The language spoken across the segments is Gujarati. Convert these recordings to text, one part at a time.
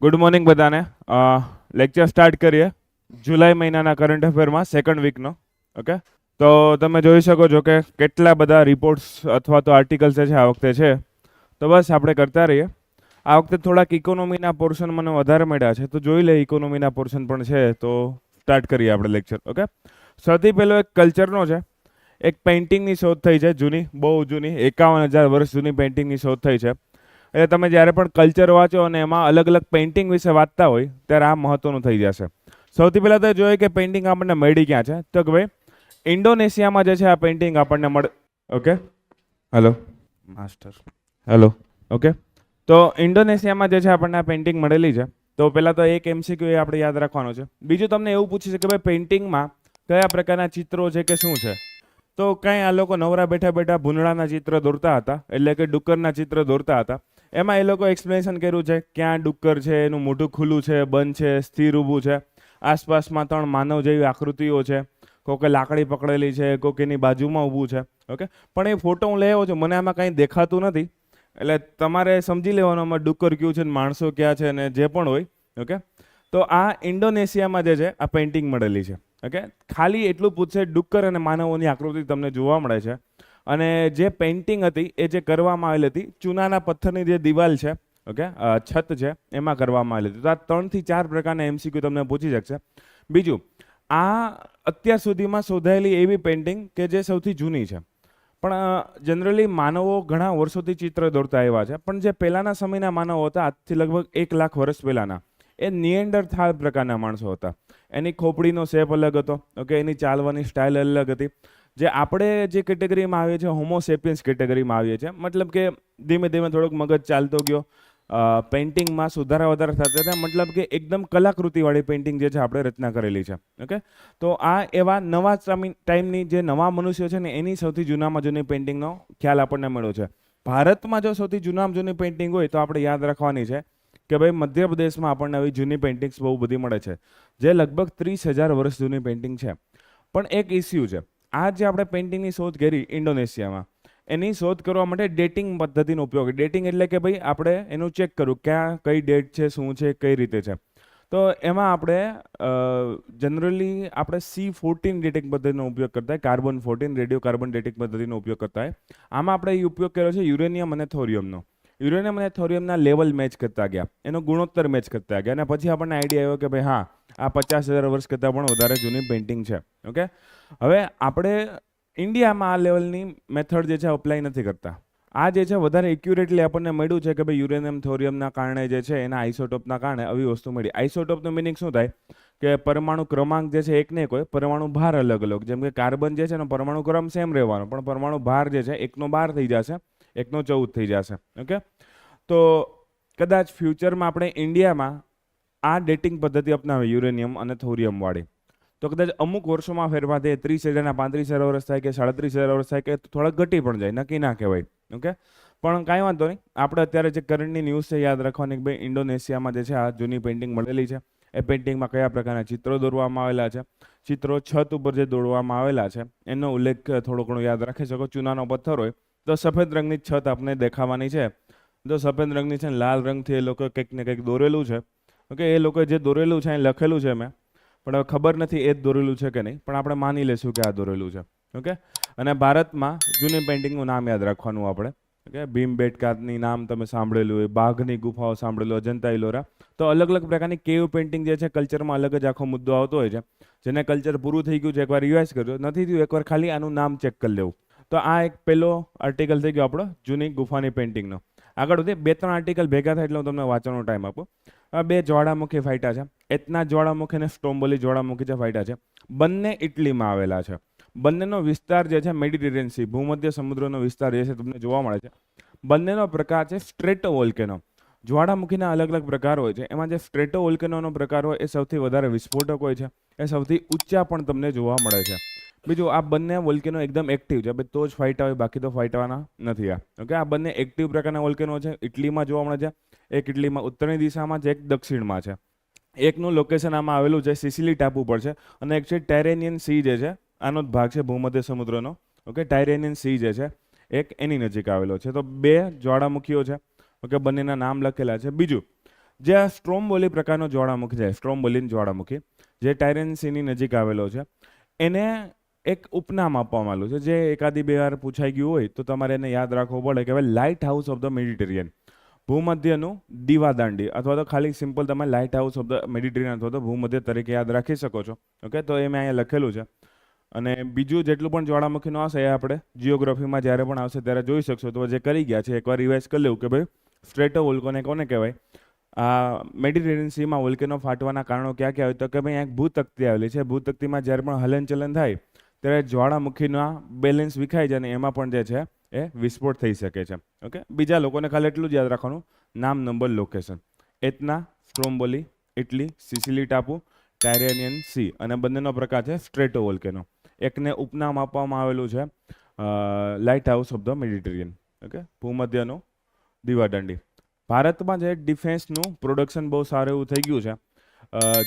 ગુડ મોર્નિંગ બધાને. લેક્ચર સ્ટાર્ટ કરીએ જુલાઈ મહિનાના કરંટ અફેરમાં સેકન્ડ વીકનો. ઓકે, તો તમે જોઈ શકો છો કે કેટલા બધા રિપોર્ટ્સ અથવા તો આર્ટિકલ્સ છે આ વખતે છે. તો બસ આપણે કરતા રહીએ. આ વખતે થોડાક ઇકોનોમીના પોર્શન મને વધારે મળ્યા છે, તો જોઈ લે ઇકોનોમીના પોર્શન પણ છે. તો સ્ટાર્ટ કરીએ આપણે લેક્ચર. ઓકે, સૌથી પહેલો એક કલ્ચરનો છે. એક પેઇન્ટિંગની શોધ થઈ છે, જૂની, બહુ જૂની, 51,000 વર્ષ જૂની પેઇન્ટિંગની શોધ થઈ છે. એટલે તમે જ્યારે પણ કલ્ચર વાંચો અને એમાં અલગ અલગ પેઇન્ટિંગ વિશે વાંચતા હોય ત્યારે આ મહત્વનું થઈ જશે. સૌથી પહેલાં તો જોઈએ કે પેઇન્ટિંગ આપણને મળી ક્યાં છે. તો કે ભાઈ ઇન્ડોનેશિયામાં જે છે આ પેઇન્ટિંગ આપણને મળે. Okay, hello master, hello. Okay, તો ઇન્ડોનેશિયામાં જે છે આપણને આ પેઇન્ટિંગ મળેલી છે. તો પહેલાં તો એક MCQ એ આપણે યાદ રાખવાનો છે. બીજું તમને એવું પૂછે છે કે ભાઈ પેઇન્ટિંગમાં કયા પ્રકારના ચિત્રો છે કે શું છે. તો કંઈ આ લોકો નવરા બેઠા બેઠા ભૂંડળાના ચિત્ર દોરતા હતા, એટલે કે ડુક્કરના ચિત્ર દોરતા હતા. એમાં એ લોકો એક્સપ્લેનેશન કર્યું છે ક્યાં ડુક્કર છે, એનું મોઢું ખુલ્લું છે, બંધ છે, સ્થિર ઊભું છે, આસપાસમાં 3 માનવ જેવી આકૃતિઓ છે, કોકે લાકડી પકડેલી છે, કોક એની બાજુમાં ઊભું છે. ઓકે, પણ એ ફોટો હું લઈ આવ્યો છું, મને આમાં કંઈ દેખાતું નથી, એટલે તમારે સમજી લેવાનું આમાં ડુક્કર કયું છે ને માણસો ક્યાં છે ને જે પણ હોય. ઓકે, તો આ ઇન્ડોનેશિયામાં જે છે આ પેઇન્ટિંગ મળેલી છે. ઓકે, ખાલી એટલું પૂછશે, ડુક્કર અને માનવોની આકૃતિ તમને જોવા મળે છે. અને જે પેઇન્ટિંગ હતી એ જે કરવામાં આવેલી હતી ચૂનાના પથ્થરની જે દિવાલ છે, ઓકે, છત છે, એમાં કરવામાં આવેલી હતી. તો આ 3 થી 4 પ્રકારના MCQ તમને પૂછી શકશે. બીજું, આ અત્યાર સુધીમાં શોધાયેલી એવી પેઇન્ટિંગ કે જે સૌથી જૂની છે. પણ જનરલી માનવો ઘણા વર્ષોથી ચિત્ર દોરતા આવ્યા છે, પણ જે પહેલાંના સમયના માનવો હતા, આજથી લગભગ 1 લાખ વર્ષ પહેલાંના, એ નિએન્ડરથાલ પ્રકારના માણસો હતા. એની ખોપડીનો શેપ અલગ હતો. ઓકે, એની ચાલવાની સ્ટાઇલ અલગ હતી. જે આપણે જે કેટેગરીમાં આવીએ છીએ હોમોસેપિયન્સ કેટેગરીમાં આવીએ છીએ, મતલબ કે ધીમે ધીમે થોડોક મગજ ચાલતો ગયો, પેઇન્ટિંગમાં સુધારા વધારા થતા હતા, મતલબ કે એકદમ કલાકૃતિવાળી પેઇન્ટિંગ જે છે આપણે રચના કરેલી છે. ઓકે, તો આ એવા નવા ટાઈમની જે નવા મનુષ્યો છે ને એની સૌથી જૂનામાં જૂની પેઇન્ટિંગનો ખ્યાલ આપણને મળ્યો છે. ભારતમાં જો સૌથી જૂનામાં જૂની પેઇન્ટિંગ હોય તો આપણે યાદ રાખવાની છે કે ભાઈ મધ્યપ્રદેશમાં આપણને આવી જૂની પેઇન્ટિંગ્સ બહુ બધી મળે છે, જે લગભગ 30,000 વર્ષ જૂની પેઇન્ટિંગ છે. પણ એક ઇસ્યુ છે, આ જે આપણે પેઇન્ટિંગની શોધ કરી ઇન્ડોનેશિયામાં, એની શોધ કરવા માટે ડેટિંગ પદ્ધતિનો ઉપયોગ. ડેટિંગ એટલે કે ભાઈ આપણે એનું ચેક કરવું ક્યાં કઈ ડેટ છે, શું છે, કઈ રીતે છે. તો એમાં આપણે જનરલી આપણે C14 ડેટિંગ પદ્ધતિનો ઉપયોગ કરતા હોય, કાર્બન 14 રેડિયો કાર્બન ડેટિંગ પદ્ધતિનો ઉપયોગ કરતા હોય. આમાં આપણે એ ઉપયોગ કર્યો છે યુરેનિયમ અને થોરિયમનો. યુરેનિયમ અને થોરિયમના લેવલ મેચ કરતા ગયા, એનો ગુણોત્તર મેચ કરતા ગયા, અને પછી આપણને આઈડિયા આવ્યો કે ભાઈ હા, આ 50,000 વર્ષ કરતાં પણ વધારે જૂની પેઇન્ટિંગ છે. ઓકે, હવે આપણે ઇન્ડિયામાં આ લેવલની મેથડ જે છે અપ્લાય નથી કરતા. આ જે છે વધારે એક્યુરેટલી આપણને મળ્યું છે કે ભાઈ યુરેનિયમ થોરિયમના કારણે જે છે એના આઇસોટોપના કારણે આવી વસ્તુ મળી. આઇસોટોપનું મિનિંગ શું થાય કે પરમાણુ ક્રમાંક જે છે એક ને એક હોય, પરમાણુ ભાર અલગ અલગ. જેમ કે કાર્બન જે છે એનો પરમાણુ ક્રમ સેમ રહેવાનો, પણ પરમાણુ ભાર જે છે 1/12 થઈ જશે, 1/14 થઈ જશે. ઓકે, તો કદાચ ફ્યુચરમાં આપણે ઇન્ડિયામાં આ ડેટિંગ પદ્ધતિ અપનાવી યુરેનિયમ અને થોરિયમ વાળી, તો કદાચ અમુક વર્ષોમાં ફેરફાર થાય, 30,000 35,000 વર્ષ થાય કે 37,000 વર્ષ થાય કે થોડાક ઘટી પણ જાય, નક્કી ના કહેવાય. ઓકે, પણ કાંઈ વાંધો નહીં. આપણે અત્યારે જે કરંટની ન્યૂઝ છે યાદ રાખવાની કે ભાઈ ઇન્ડોનેશિયામાં જે છે આ જૂની પેઇન્ટિંગ મળેલી છે. એ પેઇન્ટિંગમાં કયા પ્રકારના ચિત્રો દોરવામાં આવેલા છે, ચિત્રો છત ઉપર જે દોરવામાં આવેલા છે એનો ઉલ્લેખ થોડો ઘણો યાદ રાખી શકો. ચૂનાનો પથ્થર હોય તો સફેદ રંગની છત આપણે દેખાવાની છે, તો સફેદ રંગની છે, લાલ રંગથી એ લોકો કંઈક ને કંઈક દોરેલું છે. ઓકે, એ લોકોએ જે દોરેલું છે એ લખેલું છે મેં, પણ હવે ખબર નથી એ જ દોરેલું છે કે નહીં, પણ આપણે માની લઈશું કે આ દોરેલું છે. ઓકે, અને ભારતમાં જૂની પેઇન્ટિંગનું નામ યાદ રાખવાનું આપણે. ઓકે, ભીમબેટકાની નામ તમે સાંભળેલું હોય, બાઘની ગુફાઓ સાંભળેલું, અજંતા ઇલોરા. તો અલગ અલગ પ્રકારની કેવ પેઇન્ટિંગ જે છે કલ્ચરમાં અલગ જ આખો મુદ્દો આવતો હોય છે. જેને કલ્ચર પૂરું થઈ ગયું છે એકવાર રિવાઇઝ કરજો, નથી થયું એકવાર ખાલી આનું નામ ચેક કરી લેવું. તો આ એક પહેલો આર્ટિકલ થઈ ગયો આપણો જૂની ગુફાની પેઇન્ટિંગનો. આગળ વધીએ, 2-3 આર્ટિકલ ભેગા થાય એટલે હું તમને વાંચવાનો ટાઈમ આપું. આ 2 જ્વાળામુખી ફાટ્યા છે, એતના જ્વાળામુખી અને સ્ટ્રોમ્બોલી જ્વાળામુખી જે ફાટ્યા છે, બંને ઇટલીમાં આવેલા છે. બંનેનો વિસ્તાર જે છે મેડિટેરિયન સી, ભૂમધ્ય સમુદ્રનો વિસ્તાર જે છે તમને જોવા મળે છે. બંનેનો પ્રકાર છે સ્ટ્રેટો વોલ્કેનો. જ્વાળામુખીના અલગ અલગ પ્રકાર હોય છે, એમાં જે સ્ટ્રેટો વોલ્કેનોનો પ્રકાર હોય એ સૌથી વધારે વિસ્ફોટક હોય છે, એ સૌથી ઊંચા પણ તમને જોવા મળે છે. બીજું, આ બંને વોલ્કેનો એકદમ એક્ટિવ છે, તો જ ફાઇટ આવે, બાકી તો ફાઇટવાના નથી આ. ઓકે, આ બંને એક્ટિવ પ્રકારના વોલ્કેનો છે, ઇટલીમાં જોવા મળે છે. એક ઇટલીમાં ઉત્તરની દિશામાં છે, એક દક્ષિણમાં છે. એકનું લોકેશન આમાં આવેલું છે સિસિલી ટાપુ પર છે, અને એક છે ટાયરેનિયન સી જે છે, આનો જ ભાગ છે ભૂમધ્ય સમુદ્રનો. ઓકે, ટાયરેનિયન સી જે છે એક એની નજીક આવેલો છે. તો 2 જ્વાળામુખીઓ છે. ઓકે, બંનેના નામ લખેલા છે. બીજું, જે આ સ્ટ્રોમ્બોલી પ્રકારનો જ્વાળામુખી છે, સ્ટ્રોમ્બોલીન જ્વાળામુખી જે ટાયરન સીની નજીક આવેલો છે, એને એક ઉપનામ આપવામાં આવ્યું છે, જે એકાદી બે વાર પૂછાઈ ગયું હોય તો તમારે એને યાદ રાખવું પડે કે ભાઈ lighthouse of the Mediterranean, ભૂમધ્યનું દીવાદાંડી, અથવા તો ખાલી સિમ્પલ તમે lighthouse of the Mediterranean અથવા તો ભૂમધ્ય તરીકે યાદ રાખી શકો છો. ઓકે, તો એ મેં અહીંયા લખેલું છે. અને બીજું જેટલું પણ જ્વાળામુખીનું આવશે એ આપણે જિયોગ્રાફીમાં જ્યારે પણ આવશે ત્યારે જોઈ શકશો. તો જે કરી ગયા છે એકવાર રિવાઇઝ કરી લેવું કે ભાઈ સ્ટ્રેટો વોલ્કેનો કોને કહેવાય, આ મેડિટેરિયન સીમાં વોલ્કેનો ફાટવાના કારણો ક્યાં ક્યાં હોય, તો કે ભાઈ એક ભૂતકતી આવેલી છે, ભૂતકતીમાં જ્યારે પણ હલનચલન થાય ત્યારે જ્વાળામુખીના બેલેન્સ વિખાઈ જાય અને એમાં પણ જે છે એ વિસ્ફોટ થઈ શકે છે. ઓકે, બીજા લોકોને ખાલી એટલું જ યાદ રાખવાનું, નામ, નંબર, લોકેશન. એથના, સ્ટ્રોમ્બોલી, ઇટલી, સિસિલી ટાપુ, ટાયરેનિયન સી, અને બંનેનો પ્રકાર છે સ્ટ્રેટો વોલ્કેનો. એકને ઉપનામ આપવામાં આવેલું છે lighthouse of the Mediterranean. Okay, ભૂમધ્યનું દીવાદાંડી. ભારતમાં જે ડિફેન્સનું પ્રોડક્શન બહુ સારું એવું થઈ ગયું છે.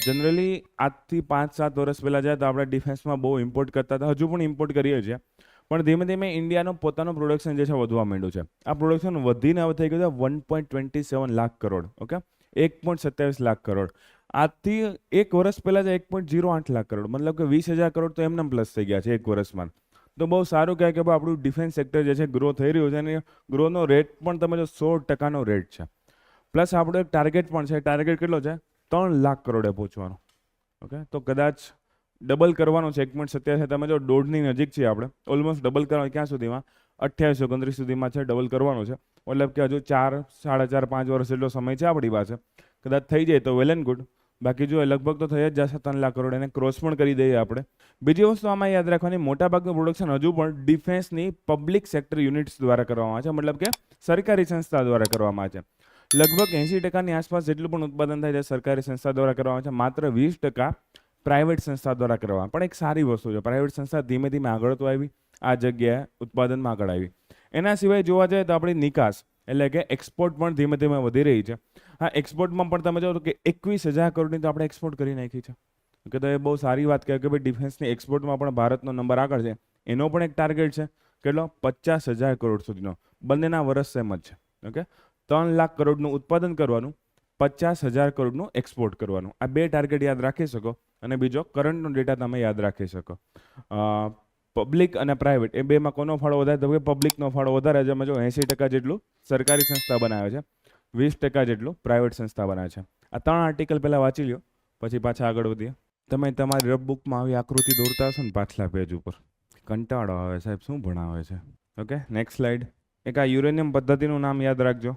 જનરલી આજથી 5-7 વર્ષ પહેલાં જાય તો આપણે ડિફેન્સમાં બહુ ઇમ્પોર્ટ કરતા હતા, હજુ પણ ઇમ્પોર્ટ કરીએ છીએ, પણ ધીમે ધીમે ઇન્ડિયાનું પોતાનું પ્રોડક્શન જે છે વધવા માંડ્યું છે. આ પ્રોડક્શન વધીને હવે થઈ ગયું છે 1.27 લાખ કરોડ. ઓકે, 1.27 લાખ કરોડ. આજથી એક વર્ષ પહેલાં જ 1.08 લાખ કરોડ, મતલબ કે 20,000 કરોડ તો એમને પ્લસ થઈ ગયા છે એક વર્ષમાં. તો બહુ સારું કહેવાય કે ભાઈ આપણું ડિફેન્સ સેક્ટર જે છે ગ્રો થઈ રહ્યું છે, અને ગ્રોનો રેટ પણ તમે જો 100% રેટ છે. પ્લસ આપણો એક ટાર્ગેટ પણ છે. ટાર્ગેટ કેટલો છે? 3 લાખ કરોડે પહોંચવાનો. ઓકે, તો કદાચ ડબલ કરવાનો છે. 1.27 તમે જો 1.5ની નજીક છીએ આપણે, ઓલમોસ્ટ ડબલ કરવાનો. ક્યાં સુધીમાં? 28-29 સુધીમાં છે, ડબલ કરવાનો છે. મતલબ કે હજુ 4, 4.5, 5 વર્ષ જેટલો સમય છે આપણી પાસે. કદાચ થઈ જાય તો વેલ એન્ડ ગુડ. બાકી જો લગભગ તો થઈ જ જશે 3 લાખ કરોડ, એને ક્રોસ પણ કરી દઈએ આપણે. બીજી વસ્તુ આમાં યાદ રાખવાની, મોટાભાગનું પ્રોડક્શન હજુ પણ ડિફેન્સની પબ્લિક સેક્ટર યુનિટ્સ દ્વારા કરવામાં આવે છે, મતલબ કે સરકારી સંસ્થા દ્વારા કરવામાં આવે છે. લગભગ 80%ની આસપાસ જેટલું પણ ઉત્પાદન થાય છે સરકારી સંસ્થા દ્વારા કરવામાં આવે છે. માત્ર 20% પ્રાઇવેટ સંસ્થા દ્વારા કરવામાં. પણ એક સારી વસ્તુ છે, પ્રાઇવેટ સંસ્થા ધીમે ધીમે આગળ તો આવી, આ જગ્યાએ ઉત્પાદનમાં આગળ આવી. એના સિવાય જોવા જઈએ તો આપણી નિકાસ એટલે કે એક્સપોર્ટ પણ ધીમે ધીમે વધી રહી છે. હા, એક્સપોર્ટમાં પણ તમે જો કે 21,000 કરોડની તો આપણે એક્સપોર્ટ કરી નાખી છે. ઓકે, તો એ બહુ સારી વાત કહેવાય કે ભાઈ ડિફેન્સની એક્સપોર્ટમાં પણ ભારતનો નંબર આગળ છે. એનો પણ એક ટાર્ગેટ છે કેટલો? 50,000 કરોડ સુધીનો. બંનેના વર્ષ સેમ જ છે. ઓકે, 3 લાખ કરોડનું ઉત્પાદન કરવાનું, 50,000 કરોડનું એક્સપોર્ટ કરવાનું. આ બે ટાર્ગેટ યાદ રાખી શકો. અને બીજો કરંટનો ડેટા તમે યાદ રાખી શકો. પબ્લિક અને પ્રાઇવેટ એ બેમાં કોનો ફાળો વધારે? તો કે પબ્લિકનો ફાળો વધારે છે. અમે જો 80% જેટલું સરકારી સંસ્થા બનાવે છે, 20% જેટલું પ્રાઇવેટ સંસ્થા બનાવે છે. આ 3 આર્ટિકલ પહેલાં વાંચી લ્યો, પછી પાછા આગળ વધીએ. તમે તમારી રફ બુકમાં આવી આકૃતિ દોરતા હશો ને પાછલા પેજ ઉપર, કંટાળો આવે સાહેબ, શું ભણાવે છે. Okay, next slide. એક આ યુરેનિયમ પદ્ધતિનું નામ યાદ રાખજો.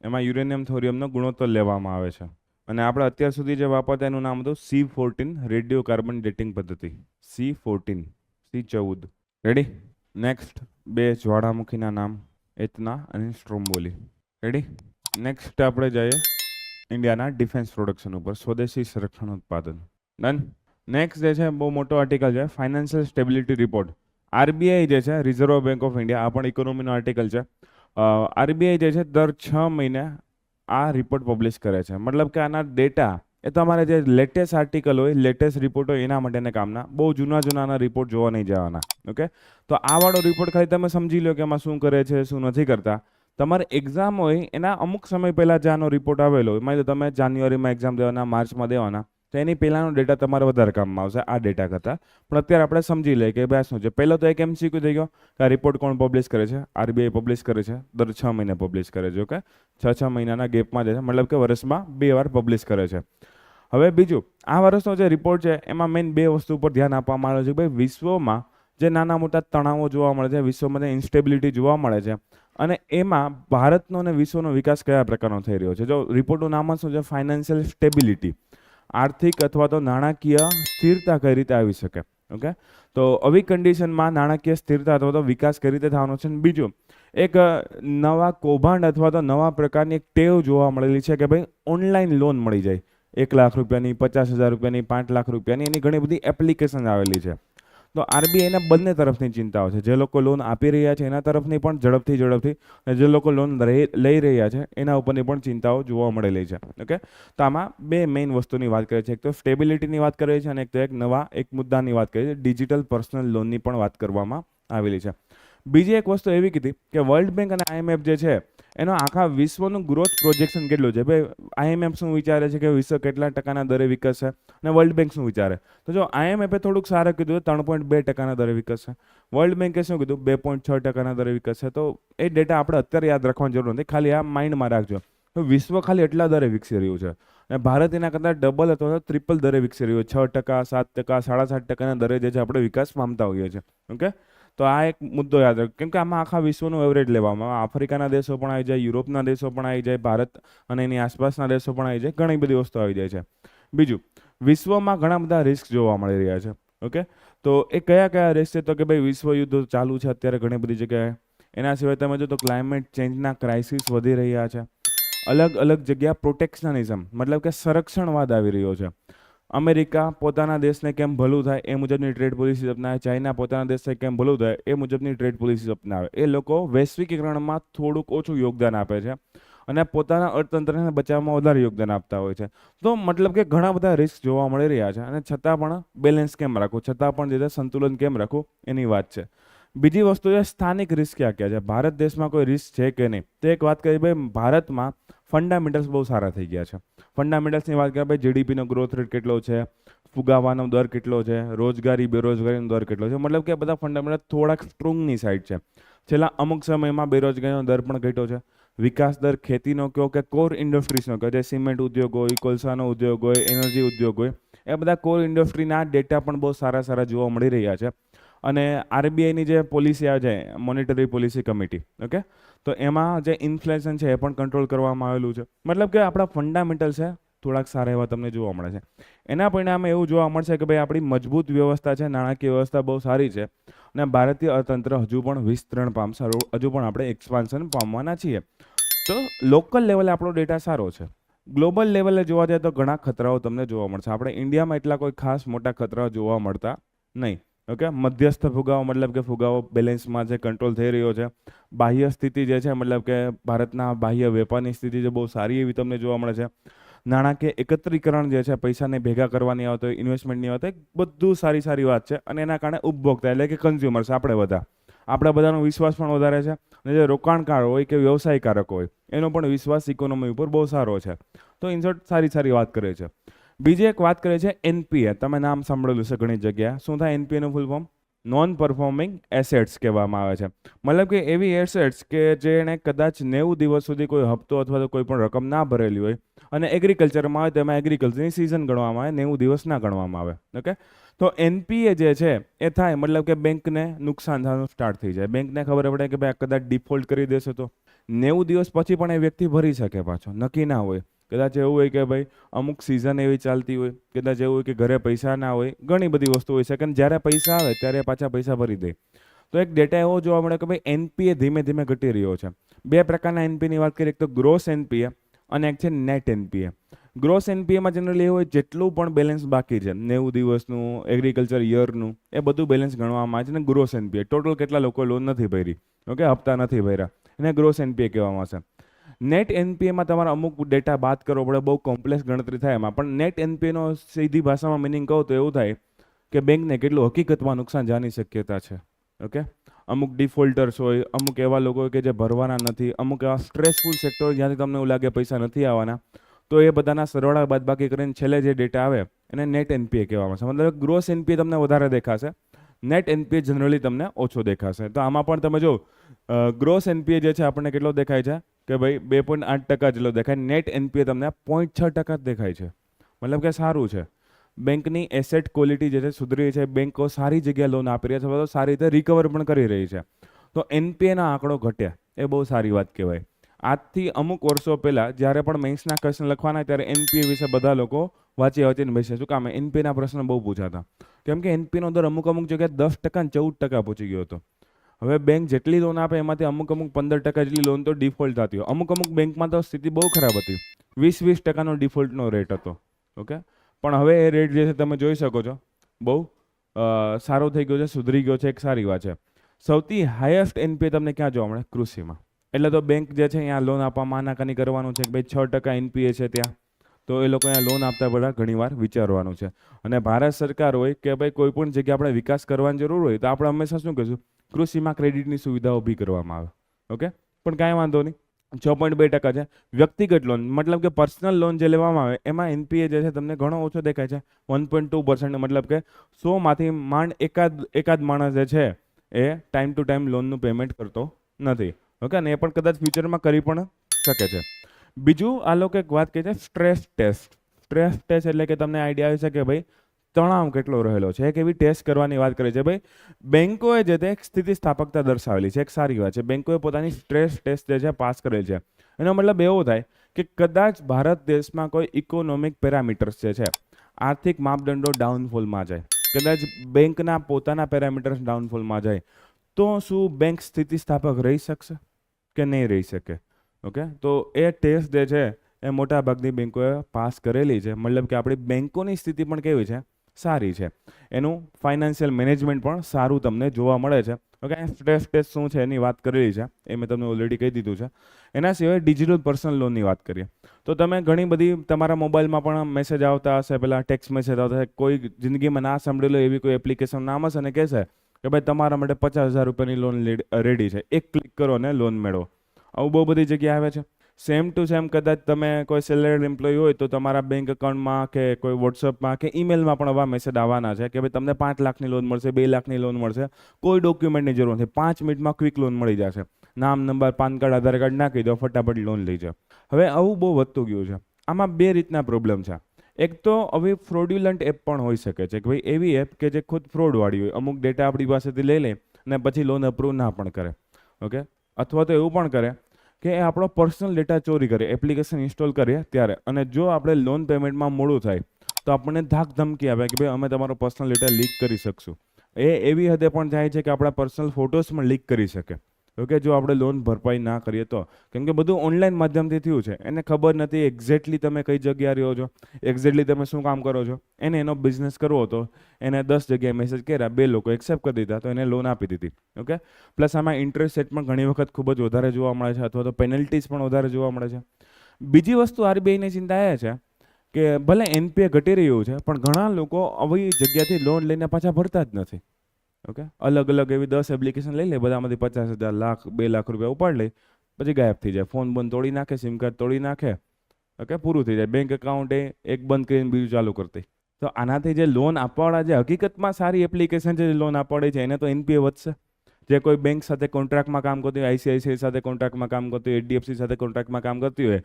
એમાં યુરેનિયમ થોરિયમનો ગુણોત્તર લેવામાં આવે છે. અને આપણે અત્યાર સુધી જે વાપરતા એનું નામ હતું C14 રેડિયો કાર્બન ડેટિંગ પદ્ધતિ. C14, C14. રેડી? નેક્સ્ટ બે જ્વાળામુખીના નામ, એથના અને સ્ટ્રોમ્બોલી. રેડી? નેક્સ્ટ આપણે જઈએ ઇન્ડિયાના ડિફેન્સ પ્રોડક્શન ઉપર, સ્વદેશી સંરક્ષણ ઉત્પાદન. ડન. નેક્સ્ટ જે છે બહુ મોટો આર્ટિકલ છે, ફાઇનાન્શિયલ સ્ટેબિલિટી રિપોર્ટ. આરબીઆઈ જે છે, રિઝર્વ બેંક ઓફ ઇન્ડિયા, આ પણ ઇકોનોમીનો આર્ટિકલ છે. આરબીઆઈ જે છે દર 6 મહિને આ રિપોર્ટ પબ્લિશ કરે છે. મતલબ કે આના ડેટા એ તમારે જે લેટેસ્ટ આર્ટિકલ હોય, લેટેસ્ટ રિપોર્ટ હોય એના માટેને કામના. બહુ જૂના રીપોર્ટ જોવા નહીં જવાના. ઓકે, તો આ વાળો રિપોર્ટ ખાલી તમે સમજી લો કે એમાં શું કરે છે, શું નથી કરતા. તમારે એક્ઝામ હોય એના અમુક સમય પહેલાં જે આનો રિપોર્ટ આવેલો હોય, માની લો તમે જાન્યુઆરીમાં એક્ઝામ દેવાના, માર્ચમાં દેવાના, તો એની પહેલાંનો ડેટા તમારે વધારે કામમાં આવશે આ ડેટા કરતાં. પણ અત્યારે આપણે સમજી લઈએ કે ભાઈ શું છે. પહેલો તો એક MCQ થઈ ગયો કે આ રિપોર્ટ કોણ પબ્લિશ કરે છે? આરબીઆઈ પબ્લિશ કરે છે, દર 6 મહિને પબ્લિશ કરે છે. ઓકે, 6 મહિનાના ગેપમાં જે છે, મતલબ કે વર્ષમાં 2 વાર પબ્લિશ કરે છે. હવે બીજું, આ વર્ષનો જે રિપોર્ટ છે એમાં મેઇન 2 વસ્તુ ઉપર ધ્યાન આપવામાં આવ્યું છે કે ભાઈ વિશ્વમાં જે નાના મોટા તણાવો જોવા મળે છે, વિશ્વમાં જે ઇન્સ્ટેબિલિટી જોવા મળે છે, અને એમાં ભારતનો અને વિશ્વનો વિકાસ કયા પ્રકારનો થઈ રહ્યો છે. જો રિપોર્ટનું નામ જ શું છે? Financial stability. આર્થિક અથવા તો નાણાકીય સ્થિરતા કઈ રીતે આવી શકે. ઓકે, તો આવી કન્ડિશનમાં નાણાકીય સ્થિરતા અથવા તો વિકાસ કઈ રીતે થવાનો છે. બીજું એક નવા કૌભાંડ અથવા તો નવા પ્રકારની એક ટેવ જોવા મળેલી છે કે ભાઈ ઓનલાઈન લોન મળી જાય. 1 લાખ રૂપિયાની, 50,000 રૂપિયાની, 5 લાખ રૂપિયાની, એની ઘણી બધી એપ્લિકેશન આવેલી છે. તો આરબીઆઈના બંને તરફની ચિંતાઓ છે. જે લોકો લોન આપી રહ્યા છે એના તરફની પણ ઝડપથી, અને જે લોકો લોન લઈ રહ્યા છે એના ઉપરની પણ ચિંતાઓ જોવા મળેલી છે. ઓકે, તો આમાં 2 મેઇન વસ્તુની વાત કરીએ છીએ. એક તો સ્ટેબિલિટીની વાત કરીએ છીએ અને એક તો એક મુદ્દાની વાત કરીએ છીએ, ડિજિટલ પર્સનલ લોનની પણ વાત કરવામાં આવેલી છે. બીજી એક વસ્તુ એવી કીધી કે વર્લ્ડ બેંક અને IMF જે છે એનો આખા વિશ્વનું ગ્રોથ પ્રોજેક્શન કેટલું છે ભાઈ. IMF શું વિચારે છે કે વિશ્વ કેટલા ટકાના દરે વિકસશે અને વર્લ્ડ બેંક શું વિચારે. તો જો IMF થોડુંક સારું કીધું 3.2% દરે વિકસશે, વર્લ્ડ બેંકે શું કીધું 2.6% દરે વિકસશે. તો એ ડેટા આપણે અત્યારે યાદ રાખવાની જરૂર નથી, ખાલી આ માઇન્ડમાં રાખજો. તો વિશ્વ ખાલી એટલા દરે વિકસી રહ્યું છે અને ભારત એના કરતાં ડબલ અથવા તો ટ્રિપલ દરે વિકસી રહ્યું છે. 6%, 7%, 7.5%ના દરે જે છે આપણે વિકાસ પામતા હોઈએ છીએ. ઓકે, તો આ એક મુદ્દો યાદ રાખો, કેમ કે આમાં આખા વિશ્વનું એવરેજ લેવામાં આવે. આફ્રિકાના દેશો પણ આવી જાય, યુરોપના દેશો પણ આવી જાય, ભારત અને એની આસપાસના દેશો પણ આવી જાય, ઘણી બધી વસ્તુ આવી જાય છે. બીજું, વિશ્વમાં ઘણા બધા રિસ્ક જોવા મળી રહ્યા છે. ઓકે, તો એ કયા કયા રિસ્ક છે? તો કે ભાઈ વિશ્વ યુદ્ધ ચાલુ છે અત્યારે ઘણી બધી જગ્યાએ. એના સિવાય તમે જો તો ક્લાઇમેટ ચેન્જના ક્રાઇસિસ વધી રહ્યા છે. અલગ અલગ જગ્યા પ્રોટેક્શનિઝમ મતલબ કે સંરક્ષણવાદ આવી રહ્યો છે. અમેરિકા પોતાના દેશને કેમ ભલું થાય એ મુજબની ટ્રેડ પોલિસી અપનાવે, ચાઇના પોતાના દેશને કેમ ભલું થાય એ મુજબની ટ્રેડ પોલિસી અપનાવે. એ લોકો વૈશ્વિકીકરણમાં થોડુંક ઓછું યોગદાન આપે છે અને પોતાના અર્થતંત્રને બચાવવામાં વધારે યોગદાન આપતા હોય છે. તો મતલબ કે ઘણા બધા રિસ્ક જોવા મળી રહ્યા છે અને છતાં પણ બેલેન્સ કેમ રાખવું, છતાં પણ જે છે સંતુલન કેમ રાખવું એની વાત છે. બીજી વસ્તુ છે સ્થાનિક રિસ્ક ક્યાં ક્યાં છે. ભારત દેશમાં કોઈ રિસ્ક છે કે નહીં, તો એક વાત કરીએ ભાઈ, ભારતમાં ફંડામેન્ટલ્સ બહુ સારા થઈ ગયા છે. ફંડામેન્ટલ્સની વાત કરીએ ભાઈ, GDPનો ગ્રોથ રેટ કેટલો છે, ફુગાવાનો દર કેટલો છે, રોજગારી બેરોજગારીનો દર કેટલો છે, મતલબ કે બધા ફંડામેન્ટલ થોડાક સ્ટ્રોંગની સાઈડ છે. છેલ્લા અમુક સમયમાં બેરોજગારીનો દર પણ ઘટ્યો છે. વિકાસ દર ખેતીનો કહો કે કોર ઇન્ડસ્ટ્રીઝનો કહો, જે સિમેન્ટ ઉદ્યોગ હોય, કોલસાનો ઉદ્યોગ હોય, એનર્જી ઉદ્યોગ હોય, એ બધા કોર ઇન્ડસ્ટ્રીના ડેટા પણ બહુ સારા સારા જોવા મળી રહ્યા છે. અને RBIની જે પોલિસી આવે છે, મોનેટરી પોલિસી કમિટી, ઓકે, તો એમાં જે ઇન્ફ્લેશન છે એ પણ કંટ્રોલ કરવામાં આવેલું છે. મતલબ કે આપણા ફંડામેન્ટલ છે થોડાક સારા એવા તમને જોવા મળે છે. એના પરિણામે એવું જોવા મળશે કે ભાઈ આપણી મજબૂત વ્યવસ્થા છે, નાણાકીય વ્યવસ્થા બહુ સારી છે અને ભારતીય અર્થતંત્ર હજુ પણ વિસ્તરણ પામશે, હજુ પણ આપણે એક્સપાન્શન પામવાના છીએ. તો લોકલ લેવલે આપણો ડેટા સારો છે. ગ્લોબલ લેવલે જોવા જાય તો ઘણા ખતરાઓ તમને જોવા મળશે. આપણે ઇન્ડિયામાં એટલા કોઈ ખાસ મોટા ખતરાઓ જોવા મળતા નહીં. ઓકે, મધ્યસ્થ ફુગાવો મતલબ કે ફુગાવો બેલેન્સમાં છે, કંટ્રોલ થઈ રહ્યો છે. બાહ્ય સ્થિતિ જે છે મતલબ કે ભારતના બાહ્ય વેપારની સ્થિતિ જે બહુ સારી એવી તમને જોવા મળે છે. નાણાકીય એકત્રીકરણ જે છે, પૈસાને ભેગા કરવાની આવતો હોય, ઇન્વેસ્ટમેન્ટની આવતો હોય, બધું સારી સારી વાત છે. અને એના કારણે ઉપભોક્તા એટલે કે કન્ઝ્યુમર્સ આપણા બધાનો વિશ્વાસ પણ વધારે છે અને જે રોકાણકાર હોય કે વ્યવસાયકારકો હોય એનો પણ વિશ્વાસ ઇકોનોમી ઉપર બહુ સારો છે. તો ઇનશોર્ટ સારી સારી વાત કરે છે. બીજી એક વાત કરે છે NPA. તમે નામ સાંભળેલું છે ઘણી જગ્યાએ. શું થાય NPA નું full form? Non performing assets કહેવામાં આવે છે. મતલબ કે એવી એસેટ્સ કે જેણે કદાચ 90 દિવસ સુધી કોઈ હપ્તો અથવા તો કોઈ પણ રકમ ના ભરેલી હોય અને એગ્રીકલ્ચરમાં આવે તો એમાં એગ્રીકલ્ચરની સિઝન ગણવામાં આવે, 90 દિવસ ના ગણવામાં આવે. ઓકે, તો NPA જે છે એ થાય મતલબ કે બેંકને નુકસાન થવાનું સ્ટાર્ટ થઈ જાય. બેંકને ખબર પડે કે ભાઈ કદાચ ડિફોલ્ટ કરી દેશે તો 90 દિવસ પછી પણ એ વ્યક્તિ ભરી શકે પાછો, નક્કી ના હોય. કદાચ એવું હોય કે ભાઈ અમુક સિઝન એવી ચાલતી હોય, કદાચ એવું હોય કે ઘરે પૈસા ના હોય, ઘણી બધી વસ્તુ હોય છે કે જ્યારે પૈસા આવે ત્યારે પાછા પૈસા ભરી દે. તો એક ડેટા એવો જોવા મળે કે ભાઈ NPA ધીમે ધીમે ઘટી રહ્યો છે. બે પ્રકારના NPAની વાત કરીએ, એક તો ગ્રોસ NPA અને એક છે નેટ NPA. ગ્રોસ NPAમાં જનરલી એવું હોય જેટલું પણ બેલેન્સ બાકી છે, 90 દિવસનું, એગ્રીકલ્ચર યરનું, એ બધું બેલેન્સ ગણવામાં આવે છે. અને ગ્રોસ NPA ટોટલ કેટલા લોકો લોન નથી ભરી, ઓકે, હપ્તા નથી ભર્યા, એને ગ્રોસ NPA કહેવામાં આવશે. નેટ NPAમાં તમારે અમુક ડેટા બાદ કરવો પડે, બહુ કોમ્પ્લેક્સ ગણતરી થાય એમાં. પણ નેટ NPAનો સીધી ભાષામાં મિનિંગ કહું તો એવું થાય કે બેંકને કેટલું હકીકતમાં નુકસાન જવાની શક્યતા છે. ઓકે, અમુક ડિફોલ્ટર્સ હોય, અમુક એવા લોકો હોય કે જે ભરવાના નથી, અમુક એવા સ્ટ્રેસફુલ સેક્ટર જ્યાંથી તમને એવું લાગે પૈસા નથી આવવાના, તો એ બધાના સરવાળા બાદબાકી કરીને છેલ્લે જે ડેટા આવે એને નેટ NPA કહેવામાં આવે છે. મતલબ ગ્રોસ NPA તમને વધારે દેખાશે, નેટ NPA જનરલી તમને ઓછો દેખાશે. તો આમાં પણ તમે જો ગ્રોસ NPA જે છે આપણને કેટલો દેખાય છે કે ભાઈ 2.8% જેટલો દેખાય. નેટ NPA તમને 0.6% જ દેખાય છે. મતલબ કે સારું છે. બેંકની એસેટ ક્વોલિટી જે છે સુધરી છે, બેંકો સારી જગ્યાએ લોન આપી રહ્યા છે, અથવા તો સારી રીતે રિકવર પણ કરી રહી છે. તો NPAના આંકડો ઘટ્યા એ બહુ સારી વાત કહેવાય. આજથી અમુક વર્ષો પહેલાં જ્યારે પણ મેન્સના ક્વેશ્ચન લખવાના ત્યારે NPA વિશે બધા લોકો વાંચીને બેસે. શું કામ? NPAના પ્રશ્ન બહુ પૂછાતા. કેમ કે NPAનો દર અમુક જગ્યાએ 10% અને 14% પહોંચી ગયો હતો. હવે બેંક જેટલી લોન આપે એમાંથી અમુક 15% જેટલી લોન તો ડિફોલ્ટ થતી હોય. અમુક બેંકમાં તો સ્થિતિ બહુ ખરાબ હતી, 20% ડિફોલ્ટનો રેટ હતો. ઓકે, પણ હવે એ રેટ જે છે તમે જોઈ શકો છો બહુ સારો થઈ ગયો છે, સુધરી ગયો છે, એક સારી વાત છે. સૌથી હાઈએસ્ટ NPA તમને ક્યાં જોવા મળે? કૃષિમાં. એટલે તો બેંક જે છે અહીંયા લોન આપવામાં આનાકાની કરવાનું છે કે ભાઈ 6% NPA છે ત્યાં, તો એ લોકો અહીંયા લોન આપતા પહેલાં ઘણીવાર વિચારવાનું છે. અને ભારત સરકાર હોય કે ભાઈ કોઈ પણ જગ્યાએ આપણે વિકાસ કરવાની જરૂર હોય તો આપણે હંમેશા શું કહીશું? કૃષિમાં ક્રેડિટની સુવિધા ઊભી કરવામાં આવે. ઓકે, પણ કાંઈ વાંધો નહીં, 6.2% છે. વ્યક્તિગત લોન મતલબ કે પર્સનલ લોન જે લેવામાં આવે એમાં એનપીએ જે છે તમને ઘણો ઓછો દેખાય છે 1.2%. મતલબ કે 100માંથી માંડ એકાદ માણસ જે છે એ ટાઈમ ટુ ટાઈમ લોનનું પેમેન્ટ કરતો નથી. ઓકે, અને એ પણ કદાચ ફ્યુચરમાં કરી પણ શકે છે. બીજું આ લોકો એક વાત કહે છે સ્ટ્રેસ ટેસ્ટ. સ્ટ્રેસ ટેસ્ટ એટલે કે તમને આઈડિયા આવી શકે ભાઈ તણાવ કેટલો રહેલો છે, એક એવી ટેસ્ટ કરવાની વાત કરે છે. ભાઈ બેંકોએ જે તે એક સ્થિતિસ્થાપકતા દર્શાવેલી છે, એક સારી વાત છે. બેંકોએ પોતાની સ્ટ્રેસ ટેસ્ટ જે છે પાસ કરેલ છે. એનો મતલબ એવો થાય કે કદાચ ભારત દેશમાં કોઈ ઇકોનોમિક પેરામીટર્સ જે છે, આર્થિક માપદંડો ડાઉનફોલમાં જાય, કદાચ બેંકના પોતાના પેરામીટર્સ ડાઉનફોલમાં જાય, તો શું બેંક સ્થિતિસ્થાપક રહી શકશે કે નહીં રહી શકે? ઓકે, તો એ ટેસ્ટ જે છે એ મોટા ભાગની બેંકોએ પાસ કરેલી છે. મતલબ કે આપણી બેંકોની સ્થિતિ પણ કેવી છે? સારી છે. એનું ફાઇનાન્શિયલ મેનેજમેન્ટ પણ સારું તમને જોવા મળે છે. ઓકે, સ્ટ્રેસ ટેસ્ટ શું છે એની વાત કરેલી છે, એ મેં તમને ઓલરેડી કહી દીધું છે. એના સિવાય ડિજિટલ પર્સનલ લોનની વાત કરીએ તો તમે ઘણી બધી તમારા મોબાઈલમાં પણ મેસેજ આવતા હશે, પેલા ટેક્સ્ટ મેસેજ આવતા હશે, કોઈ જિંદગીમાં ના સાંભળેલો એવી કોઈ એપ્લિકેશન નામ હશે અને કહેશે કે ભાઈ તમારા માટે 50,000 રૂપિયાની લોન રેડી છે, એક ક્લિક કરો અને લોન મેળવો. આવું બહુ બધી જગ્યાએ આવે છે. સેમ ટુ સેમ કદાચ તમે કોઈ સેલેરીડ એમ્પ્લોય હોય તો તમારા બેંક એકાઉન્ટમાં કે કોઈ વોટ્સઅપમાં કે ઈમેલમાં પણ આવા મેસેજ આવવાના છે કે ભાઈ તમને 5 લાખની લોન મળશે, 2 લાખની લોન મળશે, કોઈ ડોક્યુમેન્ટની જરૂર નથી, 5 મિનિટમાં ક્વિક લોન મળી જશે. નામ, નંબર, પાન કાર્ડ, આધાર કાર્ડ નાખી દો, ફટાફટ લોન લઈ જાઓ. હવે આવું બહુ વધતું ગયું છે. આમાં બે રીતના પ્રોબ્લેમ છે. એક તો હવે ફ્રોડ્યુલન્ટ એપ પણ હોઈ શકે છે કે ભાઈ એવી એપ કે જે ખુદ ફ્રોડવાળી હોય, અમુક ડેટા આપણી પાસેથી લઈ લે અને પછી લોન અપ્રૂવ ના પણ કરે. ઓકે, અથવા તો એવું પણ કરે કે એ આપણો પર્સનલ ડેટા ચોરી કરે એપ્લિકેશન ઇન્સ્ટોલ કરીએ ત્યારે, અને જો આપણે લોન પેમેન્ટમાં મોડું થાય તો આપણને ધાક ધમકી આવે કે ભાઈ અમે તમારો પર્સનલ ડેટા લીક કરી શકશું. એ એવી હદે પણ જાય છે કે આપણા પર્સનલ ફોટોસ પણ લીક કરી શકે. ઓકે, જો આપણે લોન ભરપાઈ ના કરીએ તો, કેમ કે બધું ઓનલાઈન માધ્યમથી થયું છે, એને ખબર નથી એક્ઝેક્ટલી તમે કઈ જગ્યાએ રહ્યો છો, એક્ઝેક્ટલી તમે શું કામ કરો છો. એને એનો બિઝનેસ કરવો હતો, એને 10 જગ્યાએ મેસેજ કર્યા, 2 લોકો એક્સેપ્ટ કરી દીધા તો એને લોન આપી દીધી. ઓકે, પ્લસ આમાં ઇન્ટરેસ્ટ રેટ પણ ઘણી વખત ખૂબ જ વધારે જોવા મળે છે, અથવા તો પેનલ્ટીઝ પણ વધારે જોવા મળે છે. બીજી વસ્તુ આરબીઆઈની ચિંતા એ છે કે ભલે એનપીએ ઘટી રહ્યું છે પણ ઘણા લોકો આવી જગ્યાથી લોન લઈને પાછા ભરતા જ નથી. ઓકે, અલગ અલગ એવી 10 એપ્લિકેશન લઈ લે, બધામાંથી 50,000, લાખ, 2 લાખ રૂપિયા ઉપાડ લે, પછી ગાયબ થઈ જાય, ફોન બંધ તોડી નાખે, સિમ કાર્ડ તોડી નાખે. ઓકે, પૂરું થઈ જાય, બેંક એકાઉન્ટ એક બંધ કરીને બીજું ચાલુ કરતી. તો આનાથી જે લોન આપવાવાળા જે હકીકતમાં સારી એપ્લિકેશન છે જે લોન આપવાડી છે એને તો એનપીએ વધશે. જે કોઈ બેંક સાથે કોન્ટ્રાક્ટમાં કામ કરતી હોય, આઈસીઆઈસીઆઈ સાથે કોન્ટ્રાક્ટમાં કામ કરતી હોય, એચડીએફસી સાથે કોન્ટ્રાક્ટમાં કામ કરતી હોય,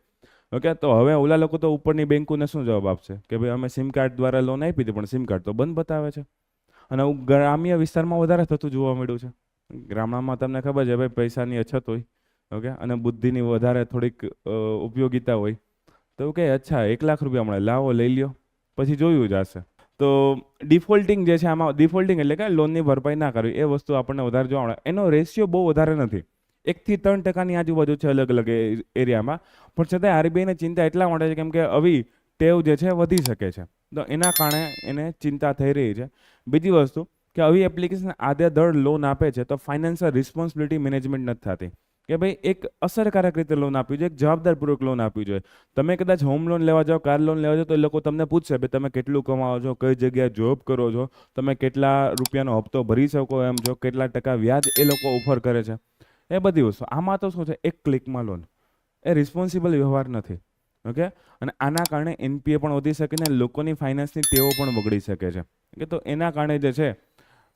ઓકે, તો હવે ઓલા લોકો તો ઉપરની બેંકોને શું જવાબ આપશે કે ભાઈ અમે સિમ કાર્ડ દ્વારા લોન આપી હતી પણ સિમ કાર્ડ તો બંધ બતાવે છે. અને ગ્રામ્ય વિસ્તારમાં વધારે થતું જોવા મળ્યું છે. ગામડામાં તમને ખબર છે ભાઈ પૈસાની અછત હોય, ઓકે, અને બુદ્ધિની વધારે થોડીક ઉપયોગિતા હોય, તો કે અચ્છા 1 લાખ રૂપિયા મળે, લાવો લઈ લ્યો, પછી જોયું જશે. તો ડિફોલ્ટિંગ જે છે, આમાં ડિફોલ્ટિંગ એટલે કે લોનની ભરપાઈ ના કરવી, એ વસ્તુ આપણને વધારે જોવા મળે. એનો રેશિયો બહુ વધારે નથી, 1 થી 3% આજુબાજુ છે અલગ અલગ એરિયામાં, પણ છતાં આરબીઆઈને ચિંતા એટલા માટે છે કેમ કે આવી ટેવ જે છે વધી શકે છે, તો એના કારણે એને ચિંતા થઈ રહી છે. બીજી વસ્તુ કે આવી એપ્લિકેશન આધેધડ લોન આપે છે તો ફાઇનાન્શિયલ રિસ્પોન્સિબિલિટી મેનેજમેન્ટ નથી થતી કે ભાઈ એક અસરકારક રીતે લોન આપવી જોઈએ, એક જવાબદારપૂર્વક લોન આપવી જોઈએ. તમે કદાચ હોમ લોન લેવા જાઓ, કાર લોન લેવા જાઓ તો એ લોકો તમને પૂછશે ભાઈ તમે કેટલું કમાવો છો, કઈ જગ્યાએ જોબ કરો છો, તમે કેટલા રૂપિયાનો હપ્તો ભરી શકો એમ છો, કેટલા ટકા વ્યાજ એ લોકો ઓફર કરે છે, એ બધી વસ્તુ. આમાં તો શું છે, એક ક્લિકમાં લોન, એ રિસ્પોન્સિબલ વ્યવહાર નથી. ઓકે, અને આના કારણે એનપીએ પણ વધી શકે ને લોકોની ફાઇનાન્સની ટેવો પણ બગડી શકે છે. કે તો એના કારણે જે છે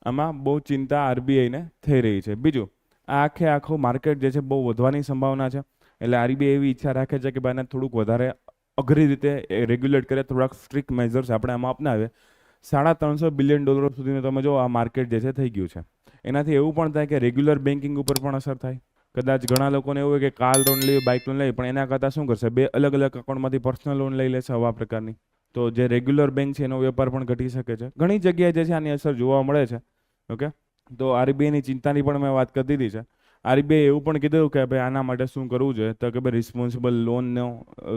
આમાં બહુ ચિંતા આરબીઆઈને થઈ રહી છે. બીજું, આ આખું માર્કેટ જે છે બહુ વધવાની સંભાવના છે, એટલે આરબીઆઈ એવી ઈચ્છા રાખે છે કે ભાઈને થોડુંક વધારે અઘરી રીતે રેગ્યુલેટ કરે, થોડાક સ્ટ્રિક્ટ મેઝર્સ આપણે આમાં અપનાવે. $350 બિલિયન સુધીનું તમે જો આ માર્કેટ જે છે થઈ ગયું છે. એનાથી એવું પણ થાય કે રેગ્યુલર બેન્કિંગ ઉપર પણ અસર થાય. કદાચ ઘણા લોકોને એવું હોય કે કાર લોન લઈ, બાઇક લોન લઈ, પણ એના કરતાં શું કરશે, 2 અલગ અલગ એકાઉન્ટમાંથી પર્સનલ લોન લઈ લેશે આવા પ્રકારની. તો જે રેગ્યુલર બેંક છે એનો વેપાર પણ ઘટી શકે છે. ઘણી જગ્યાએ જે છે આની અસર જોવા મળે છે. ઓકે, તો આરબીઆઈની ચિંતાની પણ મેં વાત કરી દીધી છે. આરબીઆઈ એવું પણ કીધું કે ભાઈ આના માટે શું કરવું જોઈએ, તો કે ભાઈ રિસ્પોન્સિબલ લોનનો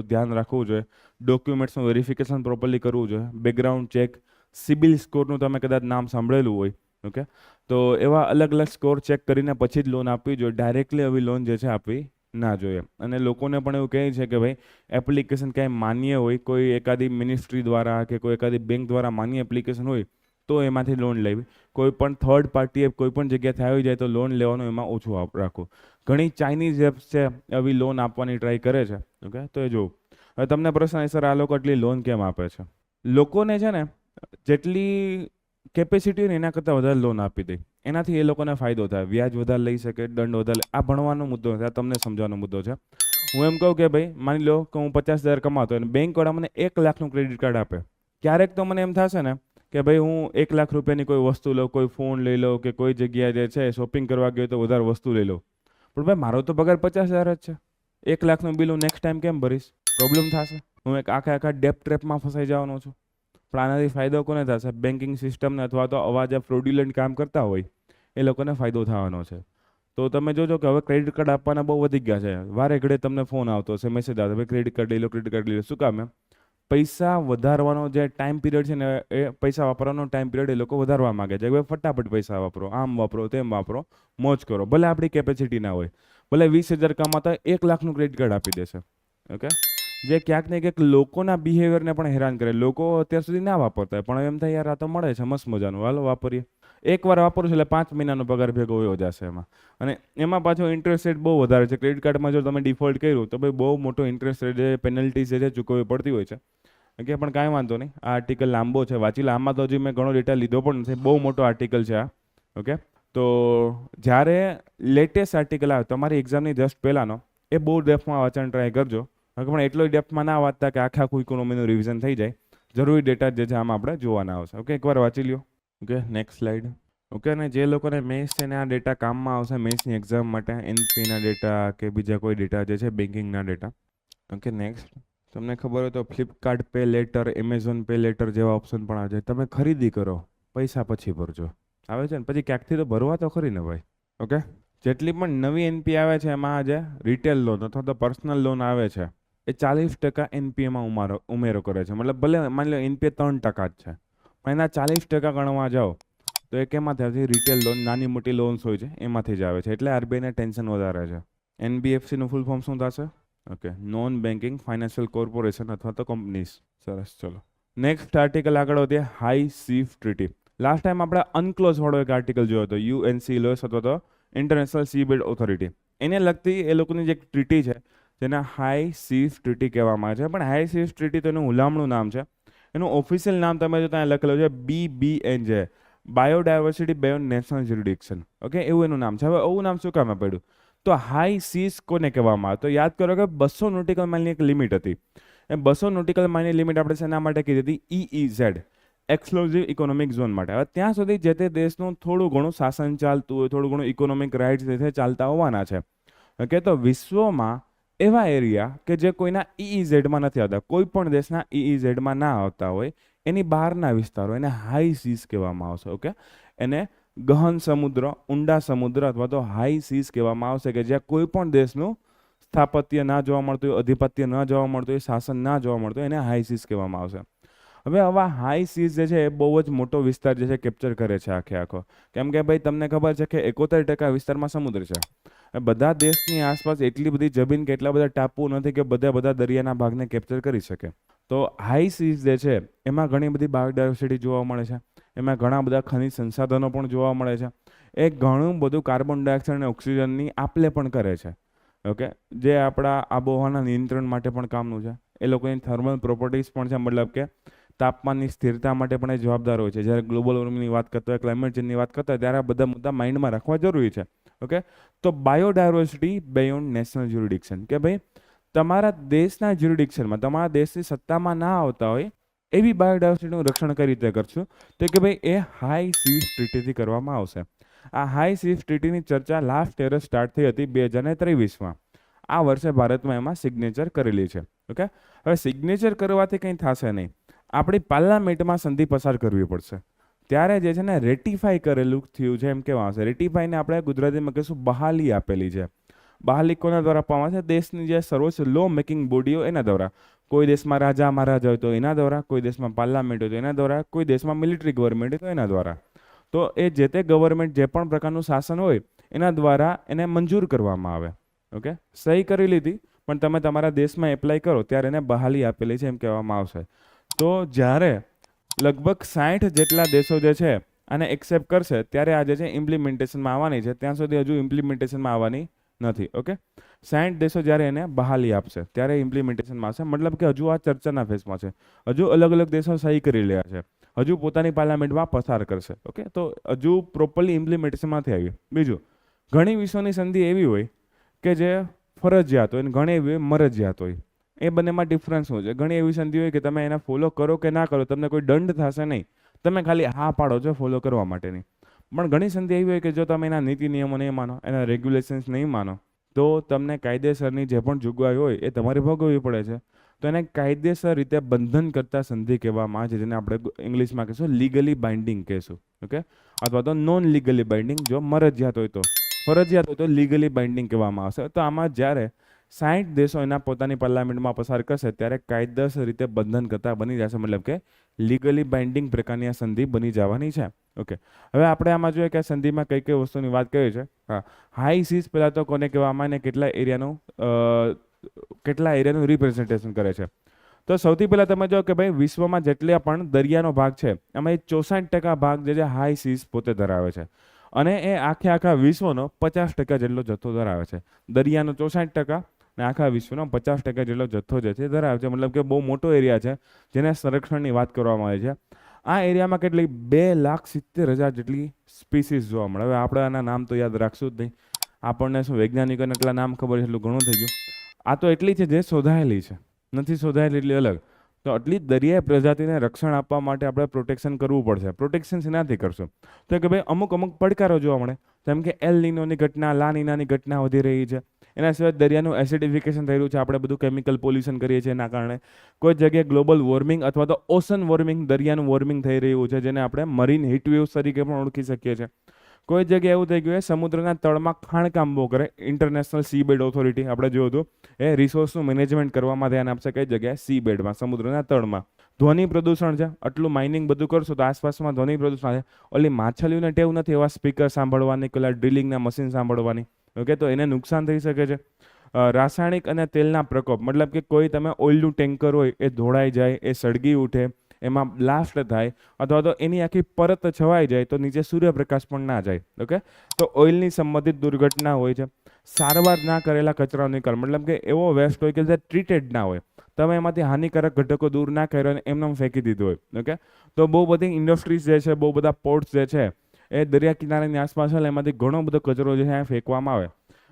ધ્યાન રાખવું જોઈએ, ડોક્યુમેન્ટ્સનું વેરિફિકેશન પ્રોપરલી કરવું જોઈએ, બેકગ્રાઉન્ડ ચેક, સિબિલ સ્કોરનું તમે કદાચ નામ સાંભળેલું હોય, ઓકે, તો એવા અલગ અલગ સ્કોર ચેક કરીને પછી જ લોન આપવી જોઈએ. ડાયરેક્ટલી આવી લોન જે છે આપવી ના જોઈએ. અને લોકોને પણ એવું કહે છે કે ભાઈ એપ્લિકેશન ક્યાંય માન્ય હોય, કોઈ એકાદી મિનિસ્ટ્રી દ્વારા કે કોઈ એકાદી બેંક દ્વારા માન્ય એપ્લિકેશન હોય તો એમાંથી લોન લેવી. કોઈ પણ થર્ડ પાર્ટીએ કોઈ પણ જગ્યાથી આવી જાય તો લોન લેવાનું એમાં ઓછું રાખવું. ઘણી ચાઇનીઝ એપ્સ છે એવી લોન આપવાની ટ્રાય કરે છે. ઓકે, તો એ જોવું. હવે તમને પ્રશ્ન છે, સર આ લોકો એટલી લોન કેમ આપે છે? લોકોને છે ને જેટલી કેપેસિટી હોય ને એના કરતાં વધારે લોન આપી દે, એનાથી એ લોકોને ફાયદો થાય. વ્યાજ વધારે લઈ શકે, દંડ વધારે. આ ભણવાનો મુદ્દો છે, આ તમને સમજવાનો મુદ્દો છે. હું એમ કહું કે ભાઈ માની લો કે હું 50,000 કમાતો અને બેંકવાળા મને 1 લાખનું ક્રેડિટ કાર્ડ આપે. ક્યારેક તો મને એમ થશે ને કે ભાઈ હું 1 લાખ રૂપિયાની કોઈ વસ્તુ લઉં, કોઈ ફોન લઈ લઉં કે કોઈ જગ્યાએ જે છે શોપિંગ કરવા ગયો તો વધારે વસ્તુ લઈ લઉં. પણ ભાઈ મારો તો પગાર 50,000 જ છે. 1 લાખનું બિલ હું નેક્સ્ટ ટાઈમ કેમ ભરીશ? પ્રોબ્લેમ થશે. હું એક આખા ડેપ ટ્રેપમાં ફસાઈ જવાનો છું. પણ આનાથી ફાયદો કોને થશે? બેન્કિંગ સિસ્ટમને, અથવા તો આવા જે ફ્રોડ્યુલન્ટ કામ કરતા હોય એ લોકોને ફાયદો થવાનો છે. તો તમે જોજો કે હવે ક્રેડિટ કાર્ડ આપવાના બહુ વધી ગયા છે. વારે ઘડે તમને ફોન આવતો હશે, મેસેજ આવતો, ભાઈ ક્રેડિટ કાર્ડ લઈ લો, ક્રેડિટ કાર્ડ લઈ લો. શું કામ? પૈસા વધારવાનો જે ટાઈમ પીરિયડ છે ને એ પૈસા વાપરવાનો ટાઈમ પીરિયડ એ લોકો વધારવા માગે છે. ભાઈ ફટાફટ પૈસા વાપરો, આમ વાપરો, તેમ વાપરો, મોજ કરો. ભલે આપણી કેપેસિટી ના હોય, ભલે 20,000 કમાતા 1 લાખનું ક્રેડિટ કાર્ડ આપી દેશે. ઓકે, જે ક્યાંક ને ક્યાંક લોકોના બિહેવિયરને પણ હેરાન કરે. લોકો અત્યાર સુધી ના વાપરતા હોય પણ એમ થાય યાર આ તો મળે છે મસ્ત મજાનું, હાલો વાપરીએ. એકવાર વાપરું છું એટલે 5 મહિનાનો પગાર ભેગો વયો જશે એમાં. અને એમાં પાછો ઇન્ટરેસ્ટ રેટ બહુ વધારે છે. ક્રેડિટ કાર્ડમાં જો તમે ડિફોલ્ટ કર્યું તો ભાઈ બહુ મોટો ઇન્ટરેસ્ટ રેટ છે, પેનલ્ટી છે ચૂકવવી પડતી હોય છે. ઓકે, પણ કાંઈ વાંધો નહીં. આ આર્ટિકલ લાંબો છે, વાંચી લો. આમાં તો હજી મેં ઘણો ડેટા લીધો પણ નથી, બહુ મોટો આર્ટિકલ છે આ. ઓકે, તો જ્યારે લેટેસ્ટ આર્ટિકલ આવે તમારી એક્ઝામની જસ્ટ પહેલાંનો, એ બહુ ડેપ્થમાં વાંચવાની ટ્રાય કરજો. પણ એટલો ડેપ્થમાં ના વાંચતા કે આખું ઇકોનોમીનું રિવિઝન થઈ જાય. જરૂરી ડેટા જે છે આમાં આપણે જોવાના આવશે. ઓકે, એકવાર વાંચી લ્યો. Okay, next slide. ઓકે, અને જે લોકોને મેથ્સ છે ને આ ડેટા કામમાં આવશે મેથ્સની એક્ઝામ માટે, એનપીના ડેટા કે બીજા કોઈ ડેટા જે છે બેન્કિંગના ડેટા. Okay, next. તમને ખબર હોય તો Flipkart pay letter, Amazon pay letter જેવા ઓપ્શન પણ આવે છે. તમે ખરીદી કરો, પૈસા પછી ભરજો આવે છે ને, પછી ક્યાંકથી તો ભરવા તો ખરી ને ભાઈ. ઓકે, જેટલી પણ નવી એનપી આવે છે એમાં આજે રિટેલ લોન અથવા તો પર્સનલ લોન આવે છે એ 40% એનપીએમાં ઉમેરો કરે છે. મતલબ ભલે માની લો એનપીએ 3% જ છે, પણ એના 40% ગણવા જાઓ તો એ કેમાંથી આવે છે? રિટેલ લોન, નાની મોટી લોન્સ હોય છે એમાંથી જ આવે છે. એટલે આરબીઆઈને ટેન્શન વધારે છે. એનબીએફસીનું ફૂલ ફોર્મ શું થશે? Okay, non banking financial corporation અથવા તો કંપનીઝ. સરસ, ચલો નેક્સ્ટ આર્ટિકલ આગળ વધીએ. High seas treaty. Last time આપણે અનક્લોઝ વાળો એક આર્ટિકલ જોયો હતો, યુએનસીલોસ અથવા તો ઇન્ટરનેશનલ સીબેડ ઓથોરિટી. એને લગતી એ લોકોની જે ટ્રીટી છે જેને હાઈ સીફ ટ્રીટી કહેવામાં આવે છે. પણ હાઈ સીફ ટ્રીટી તો એનું હુલામણું નામ છે. એનું ઓફિશિયલ નામ તમે જો ત્યાં લખેલું છે BBNJ, biodiversity beyond national jurisdiction. Okay, એવું એનું નામ છે. હવે આવું નામ શું કામ પડ્યું? તો હાઈ સીસ કોને કહેવામાં આવે? તો યાદ કરો કે 200 નોટિકલ માઇલની એક લિમિટ હતી. એ 200 નોટિકલ માઇલની લિમિટ આપણે શેના માટે કીધી હતી? EEZ, એક્સક્લુઝિવ ઇકોનોમિક ઝોન માટે. હવે ત્યાં સુધી જે તે દેશનું થોડું ઘણું શાસન ચાલતું હોય, થોડું ઘણું ઇકોનોમિક રાઇટ્સ જે છે ચાલતા હોવાના છે. ઓકે, તો વિશ્વમાં એવા એરિયા કે જે કોઈના EEZમાં નથી આવતા, કોઈ પણ દેશના EEZમાં ના આવતા હોય, એની બહારના વિસ્તારો, એને હાઈ સીસ કહેવામાં આવશે. ઓકે, એને ગહન સમુદ્ર, ઊંડા સમુદ્ર અથવા તો હાઈ સીસ કહેવામાં આવશે કે જ્યાં કોઈ પણ દેશનું સ્થાપત્ય ના જોવા મળતું હોય, અધિપત્ય ના જોવા મળતું હોય, શાસન ના જોવા મળતું હોય, એને હાઈ સીસ કહેવામાં આવશે. હવે આવા હાઈ સીઝ જે છે એ બહુ જ મોટો વિસ્તાર જે છે કેપ્ચર કરે છે આખો. કેમ કે ભાઈ તમને ખબર છે કે 71% વિસ્તારમાં સમુદ્ર છે. બધા દેશની આસપાસ એટલી બધી જમીન કે એટલા બધા ટાપુ નથી કે બધા દરિયાના ભાગને કેપ્ચર કરી શકે. તો હાઈ સીઝ જે છે એમાં ઘણી બધી બાયોડાયવર્સિટી જોવા મળે છે. એમાં ઘણા બધા ખનિજ સંસાધનો પણ જોવા મળે છે. એ ઘણું બધું કાર્બન ડાયોક્સાઇડ અને ઓક્સિજનની આપલે પણ કરે છે. ઓકે, જે આપણા આબોહવાના નિયંત્રણ માટે પણ કામનું છે. એ લોકોની થર્મલ પ્રોપર્ટીઝ પણ છે, મતલબ કે તાપમાનની સ્થિરતા માટે પણ એ જવાબદાર હોય છે. જ્યારે ગ્લોબલ વોર્મિંગની વાત કરતા હોય, ક્લાઇમેટ ચેન્જની વાત કરતા હોય, ત્યારે આ બધા મુદ્દા માઇન્ડમાં રાખવા જરૂરી છે. ઓકે, તો બાયોડાયવર્સિટી બેયોન્ડ નેશનલ જ્યુરિડિક્શન, કે ભાઈ તમારા દેશના જ્યુરિડિક્શનમાં, તમારા દેશની સત્તામાં ના આવતા હોય એવી બાયોડાયવર્સિટીનું રક્ષણ કઈ રીતે કરશું? તો કે ભાઈ એ હાઈ સીઝ ટ્રીટીથી કરવામાં આવશે. આ હાઈ સીઝ ટ્રીટીની ચર્ચા લાસ્ટ યર સ્ટાર્ટ થઈ હતી 2023માં. આ વર્ષે ભારતમાં એમાં સિગ્નેચર કરેલી છે. ઓકે, હવે સિગ્નેચર કરવાથી કંઈ થશે નહીં. આપણી પાર્લામેન્ટમાં સંધિ પસાર કરવી પડશે. ત્યારે જે છે ને રેટિફાઈ કરેલું થયું છે એમ કહેવામાં આવશે. રેટિફાઈને આપણે ગુજરાતીમાં કહીશું બહાલી આપેલી છે. બહાલી કોના દ્વારા આપવામાં આવે છે? દેશની જે સર્વોચ્ચ લો મેકિંગ બોડીઓ એના દ્વારા. કોઈ દેશમાં રાજા મહારાજા હોય તો એના દ્વારા, કોઈ દેશમાં પાર્લામેન્ટ હોય તો એના દ્વારા, કોઈ દેશમાં મિલિટરી ગવર્મેન્ટ હોય તો એના દ્વારા. તો એ જે તે ગવર્મેન્ટ જે પણ પ્રકારનું શાસન હોય એના દ્વારા એને મંજૂર કરવામાં આવે. ઓકે, સહી કરી લીધી પણ તમે તમારા દેશમાં એપ્લાય કરો ત્યારે એને બહાલી આપેલી છે એમ કહેવામાં આવશે. તો જ્યારે લગભગ 60 જેટલા દેશો જે છે આને એક્સેપ્ટ કરશે ત્યારે આ જે છે ઇમ્પ્લિમેન્ટેશનમાં આવવાની છે. ત્યાં સુધી હજુ ઇમ્પ્લિમેન્ટેશનમાં આવવાની નથી. ઓકે, 60 દેશો જ્યારે એને બહાલી આપશે ત્યારે ઇમ્પ્લિમેન્ટેશનમાં આવશે. મતલબ કે હજુ આ ચર્ચાના ફેઝમાં છે. હજુ અલગ અલગ દેશો સહી કરી રહ્યા છે, હજુ પોતાની પાર્લામેન્ટમાં પસાર કરશે. ઓકે, તો હજુ પ્રોપરલી ઇમ્પ્લિમેન્ટેશનમાં નથી આવી. બીજું, ઘણી વિશ્વની સંધિ એવી હોય કે જે ફરજિયાત હોય અને ઘણી એવી મરજિયાત હોય. એ બંનેમાં ડિફરન્સ શું છે? ઘણી એવી સંધિ હોય કે તમે એને ફોલો કરો કે ના કરો તમને કોઈ દંડ થશે નહીં, તમે ખાલી હા પાડો છો ફોલો કરવા માટેની. પણ ઘણી સંધિ એવી હોય કે જો તમે એના નીતિ નિયમો નહીં માનો, એના રેગ્યુલેશન્સ નહીં માનો, તો તમને કાયદેસરની જે પણ જોગવાઈ હોય એ તમારે ભોગવવી પડે છે. તો એને કાયદેસર રીતે બંધન કરતા સંધિ કહેવામાં આવે છે, જેને આપણે ઇંગ્લિશમાં કહીશું લીગલી બાઇન્ડિંગ કહીશું. ઓકે, અથવા તો નોન લીગલી બાઇન્ડિંગ. જો મરજિયાત હોય તો, ફરજિયાત હોય તો લીગલી બાઇન્ડિંગ કહેવામાં આવશે. તો આમાં જ્યારે 60 દેશો એના પોતાની પાર્લામેન્ટમાં પસાર કરશે ત્યારે કાયદેસર રીતે બંધન કરતા બની જશે, મતલબ કે લીગલી બાઇન્ડિંગ પ્રકારની આ સંધિ બની જવાની છે. ઓકે, હવે આપણે આમાં જોઈએ કે સંધિમાં કઈ કઈ વસ્તુની વાત કરી છે. હા, હાઈ સીઝ પહેલાં તો કોને કહેવામાં આવે, કેટલા એરિયાનું રિપ્રેઝન્ટેશન કરે છે. તો સૌથી પહેલાં તમે જો કે ભાઈ વિશ્વમાં જેટલા પણ દરિયાનો ભાગ છે એમાં 64% ભાગ જે છે હાઈ સીઝ પોતે ધરાવે છે, અને એ આખા વિશ્વનો 50% જેટલો જથ્થો ધરાવે છે. દરિયાનો 64% અને આખા વિશ્વનો 50% જેટલો જથ્થો જે છે ધરાવે છે. મતલબ કે બહુ મોટો એરિયા છે જેને સંરક્ષણની વાત કરવામાં આવે છે. આ એરિયામાં કેટલી 2,70,000 જેટલી સ્પીસીસ જોવા મળે. હવે આપણે આના નામ તો યાદ રાખશું જ નહીં, આપણને શું વૈજ્ઞાનિકોને એટલા નામ ખબર છે એટલું ઘણું થઈ ગયું. આ તો એટલી છે જે શોધાયેલી છે, નથી શોધાયેલી એટલી અલગ. તો આટલી દરિયાઈ પ્રજાતિને રક્ષણ આપવા માટે આપણે પ્રોટેક્શન કરવું પડશે. પ્રોટેક્શન શેનાથી કરશું? તો કે ભાઈ અમુક પડકારો જોવા મળે, જેમ કે એલ નીનોની ઘટના, લા નીનાની ઘટના વધી રહી છે. એના સિવાય દરિયાનું એસિડિફિકેશન થઈ રહ્યું છે, આપણે બધું કેમિકલ પોલ્યુશન કરીએ છીએ એના કારણે. કોઈ જગ્યાએ ગ્લોબલ વોર્મિંગ અથવા તો ઓશન વોર્મિંગ, દરિયાનું વોર્મિંગ થઈ રહ્યું છે, જેને આપણે મરીન હીટ વેવ્સ તરીકે પણ ઓળખી શકીએ છીએ. કોઈ જગ્યાએ એવું થઈ ગયું છે સમુદ્રના તળમાં ખાણકામ બહુ કરે. ઇન્ટરનેશનલ સી બેડ ઓથોરિટી આપણે જોયું હતું, એ રિસોર્સનું મેનેજમેન્ટ કરવામાં ધ્યાન આપશે. કઈ જગ્યાએ? સી બેડમાં, સમુદ્રના તળમાં. ધ્વનિ પ્રદૂષણ છે, આટલું માઇનિંગ બધું કરશું તો આસપાસમાં ધ્વનિ પ્રદૂષણ છે. ઓલી માછલીઓને ટેવ નથી એવા સ્પીકર સાંભળવાની, પેલા ડ્રિલિંગના મશીન સાંભળવાની. ઓકે, તો એને નુકસાન થઈ શકે છે. રાસાયણિક અને તેલના પ્રકોપ, મતલબ કે કોઈ તમે ઓઇલનું ટેન્કર હોય એ ધોળાઈ જાય, એ સળગી ઉઠે, એમાં બ્લાસ્ટ થાય, અથવા તો એની આખી પરત છવાઈ જાય તો નીચે સૂર્યપ્રકાશ પણ ના જાય. ઓકે, તો ઓઇલની સંબંધિત દુર્ઘટના હોય છે. સારવાર ના કરેલા કચરાનો નિકાલ, મતલબ કે એવો વેસ્ટ હોય કે જે ટ્રીટેડ ના હોય, તમે એમાંથી હાનિકારક ઘટકો દૂર ના કર્યો અને એમને ફેંકી દીધું હોય. ઓકે, તો બહુ બધી ઇન્ડસ્ટ્રીઝ જે છે, બહુ બધા પોર્ટ્સ જે છે એ દરિયા કિનારાની આસપાસ છે, એમાંથી ઘણો બધો કચરો જે છે ફેંકવામાં આવે.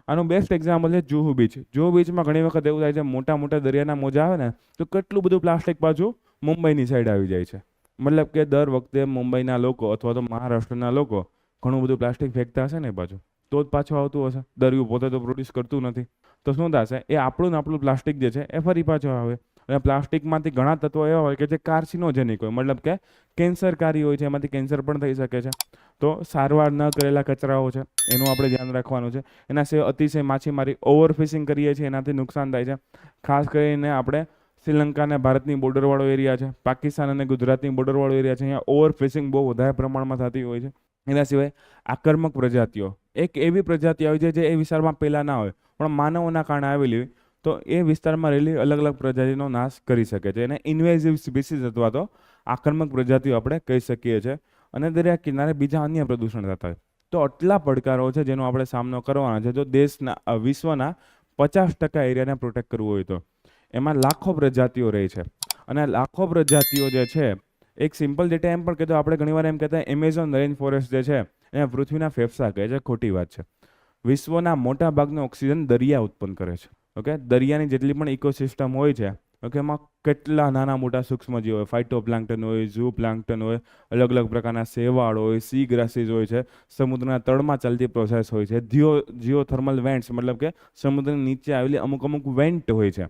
આનું બેસ્ટ એક્ઝામ્પલ છે જુહુ બીચ. જુહુ બીચમાં ઘણી વખત એવું થાય છે, મોટા મોટા દરિયાના મોજા આવે ને તો કેટલું બધું પ્લાસ્ટિક પાછું મુંબઈની સાઈડ આવી જાય છે. મતલબ કે દર વખતે મુંબઈના લોકો અથવા તો મહારાષ્ટ્રના લોકો ઘણું બધું પ્લાસ્ટિક ફેંકતા હશે ને પાછું, તો જ પાછું આવતું હશે. દરિયું પોતે તો પ્રોડ્યુસ કરતું નથી, તો શું થશે? એ આપણું પ્લાસ્ટિક જે છે એ ફરી પાછું આવે. અને પ્લાસ્ટિકમાંથી ઘણા તત્વો એવા હોય કે જે કાર્સિનોજેનિક હોય, મતલબ કે કેન્સરકારી હોય છે, એમાંથી કેન્સર પણ થઈ શકે છે. તો સારવાર ન કરેલા કચરાઓ છે એનું આપણે ધ્યાન રાખવાનું છે. એના સિવાય અતિશય માછીમારી, ઓવરફિશિંગ કરીએ છીએ, એનાથી નુકસાન થાય છે. ખાસ કરીને આપણે શ્રીલંકા અને ભારતની બોર્ડરવાળો એરિયા છે, પાકિસ્તાન અને ગુજરાતની બોર્ડરવાળો એરિયા છે, અહીંયા ઓવરફિશિંગ બહુ વધારે પ્રમાણમાં થતી હોય છે. એના સિવાય આક્રમક પ્રજાતિઓ, એક એવી પ્રજાતિ આવી છે જે એ વિસ્તારમાં પહેલાં ના હોય પણ માનવોના કારણે આવેલી હોય, તો એ વિસ્તારમાં રહેલી અલગ અલગ પ્રજાતિનો નાશ કરી શકે છે. એને ઇન્વેઝિવ સ્પીસીસ અથવા તો આક્રમક પ્રજાતિઓ આપણે કહી શકીએ છીએ. અને દરિયા કિનારે બીજા અન્ય પ્રદૂષણ થતા હોય. તો આટલા પડકારો છે જેનો આપણે સામનો કરવાનો છે જો દેશના વિશ્વના 50% એરિયાને પ્રોટેક્ટ કરવું હોય તો. એમાં લાખો પ્રજાતિઓ રહી છે, અને લાખો પ્રજાતિઓ જે છે, એક સિમ્પલ ડેટા એમ પણ કહેતો, આપણે ઘણીવાર એમ કહેતા એમેઝોન રેઇન ફોરેસ્ટ જે છે એને પૃથ્વીના ફેફસા કહે છે. ખોટી વાત છે. વિશ્વના મોટા ભાગનો ઓક્સિજન દરિયા ઉત્પન્ન કરે છે. ઓકે, દરિયાની જેટલી પણ ઇકોસિસ્ટમ હોય છે, ઓકે, એમાં કેટલા નાના મોટા સૂક્ષ્મજીવો હોય, ફાઇટોપ્લાન્ક્ટન હોય, ઝૂ પ્લાન્ક્ટન હોય, અલગ અલગ પ્રકારના શેવાળ હોય, સી ગ્રાસીસ હોય છે, સમુદ્રના તળમાં ચાલતી પ્રોસેસ હોય છે, જીઓથર્મલ વેન્ટ્સ, મતલબ કે સમુદ્રની નીચે આવેલી અમુક વેન્ટ હોય છે.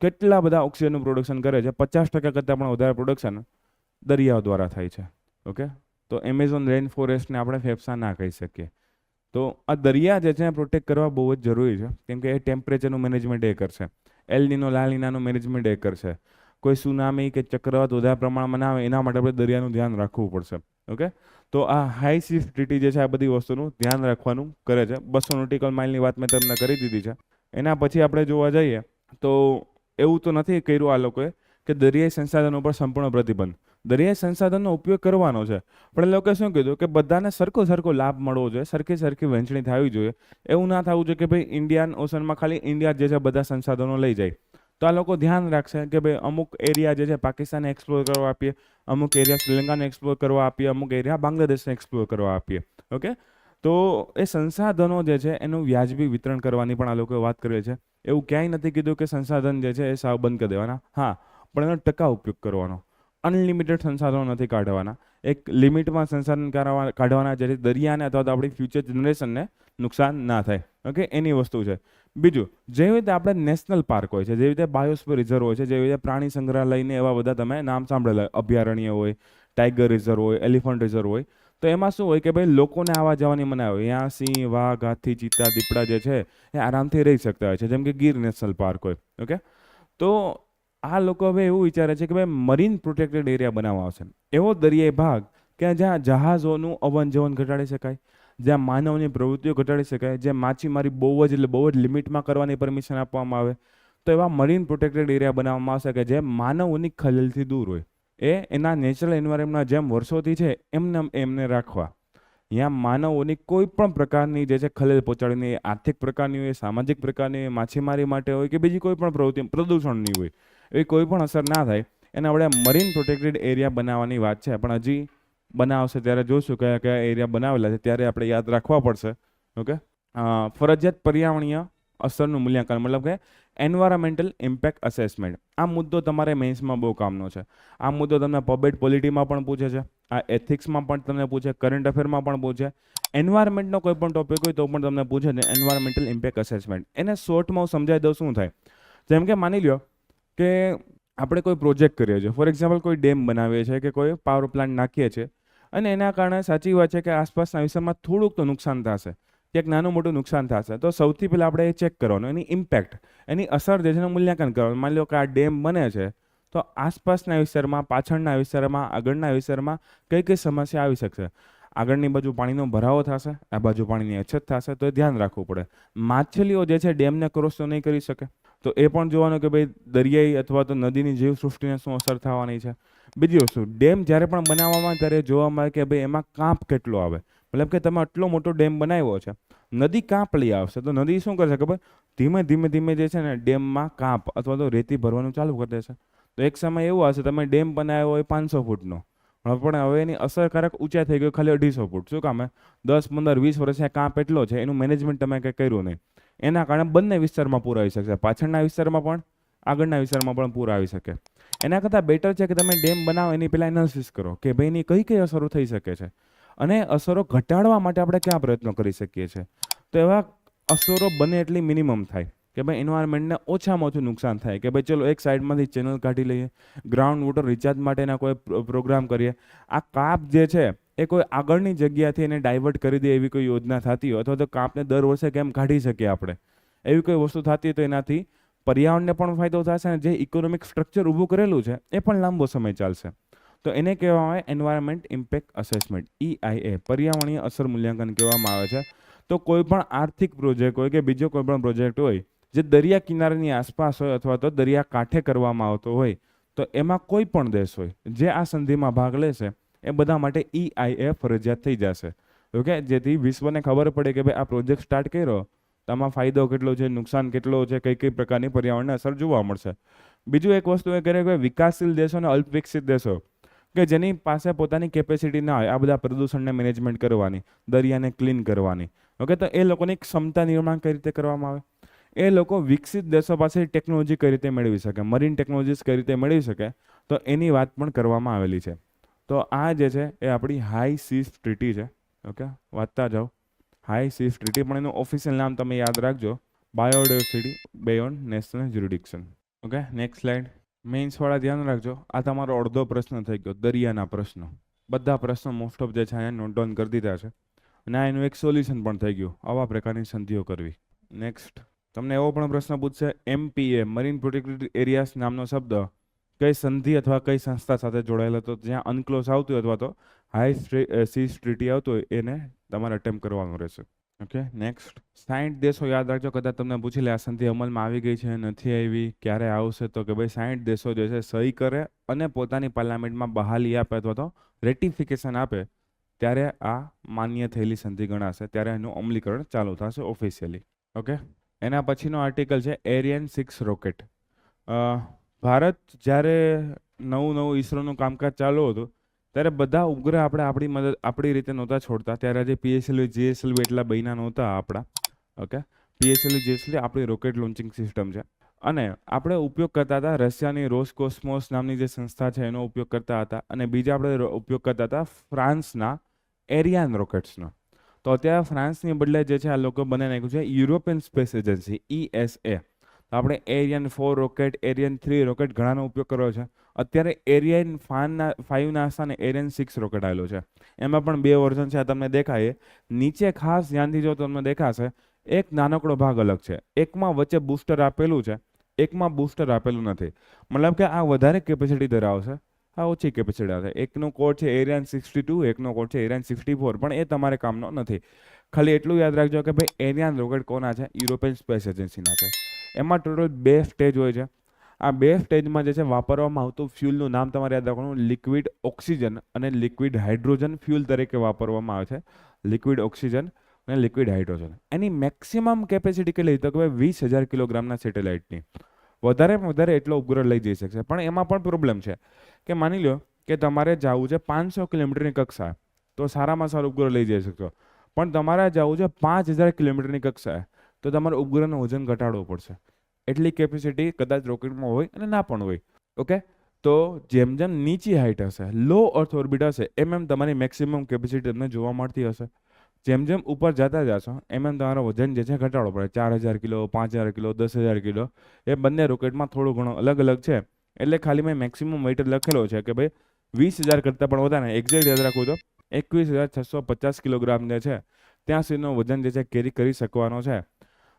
કેટલા બધા ઓક્સિજનનું પ્રોડક્શન કરે છે. 50% કરતાં પણ વધારે પ્રોડક્શન દરિયાઓ દ્વારા થાય છે. ઓકે, તો એમેઝોન રેઇન ફોરેસ્ટને આપણે ફેફસા ના કહી શકીએ. તો આ દરિયા જે છે પ્રોટેક્ટ કરવા બહુ જ જરૂરી છે, કેમ કે એ ટેમ્પરેચરનું મેનેજમેન્ટ એ કરશે, એલ નીનો લા નીનાનું મેનેજમેન્ટ એ કરશે. કોઈ સુનામી કે ચક્રવાત વધારે પ્રમાણમાં ના આવે એના માટે આપણે દરિયાનું ધ્યાન રાખવું પડશે. ઓકે, તો આ હાઈ સીઝ ટ્રીટી જે છે આ બધી વસ્તુનું ધ્યાન રાખવાનું કરે છે. 200 નોટિકલ માઇલની વાત મેં તમને કરી દીધી છે. એના પછી આપણે જોવા જઈએ તો એવું તો નથી કર્યું આ લોકોએ કે દરિયાઈ સંસાધનો પર સંપૂર્ણ પ્રતિબંધ. દરિયાઈ સંસાધનનો ઉપયોગ કરવાનો છે, પણ એ લોકોએ શું કીધું કે બધાને સરખો લાભ મળવો જોઈએ, સરખી વહેંચણી થવી જોઈએ. એવું ના થવું જોઈએ કે ભાઈ ઇન્ડિયન ઓશનમાં ખાલી ઇન્ડિયા જે છે બધા સંસાધનો લઈ જાય. તો આ લોકો ધ્યાન રાખશે કે ભાઈ અમુક એરિયા જે છે પાકિસ્તાનને એક્સપ્લોર કરવા આપીએ, અમુક એરિયા શ્રીલંકાને એક્સપ્લોર કરવા આપીએ, અમુક એરિયા બાંગ્લાદેશને એક્સપ્લોર કરવા આપીએ. ઓકે, તો એ સંસાધનો જે છે એનું વ્યાજબી વિતરણ કરવાની પણ આ લોકોએ વાત કરી છે. એવું ક્યાંય નથી કીધું કે સંસાધન જે છે એ સાવ બંધ કરી દેવાના. હા, પણ એનો ટકા ઉપયોગ કરવાનો. અનલિમિટેડ સંસાધનો નથી કાઢવાના, એક લિમિટમાં સંસાધન કાઢવાના, જેથી દરિયાને અથવા તો આપણી ફ્યુચર જનરેશનને નુકસાન ના થાય. ઓકે, એની વસ્તુ છે. બીજું, જેવી રીતે આપણે નેશનલ પાર્ક હોય છે, જેવી રીતે બાયોસ્ફિયર રિઝર્વ હોય છે, જેવી રીતે પ્રાણી સંગ્રહાલયને એવા બધા તમે નામ સાંભળેલા, અભયારણ્ય હોય, ટાઈગર રિઝર્વ હોય, એલિફન્ટ રિઝર્વ હોય, તો એમાં શું હોય કે ભાઈ લોકોને આવવા જવાની મનાઈ હોય. અહીંયા સિંહ, વાઘ, હાથી, ચિત્તા, દીપડા જે છે એ આરામથી રહી શકતા હોય છે, જેમ કે ગીર નેશનલ પાર્ક હોય. ઓકે, તો આ લોકો હવે એવું વિચારે છે કે ભાઈ મરીન પ્રોટેક્ટેડ એરિયા બનાવવા આવશે, એવો દરિયાઈ ભાગ કે જ્યાં જહાજોનું અવન જવન ઘટાડી શકાય, જ્યાં માનવની પ્રવૃત્તિઓ ઘટાડી શકાય, જ્યાં માછીમારી બહુ જ લિમિટમાં કરવાની પરમિશન આપવામાં આવે. તો એવા મરીન પ્રોટેક્ટેડ એરિયા બનાવવામાં આવશે કે જે માનવની ખલેલથી દૂર હોય, એ એના નેચરલ એન્વાયરમેન્ટમાં જેમ વર્ષોથી છે એમને રાખવા. અહીંયા માનવોની કોઈ પણ પ્રકારની જે છે ખલેલ પહોંચાડીને, આર્થિક પ્રકારની હોય, સામાજિક પ્રકારની હોય, માછીમારી માટે હોય કે બીજી કોઈ પણ પ્રવૃત્તિ, પ્રદૂષણની હોય, એવી કોઈ પણ અસર ના થાય એને આપણે મરીન પ્રોટેક્ટેડ એરિયા બનાવવાની વાત છે. પણ હજી બનાવશે ત્યારે જોશું કયા કયા એરિયા બનાવેલા છે, ત્યારે આપણે યાદ રાખવા પડશે. ઓકે, ફરજિયાત પર્યાવરણીય અસરનું મૂલ્યાંકન, મતલબ કે એન્વાયરમેન્ટલ ઇમ્પેક્ટ અસેસમેન્ટ. આ મુદ્દો તમારે મેન્સમાં બહુ કામનો છે. આ મુદ્દો તમને પબ્લિક પોલિટીમાં પણ પૂછે છે, આ એથિક્સમાં પણ તમને પૂછે, કરંટ અફેરમાં પણ પૂછે. એન્વાયરમેન્ટનો કોઈ પણ ટોપિક હોય તો પણ તમને પૂછે ને એન્વાયરમેન્ટલ ઇમ્પેક્ટ અસેસમેન્ટ. એને શોર્ટમાં હું સમજાવી દઉં શું થાય. જેમ કે માની લ્યો કે આપણે કોઈ પ્રોજેક્ટ કરીએ છીએ, ફોર એક્ઝામ્પલ કોઈ ડેમ બનાવીએ છીએ કે કોઈ પાવર પ્લાન્ટ નાખીએ છીએ, અને એના કારણે સાચી વાત છે કે આસપાસના વિસ્તારમાં થોડુંક તો નુકસાન થશે, ક્યાંક નાનું મોટું નુકસાન થશે. તો સૌથી પહેલાં આપણે એ ચેક કરવાનું, એની ઇમ્પેક્ટ, એની અસર જે છે એનું મૂલ્યાંકન કરવાનું. માની લો કે આ ડેમ બને છે તો આસપાસના વિસ્તારમાં, પાછળના વિસ્તારમાં, આગળના વિસ્તારમાં કઈ કઈ સમસ્યા આવી શકશે. આગળની બાજુ પાણીનો ભરાવો થશે, આ બાજુ પાણીની અછત થશે, તો એ ધ્યાન રાખવું પડે. માછલીઓ જે છે ડેમને ક્રોસ તો નહીં કરી શકે, તો એ પણ જોવાનું કે ભાઈ દરિયાઈ અથવા તો નદીની જીવસૃષ્ટિને શું અસર થવાની છે. બીજી વસ્તુ, ડેમ જ્યારે પણ બનાવવામાં ત્યારે જોવામાં આવે કે ભાઈ એમાં કાંપ કેટલો આવે. મતલબ કે તમે આટલો મોટો ડેમ બનાવ્યો છે, નદી કાંપ લઈ આવશે, તો નદી શું કરશે ખબર, ધીમે જે છે ને ડેમમાં કાંપ અથવા તો રેતી ભરવાનું ચાલુ કરી દેશે. તો એક સમય એવું આવશે તમે ડેમ બનાવ્યો હોય 500 ફૂટનો, પણ હવે એની અસરકારક ઊંચાઈ થઈ ગઈ ખાલી 250 ફૂટ. શું કામે? 10, 15, 20 વર્ષ કાંપ એટલો છે, એનું મેનેજમેન્ટ તમે કંઈ કર્યું નહીં. એના કારણે બંને વિસ્તારમાં પૂર આવી શકશે, પાછળના વિસ્તારમાં પણ, આગળના વિસ્તારમાં પણ પૂર આવી શકે. એના કરતાં બેટર છે કે તમે ડેમ બનાવો એની પહેલાં એનાલિસિસ કરો કે ભાઈ એની કઈ કઈ અસરો થઈ શકે છે, અને અસરો ઘટાડવા માટે આપણે ક્યાં પ્રયત્નો કરી શકીએ છીએ. તો એવા અસરો બને એટલી મિનિમમ થાય કે ભાઈ એન્વાયરમેન્ટને ઓછામાં ઓછું નુકસાન થાય. કે ભાઈ ચલો એક સાઈડમાંથી ચેનલ કાઢી લઈએ, ગ્રાઉન્ડ વોટર રિચાર્જ માટેના કોઈ પ્રોગ્રામ કરીએ. આ કાપ જે છે એ કોઈ આગળની જગ્યાથી એને ડાયવર્ટ કરી દે એવી કોઈ યોજના થતી હોય, અથવા તો કાપને દર વર્ષે કેમ કાઢી શકીએ આપણે, એવી કોઈ વસ્તુ થતી હોય, તો એનાથી પર્યાવરણને પણ ફાયદો થશે અને જે ઇકોનોમિક સ્ટ્રક્ચર ઊભું કરેલું છે એ પણ લાંબો સમય ચાલશે. તો એને કહેવામાં આવે એન્વાયરમેન્ટ ઇમ્પેક્ટ અસેસમેન્ટ, EIA, પર્યાવરણીય અસર મૂલ્યાંકન કહેવામાં આવે છે. તો કોઈ પણ આર્થિક પ્રોજેક્ટ હોય કે બીજો કોઈ પણ પ્રોજેક્ટ હોય જે દરિયા કિનારાની આસપાસ હોય અથવા તો દરિયા કાંઠે કરવામાં આવતો હોય, તો એમાં કોઈ પણ દેશ હોય જે આ સંધિમાં ભાગ લેશે એ બધા માટે EIA ફરજિયાત થઈ જશે. ઓકે, જેથી વિશ્વને ખબર પડે કે ભાઈ આ પ્રોજેક્ટ સ્ટાર્ટ કર્યો તો આમાં ફાયદો કેટલો છે, નુકસાન કેટલો છે, કઈ પ્રકારની પર્યાવરણને અસર જોવા મળશે. બીજું એક વસ્તુ એ કરે કે વિકાસશીલ દેશો અને અલ્પ વિકસિત દેશો કે જેની પાસે પોતાની કેપેસિટી ના હોય આ બધા પ્રદૂષણને મેનેજમેન્ટ કરવાની, દરિયાને ક્લીન કરવાની. ઓકે, તો એ લોકોની ક્ષમતા નિર્માણ કઈ રીતે કરવામાં આવે, એ લોકો વિકસિત દેશો પાસે ટેકનોલોજી કઈ રીતે મેળવી શકે, મરીન ટેકનોલોજીસ કઈ રીતે મેળવી શકે, તો એની વાત પણ કરવામાં આવેલી છે. તો આ જે છે એ આપણી હાઈ સીઝ ટ્રીટી છે. ઓકે, વાંચતા જાઓ. હાઈ સીઝ ટ્રીટી, પણ એનું ઓફિશિયલ નામ તમે યાદ રાખજો, biodiversity beyond national jurisdiction. Okay, next slide. મેઇન્સવાળા ધ્યાન રાખજો, આ તમારો અડધો પ્રશ્ન થઈ ગયો, દરિયાના પ્રશ્નો. બધા પ્રશ્નો મોસ્ટ ઓફ જે છે અહીંયા નોટ ડાઉન કરી દીધા છે, અને આ એનું એક સોલ્યુશન પણ થઈ ગયું, આવા પ્રકારની સંધિઓ કરવી. નેક્સ્ટ, તમને એવો પણ પ્રશ્ન પૂછશે, MPA, મરીન પ્રોટેક્ટેડ એરિયાસ નામનો શબ્દ કઈ સંધિ અથવા કઈ સંસ્થા સાથે જોડાયેલો હતો, જ્યાં અનક્લોઝ આવતું હોય અથવા તો હાઈ સીઝ ટ્રીટી આવતું હોય એને તમારે અટેમ્પ્ટ કરવાનું રહેશે. ઓકે નેક્સ્ટ 60 દેશો યાદ રાખજો, કદાચ તમને પૂછી લે આ સંધિ અમલમાં આવી ગઈ છે નથી આવી, ક્યારે આવશે, તો કે ભાઈ 60 દેશો જે છે સહી કરે અને પોતાની પાર્લામેન્ટમાં બહાલી આપે અથવા તો રેટિફિકેશન આપે ત્યારે આ માન્ય થયેલી સંધિ ગણાશે, ત્યારે એનું અમલીકરણ ચાલુ થશે ઓફિશિયલી. ઓકે, એના પછીનો આર્ટિકલ છે એરિયન 6 રોકેટ. ભારત જ્યારે નવું ઈસરોનું કામકાજ ચાલુ હતું ત્યારે બધા ઉપગ્રહ આપણે આપણી રીતે નહોતા છોડતા, ત્યારે જે પીએસએલવી જીએસએલવી એટલા બન્યા નહોતા આપણા. ઓકે, પીએસએલવી જીએસએલવી આપણી રોકેટ લોન્ચિંગ સિસ્ટમ છે અને આપણે ઉપયોગ કરતા હતા રશિયાની રોસકોસ્મોસ નામની જે સંસ્થા છે એનો ઉપયોગ કરતા હતા, અને બીજા આપણે ઉપયોગ કરતા હતા ફ્રાન્સના એરિયાન રોકેટ્સનો. તો અત્યારે ફ્રાન્સની બદલે જે છે આ લોકો બનાવી નાખ્યું છે યુરોપિયન સ્પેસ એજન્સી ESA. તો આપણે એરિયન 4 રોકેટ, એરિયન 3 રોકેટ ઘણાનો ઉપયોગ કર્યો છે. અત્યારે એરિયન 5 નાસા અને એરિયન 6 રોકેટ આવેલો છે. એમાં પણ 2 વર્ઝન છે, આ તમને દેખાય નીચે. ખાસ ધ્યાનથી જો તમને દેખાશે એક નાનકડો ભાગ અલગ છે, એકમાં વચ્ચે બૂસ્ટર આપેલું છે, એકમાં બૂસ્ટર આપેલું નથી. મતલબ કે આ વધારે કેપેસિટી ધરાવશે, આ ઓછી કેપેસિટી આવશે. એકનો કોડ છે એરિયન 62, એકનો કોડ છે એરિયન 64, પણ એ તમારે કામનો નથી. ખાલી એટલું યાદ રાખજો કે ભાઈ એરિયન રોકેટ કોના છે, યુરોપિયન સ્પેસ એજન્સીના છે. એમાં ટોટલ 2 સ્ટેજ હોય છે. આ 2 સ્ટેજમાં જે છે વાપરવામાં આવતું ફ્યુલનું નામ તમારે યાદ રાખવાનું, લિક્વિડ ઓક્સિજન અને લિક્વિડ હાઇડ્રોજન ફ્યુલ તરીકે વાપરવામાં આવે છે. લિક્વિડ ઓક્સિજન અને લિક્વિડ હાઇડ્રોજન. એની મેક્સિમમ કેપેસિટી કેટલી, તો કે 20,000 કિલોગ્રામના સેટેલાઇટની. વધારેમાં વધારે એટલો ઉપગ્રહ લઈ જઈ શકશે, પણ એમાં પણ પ્રોબ્લેમ છે કે માની લો કે તમારે જવું છે 500 કિલોમીટરની કક્ષાએ તો સારામાં સારું ઉપગ્રહ લઈ જઈ શકશો, પણ તમારે જવું છે 5,000 કિલોમીટરની કક્ષાએ તો તમારે ઉપગ્રહનું વજન ઘટાડવું પડશે. એટલી કેપેસિટી કદાચ રોકેટમાં હોય અને ના પણ હોય. ઓકે, તો જેમ જેમ નીચી હાઇટ હશે, લો અર્થ ઓર્બિટ હશે, એમ તમારી મેક્સિમમ કેપેસિટી તમને જોવા મળતી હશે. જેમ જેમ ઉપર જતા જશો એમ તમારો વજન જે છે ઘટાડવો પડે. 4,000 કિલો, 5,000 કિલો, 10,000 કિલો, એ બંને રોકેટમાં થોડું ઘણું અલગ અલગ છે. એટલે ખાલી મેં મેક્સિમમ વેઇટ લખેલો છે કે ભાઈ 20,000 કરતાં પણ વધારે, એક્ઝેક્ટ યાદ રાખવું તો 21,650 કિલોગ્રામ જે છે ત્યાં સુધીનું વજન જે છે કેરી કરી શકવાનો છે.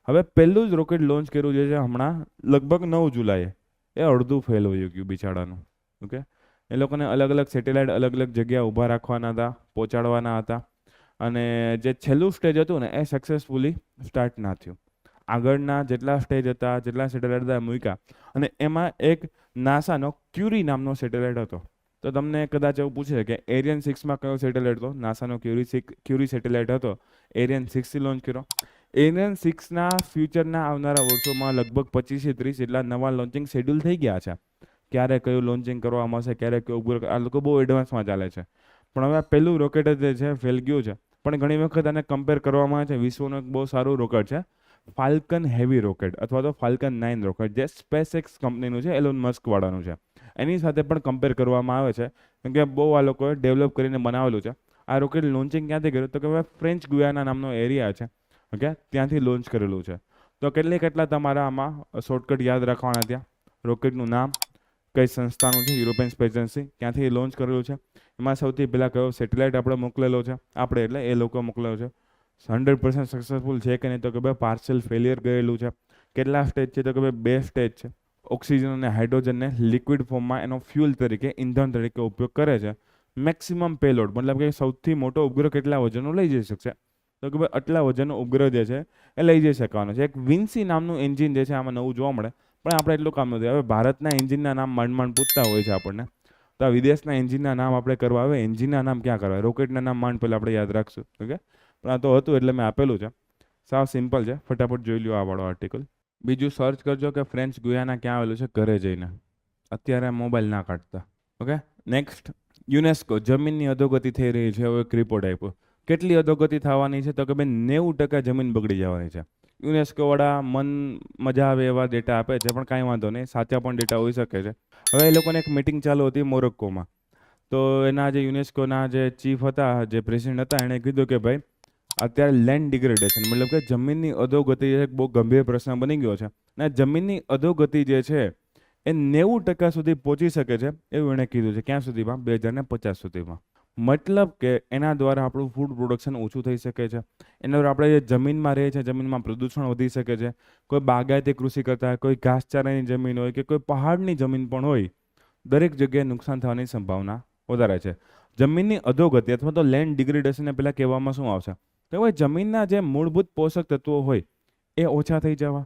હવે પહેલું જ રોકેટ લોન્ચ કર્યું જે છે હમણાં લગભગ 9 જુલાઈએ, એ અડધું ફેલ હોઈ ગયું બિચારાનું. ઓકે, એ લોકોને અલગ અલગ સેટેલાઇટ અલગ અલગ જગ્યાએ ઊભા રાખવાના હતા, પહોંચાડવાના હતા, અને જે છેલ્લું સ્ટેજ હતું ને એ સક્સેસફુલી સ્ટાર્ટ ના થયું. આગળના જેટલા સ્ટેજ હતા, જેટલા સેટેલાઇટ હતા મૂક્યા, અને એમાં એક નાસાનો ક્યુરી નામનો સેટેલાઇટ હતો. તો તમને કદાચ એવું પૂછે કે એરિયન 6માં કયો સેટેલાઇટ હતો, નાસાનો ક્યુરી સેટેલાઇટ હતો, એરિયન 6થી લોન્ચ કર્યો. એરિયન 6ના ફ્યુચરના આવનારા વર્ષોમાં લગભગ 25 થી 30 જેટલા નવા લોન્ચિંગ શેડ્યુલ થઈ ગયા છે. ક્યારે કયું લોન્ચિંગ કરવામાં આવશે, ક્યારે કયું ઉપગ્રહ, આ લોકો બહુ એડવાન્સમાં ચાલે છે. પણ હવે આ પહેલું રોકેટ જે છે ફેલ ગયું છે, પણ ઘણી વખત આને કમ્પેર કરવામાં આવે છે, વિશ્વનું એક બહુ સારું રોકેટ છે ફાલ્કન હેવી રોકેટ અથવા તો ફાલ્કન 9 રોકેટ, જે સ્પેસએક્સ કંપનીનું છે, એલોન મસ્ક વાળાનું છે. એની સાથે પણ કમ્પેર કરવામાં આવે છે, કેમ કે બહુ આ લોકોએ ડેવલપ કરીને બનાવેલું છે. આ રોકેટ લોન્ચિંગ ક્યાંથી કર્યું, તો કે હવે ફ્રેન્ચ ગુયાના નામનો એરિયા છે, ઓકે, ત્યાંથી લોન્ચ કરેલું છે. તો કેટલા તમારા આમાં શોર્ટકટ યાદ રાખવાના, ત્યાં રોકેટનું નામ, કઈ સંસ્થાનું છે, યુરોપિયન સ્પેસ એજન્સી, ક્યાંથી લોન્ચ કરેલું છે, એમાં સૌથી પહેલાં કયો સેટેલાઇટ આપણે મોકલેલો છે, આપણે એટલે એ લોકો મોકલેલો છે, 100% સક્સેસફુલ છે કે નહીં, તો કે ભાઈ પાર્શિયલ ફેલિયર ગયેલું છે. કેટલા સ્ટેજ છે, તો કે ભાઈ 2 સ્ટેજ છે. ઓક્સિજન અને હાઇડ્રોજનને લિક્વિડ ફોર્મમાં એનો ફ્યુલ તરીકે, ઇંધણ તરીકે ઉપયોગ કરે છે. મેક્સિમમ પેલોડ મતલબ કે સૌથી મોટો ઉપગ્રહ કેટલા વજનનો લઈ જઈ શકશે, તો કે ભાઈ આટલા વજનનો ઉપગ્રહ જે છે એ લઈ જઈ શકવાનો છે. એક વિન્સી નામનું એન્જિન જે છે આમાં નવું જોવા મળે, પણ આપણે એટલું કામ નથી. હવે ભારતના એન્જિનના નામ માંડ પૂછતા હોય છે આપણને, તો આ વિદેશના એન્જિનના નામ આપણે કરવા આવે, એન્જિનના નામ ક્યાં કરવા, રોકેટના નામ માંડ પહેલાં આપણે યાદ રાખશું. ઓકે, પણ આ તો હતું એટલે મેં આપેલું છે. સાવ સિમ્પલ છે, ફટાફટ જોઈ લ્યો આ વાળો આર્ટિકલ. બીજું સર્ચ કરજો કે ફ્રેન્ચ ગુયાના ક્યાં આવેલું છે ઘરે જઈને, અત્યારે મોબાઈલ ના કાઢતા. ઓકે, નેક્સ્ટ યુનેસ્કો, જમીનની અધોગતિ થઈ રહી છે, હવે એક રિપોર્ટ આપ્યો. કેટલી અધોગતિ થવાની છે, તો કે ભાઈ 90% જમીન બગડી જવાની છે. યુનેસ્કો વાળા મજા આવે એવા ડેટા આપે છે, પણ કાંઈ વાંધો નહીં, સાચા પણ ડેટા હોઈ શકે છે. હવે એ લોકોને એક મિટિંગ ચાલુ હતી મોરોક્કોમાં, તો એના જે યુનેસ્કોના જે ચીફ હતા, જે પ્રેસિડેન્ટ હતા, એણે કીધું કે ભાઈ અત્યારે લેન્ડ ડિગ્રેડેશન મતલબ કે જમીનની અધોગતિ એક બહુ ગંભીર પ્રશ્ન બની ગયો છે, અને જમીનની અધોગતિ જે છે એ 90% સુધી પહોંચી શકે છે એવું એણે કીધું છે. ક્યાં સુધીમાં, 2050 સુધીમાં. મતલબ કે એના દ્વારા આપણું ફૂડ પ્રોડક્શન ઓછું થઈ શકે છે, એના દ્વારા આપણે જે જમીનમાં રહીએ છીએ જમીનમાં પ્રદૂષણ વધી શકે છે. કોઈ બાગાયતી કૃષિ કરતા હોય, કોઈ ઘાસચારાની જમીન હોય કે કોઈ પહાડની જમીન પણ હોય, દરેક જગ્યાએ નુકસાન થવાની સંભાવના વધારે છે. જમીનની અધોગતિ અથવા તો લેન્ડ ડિગ્રેડેશનને પહેલાં કહેવામાં શું આવશે, તો ભાઈ જમીનના જે મૂળભૂત પોષક તત્વો હોય એ ઓછા થઈ જવા,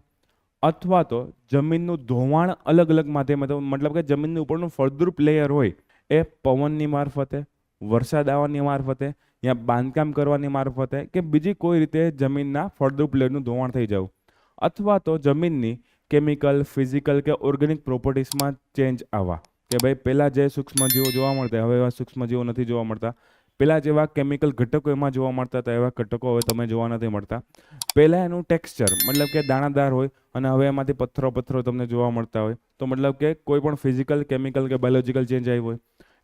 અથવા તો જમીનનું ધોવાણ અલગ અલગ માધ્યમે, મતલબ કે જમીનની ઉપરનું ફળદ્રુપ લેયર હોય એ પવનની મારફતે, વરસાદ આવવાની મારફતે, યા બાંધકામ કરવાની મારફતે કે બીજી કોઈ રીતે જમીનના ફળદ્રુપ લેયરનું ધોવાણ થઈ જવું, અથવા તો જમીનની કેમિકલ, ફિઝિકલ કે ઓર્ગેનિક પ્રોપર્ટીઝમાં ચેન્જ આવવા, કે ભાઈ પહેલાં જે સૂક્ષ્મજીવો જોવા મળતા હવે એવા સૂક્ષ્મજીવો નથી જોવા મળતા, પહેલાં જેવા કેમિકલ ઘટકો એમાં જોવા મળતા હતા એવા ઘટકો હવે તમે જોવા નથી મળતા, પહેલાં એનું ટેક્સચર મતલબ કે દાણાદાર હોય અને હવે એમાંથી પથ્થરો પથ્થરો તમને જોવા મળતા હોય, તો મતલબ કે કોઈ પણ ફિઝિકલ, કેમિકલ કે બાયોલોજિકલ ચેન્જ આવી હોય,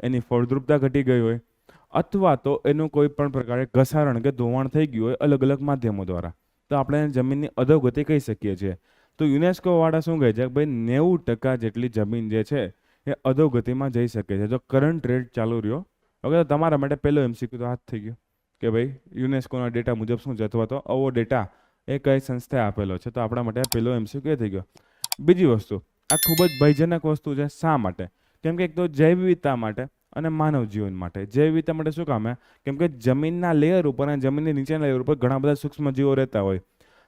એની ફળદ્રુપતા ઘટી ગઈ હોય, અથવા તો એનું કોઈ પણ પ્રકારે ઘસારણ કે ધોવાણ થઈ ગયું હોય અલગ અલગ માધ્યમો દ્વારા, તો આપણે જમીનની અધોગતિ કહી શકીએ છીએ. તો યુનેસ્કો વાળા શું કહે છે કે ભાઈ 90% જેટલી જમીન જે છે એ અધોગતિમાં જઈ શકે છે જો કરંટ રેટ ચાલુ રહ્યો. ઓકે, તો તમારા માટે પહેલો MCQ તો હાથ થઈ ગયો કે ભાઈ યુનેસ્કોના ડેટા મુજબ શું છે, અથવા તો આવો ડેટા એ કઈ સંસ્થાએ આપેલો છે, તો આપણા માટે પહેલો MCQ એ થઈ ગયો. બીજી વસ્તુ, આ ખૂબ જ ભયજનક વસ્તુ છે. શા માટે? કેમ કે એક તો જૈવ વિવિધતા માટે અને માનવ જીવન માટે. જૈવ વિવિધતા માટે શું કામ? કેમ કે જમીનના લેયર ઉપર અને જમીનની નીચેના લેયર ઉપર ઘણા બધા સૂક્ષ્મજીવો રહેતા હોય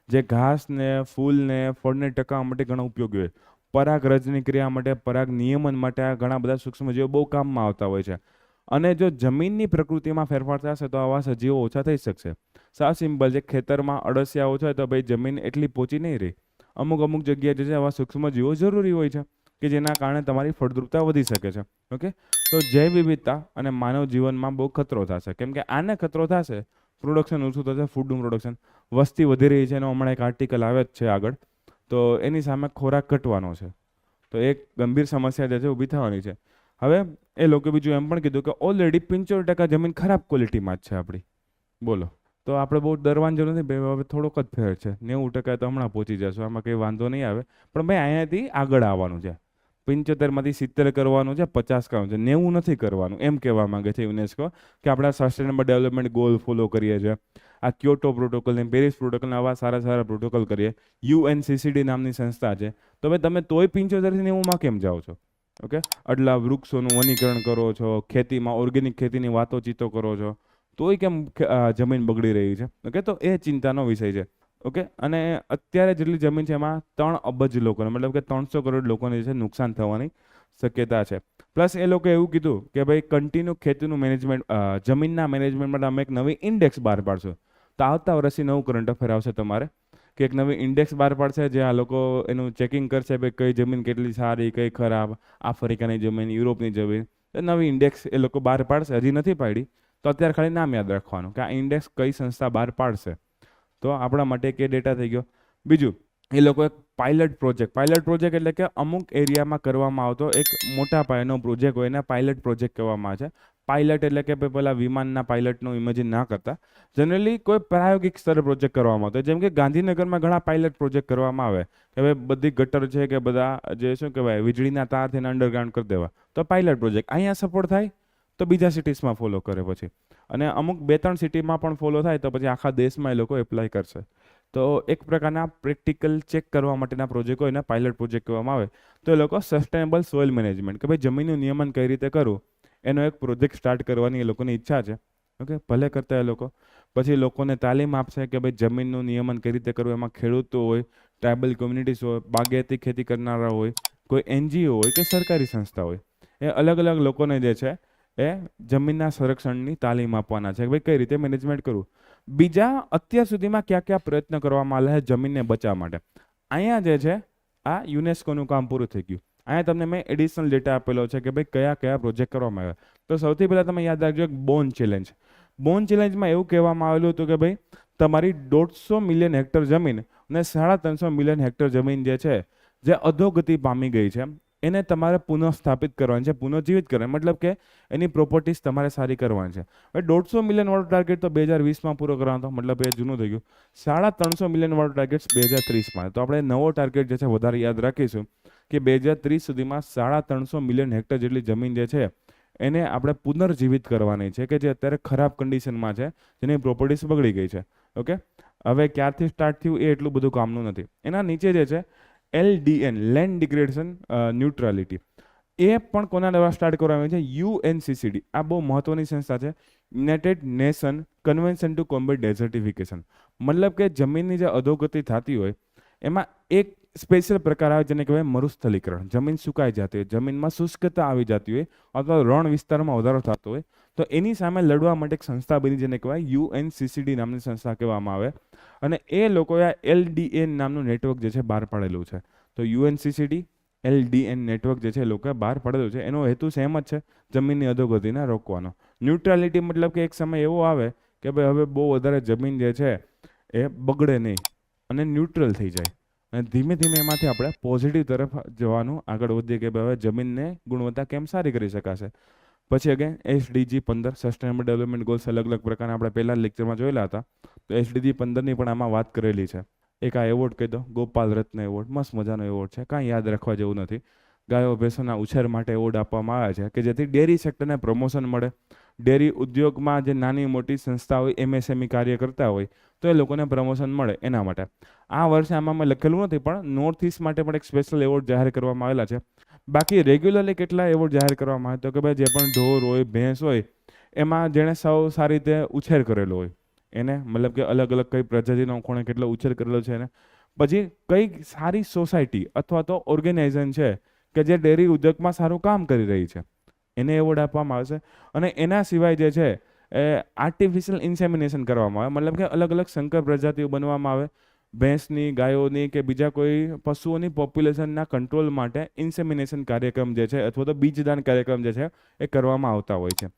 જે ઘાસને, ફૂલને, ફળને ટકાવવા માટે ઘણા ઉપયોગી હોય. પરાગરજની ક્રિયા માટે, પરાગ નિયમન માટે આ ઘણા બધા સૂક્ષ્મજીવો બહુ કામમાં આવતા હોય છે. અને જો જમીનની પ્રકૃતિમાં ફેરફાર થશે તો આવા સજીવો ઓછા થઈ શકશે. સાવ સિમ્પલ છે. ખેતરમાં અળસિયા ઓછા હોય તો ભાઈ જમીન એટલી પહોંચી નહીં રહી. અમુક જગ્યાએ જે છે આવા સૂક્ષ્મજીવો જરૂરી હોય છે કે જેના કારણે તમારી ફળદ્રુપતા વધી શકે છે. ઓકે, તો જૈવ વિવિધતા અને માનવ જીવનમાં બહુ ખતરો થશે. કેમ કે આને ખતરો થશે, પ્રોડક્શન ઓછું થશે, ફૂડનું પ્રોડક્શન, વસ્તી વધી રહી છે, એનો હમણાં એક આર્ટિકલ આવે જ છે આગળ, તો એની સામે ખોરાક ઘટવાનો છે. તો એક ગંભીર સમસ્યા જે છે ઊભી થવાની છે. હવે એ લોકો બીજું એમ પણ કીધું કે ઓલરેડી 75% જમીન ખરાબ ક્વોલિટીમાં જ છે આપણી. બોલો, તો આપણે બહુ ડરવાની જરૂર નથી ભાઈ, હવે થોડોક જ ફેર છે. 90% તો હમણાં પહોંચી જશું, આમાં કંઈ વાંધો નહીં આવે. પણ ભાઈ અહીંયાથી આગળ આવવાનું છે. 75માંથી 70 કરવાનું છે, 50 કરવાનું છે, 90 નથી કરવાનું, એમ કહેવા માંગે છે યુનેસ્કો કે આપણે સસ્ટેનેબલ ડેવલપમેન્ટ ગોલ ફોલો કરીએ છીએ. આ ક્યોટો પ્રોટોકોલ ને પેરિસ પ્રોટોકોલને આવા સારા સારા પ્રોટોકોલ કરીએ. UNCCD નામની સંસ્થા છે. તો ભાઈ તમે તોય 75થી 90માં કેમ જાઓ છો? ઓકે, આટલા વૃક્ષોનું વનીકરણ કરો છો, ખેતીમાં ઓર્ગેનિક ખેતીની વાતોચીતો કરો છો, તોય કેમ જમીન બગડી રહી છે? ઓકે, તો એ ચિંતાનો વિષય છે. ઓકે, અને અત્યારે જેટલી જમીન છે એમાં 3 અબજ લોકોને, મતલબ કે 300 કરોડ લોકોને જે છે નુકસાન થવાની શક્યતા છે. પ્લસ એ લોકોએ એવું કીધું કે ભાઈ કન્ટિન્યુ ખેતીનું મેનેજમેન્ટ, જમીનના મેનેજમેન્ટ માટે અમે એક નવી ઇન્ડેક્સ બહાર પાડશું. તો આવતા વર્ષથી નવું કરંટ અફેર આવશે તમારે કે એક નવી ઇન્ડેક્સ બહાર પાડશે જે આ લોકો એનું ચેકિંગ કરશે ભાઈ કઈ જમીન કેટલી સારી, કઈ ખરાબ, આફ્રિકાની જમીન, યુરોપની જમીન. નવી ઇન્ડેક્સ એ લોકો બહાર પાડશે. હજી નથી પાડી તો અત્યારે ખાલી નામ યાદ રાખવાનું કે આ ઇન્ડેક્સ કઈ સંસ્થા બહાર પાડશે. તો આપણા માટે કે ડેટા થઈ ગયો. બીજું, એ લોકો એક પાયલટ પ્રોજેક્ટ એટલે કે અમુક એરિયામાં કરવામાં આવતો એક મોટા પાયાનો પ્રોજેક્ટ હોય એને પાયલટ પ્રોજેક્ટ કહેવામાં આવે છે. પાયલટ એટલે કે પેલા વિમાનના પાયલટનું ઇમેજિન ના કરતા, જનરલી કોઈ પ્રાયોગિક સ્તરે પ્રોજેક્ટ કરવામાં આવતો. જેમ કે ગાંધીનગરમાં ઘણા પાયલટ પ્રોજેક્ટ કરવામાં આવે કે હવે બધી ગટર છે કે બધા જે શું કહેવાય વીજળીના તાર થઈને અંડરગ્રાઉન્ડ કરી દેવા, તો પાયલટ પ્રોજેક્ટ અહીંયા સપોર્ટ થાય તો બીજા સિટીઝમાં ફોલો કરે પછી, અને અમુક 2-3 સિટીમાં પણ ફોલો થાય તો પછી આખા દેશમાં એ લોકો એપ્લાય કરશે. તો એક પ્રકારના પ્રેક્ટિકલ ચેક કરવા માટેના પ્રોજેક્ટ હોય એને પાયલટ પ્રોજેક્ટ કહેવામાં આવે. તો એ લોકો સસ્ટેનેબલ સોઇલ મેનેજમેન્ટ કે ભાઈ જમીનનું નિયમન કઈ રીતે કરવું એનો એક પ્રોજેક્ટ સ્ટાર્ટ કરવાની એ લોકોની ઈચ્છા છે. ઓકે, ભલે કરતા એ લોકો પછી લોકોને તાલીમ આપશે કે ભાઈ જમીનનું નિયમન કઈ રીતે કરવું. એમાં ખેડૂતો હોય, ટ્રાઇબલ કોમ્યુનિટીઝ હોય, બાગાયતી ખેતી કરનારા હોય, કોઈ NGO હોય કે સરકારી સંસ્થા હોય, એ અલગ અલગ લોકોને જે છે એ જમીનના સંરક્ષણની તાલીમ આપવાના છે કે ભાઈ કઈ રીતે મેનેજમેન્ટ કરવું. બીજા, અત્યાર સુધીમાં કયા કયા પ્રયત્ન કરવામાં આવ્યા છે જમીનને બચાવવા માટે. અહીંયા જે છે આ યુનેસ્કોનું કામ પૂરું થઈ ગયું. અહીંયા તમને મેં એડિશનલ ડેટા આપેલો છે કે ભાઈ કયા કયા પ્રોજેક્ટ કરવામાં આવ્યા. તો સૌથી પહેલાં તમે યાદ રાખજો એક બોન ચેલેન્જ. બોન ચેલેન્જમાં એવું કહેવામાં આવેલું હતું કે ભાઈ તમારી 150 મિલિયન હેક્ટર જમીન અને 350 મિલિયન હેક્ટર જમીન જે છે જે અધોગતિ પામી ગઈ છે એને તમારે પુનઃસ્થાપિત કરવાની છે, પુનઃજીવિત કરવાની, મતલબ કે એની પ્રોપર્ટીઝ તમારે સારી કરવાની છે. હવે 150 મિલિયન વાળો ટાર્ગેટ તો 2020માં પૂરો કરવાનો હતો, મતલબ એ જૂનું થઈ ગયું. 350 મિલિયન વાળો ટાર્ગેટ 2030માં. તો આપણે નવો ટાર્ગેટ જે છે વધારે યાદ રાખીશું કે 2030 સુધીમાં 350 મિલિયન હેક્ટર જેટલી જમીન જે છે એને આપણે પુનર્જીવિત કરવાની છે કે જે અત્યારે ખરાબ કન્ડિશનમાં છે, જેની પ્રોપર્ટીઝ બગડી ગઈ છે. ઓકે, હવે ક્યારથી સ્ટાર્ટ થયું એ એટલું બધું કામનું નથી. એના નીચે જે છે LDN, લેન્ડ ડિગ્રેડેશન ન્યુટ્રાલિટી. એ પણ કોના દ્વારા સ્ટાર્ટ કરવામાં આવી છે? યુએનસીસીડી. આ બહુ મહત્વની સંસ્થા છે, United Nation Convention to Combat Desertification. મતલબ કે જમીનની જે અધોગતિ થતી હોય એમાં એક સ્પેશિયલ પ્રકાર આવે જેને કહેવાય મરુસ્થલીકરણ. જમીન સુકાઈ જતી હોય, જમીનમાં શુષ્કતા આવી જતી હોય અથવા રણ વિસ્તારમાં વધારો થતો હોય, તો એની સામે લડવા માટે એક સંસ્થા બની જેને કહેવાય યુએનસીસીડી નામની સંસ્થા કહેવામાં આવે. અને એ લોકોએ એલડીએન નામનું નેટવર્ક જે છે બહાર પાડેલું છે. તો યુએનસીસીડી એલડીએન નેટવર્ક જે છે એ લોકોએ બહાર પાડેલું છે. એનો હેતુ સેમ જ છે, જમીનની અધોગતિને રોકવાનો. ન્યુટ્રાલિટી મતલબ કે એક સમય એવો આવે કે ભાઈ હવે બહુ વધારે જમીન જે છે એ બગડે નહીં અને ન્યુટ્રલ થઈ જાય, અને ધીમે ધીમે એમાંથી આપણે પોઝિટિવ તરફ જવાનું આગળ વધીએ કે ભાઈ હવે જમીનને ગુણવત્તા કેમ સારી કરી શકાશે. પછી again SDG 15 sustainable development goals અલગ અલગ પ્રકારના આપણે પહેલા લેક્ચરમાં જોયેલા હતા. તો એસડીજી 15ની પણ આમાં વાત કરેલી છે. એક આ એવોર્ડ કહી દો, ગોપાલ રત્ન એવોર્ડ, મસ્ત મજાનો એવોર્ડ છે, કાંઈ યાદ રાખવા જેવું નથી. ગાયો ભેંસોના ઉછેર માટે એવોર્ડ આપવામાં આવે છે કે જેથી ડેરી સેક્ટરને પ્રમોશન મળે. ડેરી ઉદ્યોગમાં જે નાની મોટી સંસ્થા હોય, એમએસએમઈ કાર્ય કરતા હોય તો એ લોકોને પ્રમોશન મળે એના માટે. આ વર્ષે આમાં મેં લખેલું નથી, પણ નોર્થ ઇસ્ટ માટે પણ એક સ્પેશિયલ એવોર્ડ જાહેર કરવામાં આવેલા છે. બાકી રેગ્યુલરલી કેટલા એવોર્ડ જાહેર કરવામાં આવે તો કે ભાઈ જે પણ ઢોર હોય, ભેંસ હોય, એમાં જેણે સૌ સારી રીતે ઉછેર કરેલો હોય એને, મતલબ કે અલગ અલગ કઈ પ્રજાતિનો કોણે કેટલો ઉછેર કરેલો છે એને. પછી કઈ સારી સોસાયટી અથવા તો ઓર્ગેનાઇઝેશન છે કે જે ડેરી ઉદ્યોગમાં સારું કામ કરી રહી છે એને એવોર્ડ આપવામાં આવશે. અને એના સિવાય જે છે એ આર્ટિફિશિયલ ઇન્સેમિનેશન કરવામાં આવે, મતલબ કે અલગ અલગ સંકર પ્રજાતિઓ બનવામાં આવે ભેંસની, ગાયોની કે બીજા કોઈ પશુઓની પોપ્યુલેશનના કંટ્રોલ માટે ઇન્સેમિનેશન કાર્યક્રમ જે છે અથવા તો બીજદાન કાર્યક્રમ જે છે એ કરવામાં આવતા હોય છે.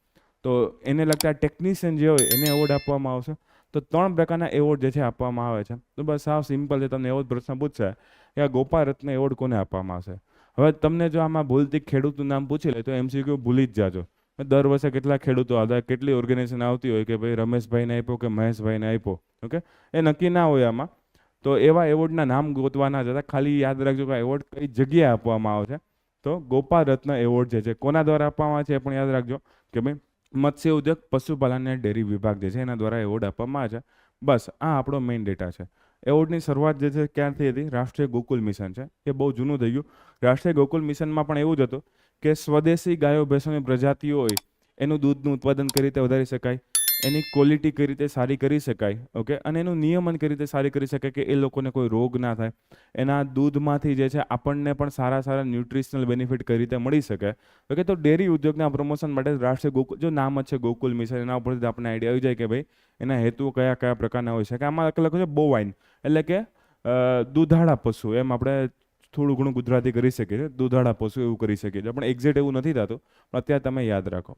તો એને લગતા ટેકનિશિયન જે હોય એને એવોર્ડ આપવામાં આવશે. તો 3 પ્રકારના એવોર્ડ જે છે આપવામાં આવે છે. તો બસ સાવ સિમ્પલ છે. તમને એવો જ પ્રશ્ન પૂછશે કે આ ગોપાલ રત્ન એવોર્ડ કોને આપવામાં આવશે. હવે તમને જો આમાં ભૂલથી ખેડૂતનું નામ પૂછી લે તો એમસીક્યુ ભૂલી જ જાજો. દર વર્ષે કેટલા ખેડૂતો આવતા, કેટલી ઓર્ગેનાઇઝેશન આવતી હોય કે ભાઈ રમેશભાઈને આપ્યો કે મહેશભાઈને આપ્યો, ઓકે, એ નક્કી ના હોય આમાં. તો એવા એવોર્ડના નામ ગોતવાના જતા, ખાલી યાદ રાખજો કે એવોર્ડ કઈ જગ્યાએ આપવામાં આવે છે. તો ગોપાલ રત્ન એવોર્ડ જે છે કોના દ્વારા આપવામાં આવે છે એ પણ યાદ રાખજો કે ભાઈ મત્સ્ય ઉદ્યોગ, પશુપાલન અને ડેરી વિભાગ જે છે એના દ્વારા એવોર્ડ આપવામાં આવે છે. બસ આ આપણો મેઇન ડેટા છે. એવોર્ડની શરૂઆત જે છે ક્યાંથી હતી? રાષ્ટ્રીય ગોકુલ મિશન છે, એ બહુ જૂનું થઈ ગયું. રાષ્ટ્રીય ગોકુલ મિશનમાં પણ એવું જ હતું કે સ્વદેશી ગાયો ભેંસોની પ્રજાતિઓ હોય એનું દૂધનું ઉત્પાદન કઈ રીતે વધારી શકાય, એની ક્વોલિટી કઈ રીતે સારી કરી શકાય, ઓકે, અને એનું નિયમન કઈ રીતે સારી કરી શકાય કે એ લોકોને કોઈ રોગ ના થાય, એના દૂધમાંથી જે છે આપણને પણ સારા સારા ન્યુટ્રિશનલ બેનિફિટ કઈ રીતે મળી શકે, ઓકે. તો ડેરી ઉદ્યોગના પ્રમોશન માટે રાષ્ટ્રીય ગોકુલ, જો નામ જ છે ગોકુલ મિશન, એના ઉપરથી આપણને આઈડિયા આવી જાય કે ભાઈ એના હેતુ કયા કયા પ્રકારના હોય છે. કે આમાં લખ્યું છે બોવાઇન એટલે કે દૂધાળા પશુ, એમ આપણે થોડું ઘણું ગુજરાતી કરી શકીએ છીએ, દૂધાળા પશુ એવું કરી શકીએ છીએ, પણ એક્ઝેક્ટ એવું નથી થતું. પણ અત્યારે તમે યાદ રાખો,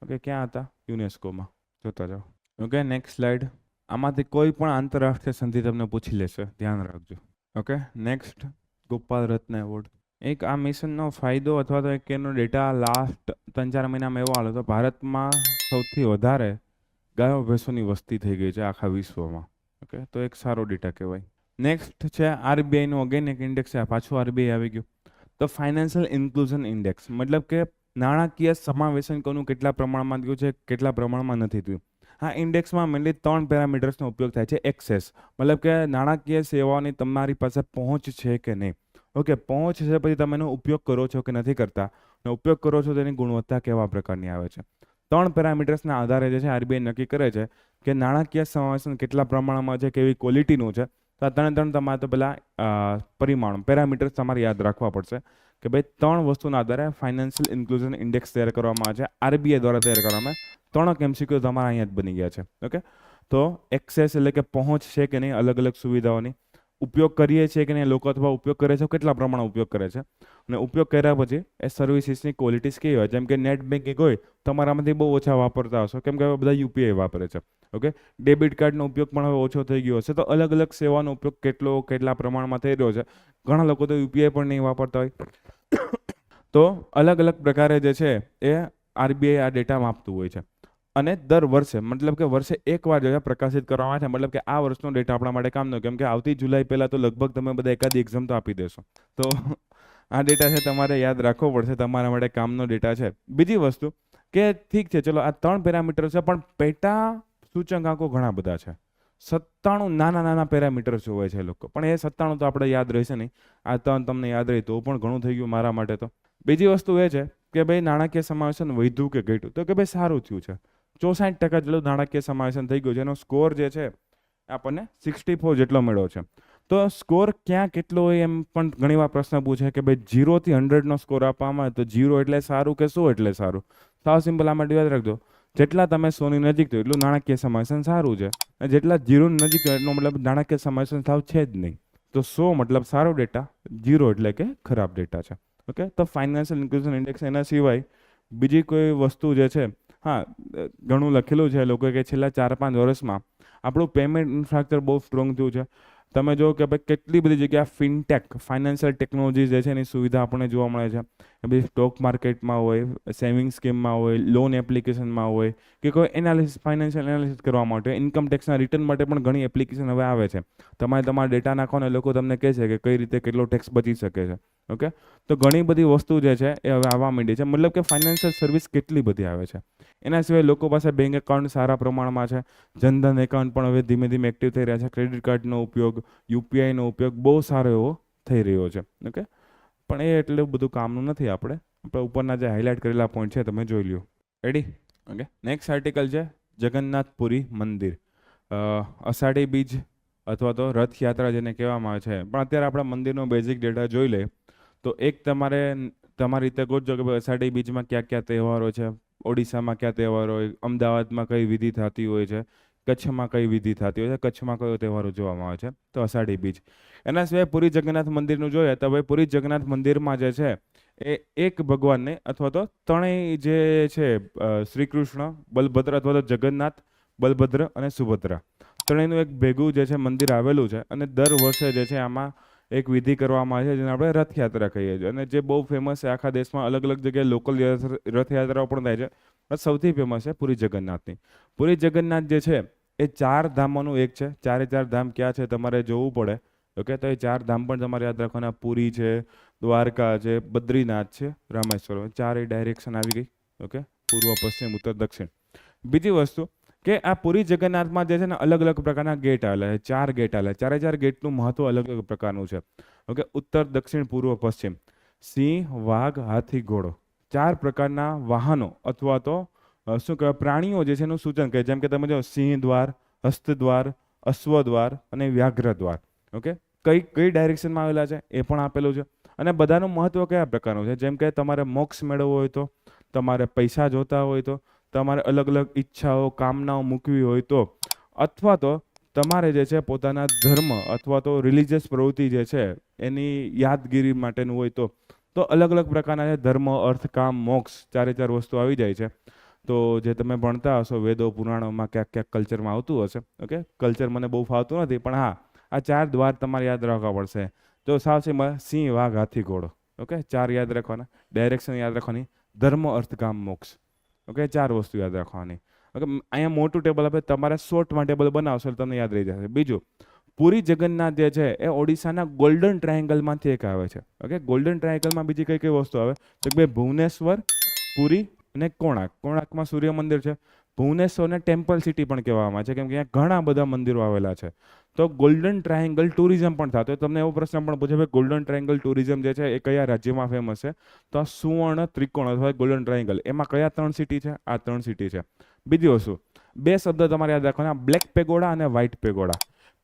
ઓકે. ક્યાં હતા? યુનેસ્કોમાં, જોતા જાઓ, ઓકે. Next slide. આમાંથી કોઈ પણ આંતરરાષ્ટ્રીય સંધિ તમને પૂછી લેશે, ધ્યાન રાખજો, ઓકે. નેક્સ્ટ, ગોપાલ રત્ન એવોર્ડ. એક આ મિશનનો ફાયદો અથવા તો એક એનો ડેટા લાસ્ટ 3-4 મહિનામાં એવો આવ્યો તો ભારતમાં સૌથી વધારે ગાયો ભેંસોની વસ્તી થઈ ગઈ છે આખા વિશ્વમાં, ઓકે. તો એક સારો ડેટા કહેવાય. નેક્સ્ટ છે આરબીઆઈનું અગેન એક ઇન્ડેક્સ છે, પાછું આરબીઆઈ આવી ગયું. તો ફાઇનાન્શિયલ ઇન્ક્લુઝન ઇન્ડેક્સ, મતલબ કે નાણાકીય સમાવેશન કોનું કેટલા પ્રમાણમાં થયું છે, કેટલા પ્રમાણમાં નથી થયું. આ ઇન્ડેક્સમાં મેનલી 3 પેરામીટર્સનો ઉપયોગ થાય છે. એક્સેસ મતલબ કે નાણાકીય સેવાઓની તમારી પાસે પહોંચ છે કે નહીં, ઓકે. પહોંચ છે પછી તમે એનો ઉપયોગ કરો છો કે નથી કરતા, અને ઉપયોગ કરો છો તેની ગુણવત્તા કેવા પ્રકારની આવે છે. 3 પેરામીટર્સના આધારે જે છે આરબીઆઈ નક્કી કરે છે કે નાણાકીય સમાવેશન કેટલા પ્રમાણમાં છે, કેવી ક્વોલિટીનું છે. તો આ 3 તમારે તો પેલા પરિમાણો, પેરામીટર્સ તમારે યાદ રાખવા પડશે કે ભાઈ 3 વસ્તુના આધારે ફાઇનાન્શિયલ ઇન્ક્લુઝન ઇન્ડેક્સ તૈયાર કરવામાં આવે છે, આરબીઆઈ દ્વારા તૈયાર કરવામાં આવે. 3 એમસીક્યુ તમારા અહીંયા જ બની ગયા છે, ઓકે. તો એક્સેસ એટલે કે પહોંચ છે કે નહીં અલગ અલગ સુવિધાઓની, ઉપયોગ કરીએ છીએ કે નહીં લોકો, અથવા ઉપયોગ કરે છે કેટલા પ્રમાણમાં ઉપયોગ કરે છે, અને ઉપયોગ કર્યા પછી એ સર્વિસીસની ક્વોલિટીઝ કેવી હોય. જેમ કે નેટ બેન્કિંગ હોય તમારામાંથી બહુ ઓછા વાપરતા હશો, કેમ કે હવે બધા યુપીઆઈ વાપરે છે, ઓકે. ડેબિટ કાર્ડનો ઉપયોગ પણ હવે ઓછો થઈ ગયો હશે. તો અલગ અલગ સેવાનો ઉપયોગ કેટલા પ્રમાણમાં થઈ રહ્યો છે. ઘણા લોકો તો યુપીઆઈ પણ નહીં વાપરતા હોય. તો અલગ અલગ પ્રકારે જે છે એ આરબીઆઈ આ ડેટા માપતું હોય છે. અને દર વર્ષે, મતલબ કે વર્ષે એકવાર જે પ્રકાશિત કરવામાં આવે છે, મતલબ કે આ વર્ષનો ડેટા આપણા માટે કામનો, કેમ કે આવતી જુલાઈ પહેલાં તો લગભગ તમે બધા એકાદી એક્ઝામ તો આપી દેશો. તો આ ડેટા છે તમારે યાદ રાખવો પડશે, તમારા માટે કામનો ડેટા છે. બીજી વસ્તુ કે ઠીક છે ચલો આ 3 પેરામીટર છે, પણ પેટા સૂચકાંકો ઘણા બધા છે. 97 નાના નાના પેરામીટર્સ હોય છે લોકો, પણ એ 97 તો આપણે યાદ રહેશે નહીં. આ 3 તમને યાદ રહી તો પણ ઘણું થઈ ગયું મારા માટે. તો બીજી વસ્તુ એ છે કે ભાઈ નાણાકીય સમાવેશન વધ્યું કે ઘટ્યું, તો કે ભાઈ સારું થયું છે. 64% જેટલું નાણાકીય સમાવેશન થઈ ગયું છે. એનો સ્કોર જે છે આપણને 64 જેટલો મળ્યો છે. તો સ્કોર ક્યાં કેટલો હોય એમ પણ ઘણી વાર પ્રશ્ન પૂછે કે ભાઈ 0 થી 100 નો સ્કોર આપવામાં આવે તો 0 એટલે સારું કે 100 એટલે સારું. સાવ સિમ્પલ, આ માટે યાદ રાખજો, જેટલા તમે 100 ની નજીક થયો એટલું નાણાકીય સમાવેશન સારું છે, અને જેટલા 0 ની નજીક થયો એનો મતલબ નાણાકીય સમાવેશન સાવ છે જ નહીં. તો 100 મતલબ સારો ડેટા, 0 એટલે કે ખરાબ ડેટા છે. ઓકે, તો ફાઇનાન્શિયલ ઇન્ક્લુઝન ઇન્ડેક્સ એના સિવાય બીજી કોઈ વસ્તુ જે છે, હા, ઘણું લખેલું છે લોકો કે છેલ્લા 4-5 વર્ષમાં આપણું પેમેન્ટ ઇન્ફ્રાસ્ટ્રક્ચર બહુ સ્ટ્રોંગ થયું છે. તમે જો કે ભાઈ કેટલી બધી જગ્યા ફિનટેક, ફાઇનાન્શિયલ ટેકનોલોજી જે છે એની સુવિધા આપણને જોવા મળે છે. બધી સ્ટોક માર્કેટમાં હોય, સેવિંગ સ્કીમમાં હોય, લોન એપ્લિકેશનમાં હોય, કે કોઈ એનાલિસિસ, ફાઇનાન્શિયલ એનાલિસિસ કરવા માટે, ઇન્કમ ટેક્સના રિટર્ન માટે પણ ઘણી એપ્લિકેશન હવે આવે છે. તમારે તમારા ડેટા નાખો ને લોકો તમને કહે છે કે કઈ રીતે કેટલો ટેક્સ બચી શકે છે. ઓકે, તો ઘણી બધી વસ્તુ જે છે એ હવે આવવા માંડી છે. મતલબ કે ફાઇનાન્શિયલ સર્વિસ કેટલી બધી આવે છે. એના સિવાય લોકો પાસે બેંક એકાઉન્ટ સારા પ્રમાણમાં છે. જનધન એકાઉન્ટ પણ હવે ધીમે ધીમે એક્ટિવ થઈ રહ્યા છે. ક્રેડિટ કાર્ડનો ઉપયોગ, યુપીઆઈનો ઉપયોગ બહુ સારો એવો થઈ રહ્યો છે. ઓકે, પણ એ એટલું બધું કામનું નથી. આપણે ઉપરના જે હાઇલાઇટ કરેલા પોઈન્ટ છે તમે જોઈ લ્યો. રેડી? ઓકે, નેક્સ્ટ આર્ટિકલ છે જગન્નાથપુરી મંદિર. અષાઢી બીજ અથવા તો રથયાત્રા જેને કહેવામાં આવે છે. પણ અત્યારે આપણે મંદિરનો બેઝિક ડેટા જોઈ લે તો એક તમારે તમારી રીતે ગોતજો કે અષાઢી બીજમાં કયા કયા તહેવારો છે, ઓડિશામાં કયા તહેવારો હોય, અમદાવાદમાં કઈ વિધિ થતી હોય છે, કચ્છમાં કઈ વિધિ થતી હોય છે, કચ્છમાં કયો તહેવારો જોવામાં આવે છે, તો અષાઢી બીજ. એના સિવાય પુરી જગન્નાથ મંદિરનું જોઈએ તો ભાઈ પુરી જગન્નાથ મંદિરમાં જે છે એ એક ભગવાનને અથવા તો ત્રણેય જે છે શ્રી કૃષ્ણ, બલભદ્ર અથવા તો જગન્નાથ, બલભદ્ર અને સુભદ્રા, ત્રણેયનું એક ભેગું જે છે મંદિર આવેલું છે. અને દર વર્ષે જે છે આમાં એક વિધિ કરવામાં આવે છે જેને આપણે રથયાત્રા કહીએ છીએ, અને જે બહુ ફેમસ છે. આખા દેશમાં અલગ અલગ જગ્યાએ લોકલ રથયાત્રાઓ પણ થાય છે, પણ સૌથી ફેમસ છે પુરી જગન્નાથની. પુરી જગન્નાથ જે છે એ 4 ધામોનું એક છે. 4 ધામ ક્યાં છે તમારે જોવું પડે. ઓકે, તો એ 4 ધામ પણ તમારે યાદ રાખવાના. પુરી છે, દ્વારકા છે, બદ્રીનાથ છે, રામેશ્વર. 4 ડાયરેક્શન આવી ગઈ. ઓકે, પૂર્વ, પશ્ચિમ, ઉત્તર, દક્ષિણ. બીજી વસ્તુ કે આ પુરી જગન્નાથમાં જે છે ને અલગ અલગ પ્રકારના ગેટ આવેલા છે. 4 ગેટ આવેલા. 4 ગેટનું મહત્વ અલગ અલગ પ્રકારનું છે. ઓકે, ઉત્તર, દક્ષિણ, પૂર્વ, પશ્ચિમ. સિંહ, વાઘ, હાથી, ઘોડો, 4 પ્રકારના વાહનો અથવા તો શું કહેવાય પ્રાણીઓ જે છે એનું સૂચન કરે. જેમ કે તમે જો સિંહ દ્વાર, હસ્ત દ્વાર, અશ્વ દ્વાર અને વ્યાઘ્ર દ્વાર. ઓકે, કઈ કઈ ડાયરેક્શનમાં આવેલા છે એ પણ આપેલું છે. અને બધાનું મહત્વ કયા પ્રકારનું છે. જેમ કે તમારે મોક્ષ મેળવવો હોય તો, તમારે પૈસા જોતા હોય તો, તમારે અલગ અલગ ઈચ્છાઓ, કામનાઓ મૂકવી હોય તો, અથવા તો તમારે જે છે પોતાના ધર્મ અથવા તો રિલિજિયસ પ્રવૃત્તિ જે છે એની યાદગીરી માટેનું હોય તો અલગ અલગ પ્રકારના છે. ધર્મ, અર્થ, કામ, મોક્ષ, 4 વસ્તુ આવી જાય છે. તો જે તમે ભણતા હશો વેદો, પુરાણોમાં ક્યાંક ક્યાંક કલ્ચરમાં આવતું હશે. ઓકે, કલ્ચર મને બહુ ફાવતું નથી, પણ હા, આ 4 દ્વાર તમારે યાદ રાખવા પડશે. તો સાવ સિંહ, વાઘ, હાથી, ઘોડો. ઓકે, 4 યાદ રાખવાના. ડાયરેક્શન યાદ રાખવાની. ધર્મ, અર્થ, કામ, મોક્ષ. ઓકે, 4 વસ્તુ યાદ રાખવાની. ઓકે, અહીંયા મોટું ટેબલ આપે, તમારે શોર્ટમાં ટેબલ બનાવશો એટલે તમને યાદ રહી જશે. બીજું, પુરી જગન્નાથ જે છે એ ઓડિશાના ગોલ્ડન ટ્રાયેંગલમાંથી એક આવે છે. ઓકે, ગોલ્ડન ટ્રાયેંગલમાં બીજી કઈ કઈ વસ્તુ આવે તો કે ભાઈ ભુવનેશ્વર, પુરી અને કોણાર્ક. કોણાર્કમાં સૂર્ય મંદિર છે. ભુવનેશ્વરને ટેમ્પલ સિટી પણ કહેવામાં આવે છે કેમ કે અહીંયા ઘણા બધા મંદિરો આવેલા છે. તો ગોલ્ડન ટ્રાયેંગલ ટુરિઝમ પણ થતો. તમને એવો પ્રશ્ન પણ પૂછે ભાઈ ગોલ્ડન ટ્રાયેંગલ ટુરિઝમ જે છે એ કયા રાજ્યમાં ફેમસ છે, તો આ સુવર્ણ ત્રિકોણ અથવા ગોલ્ડન ટ્રાયેંગલ, એમાં કયા 3 સિટી છે? આ 3 સિટી છે. બીજી વસ્તુ, 2 શબ્દ તમારે યાદ રાખવાના, બ્લેક પેગોડા અને વ્હાઇટ પેગોડા.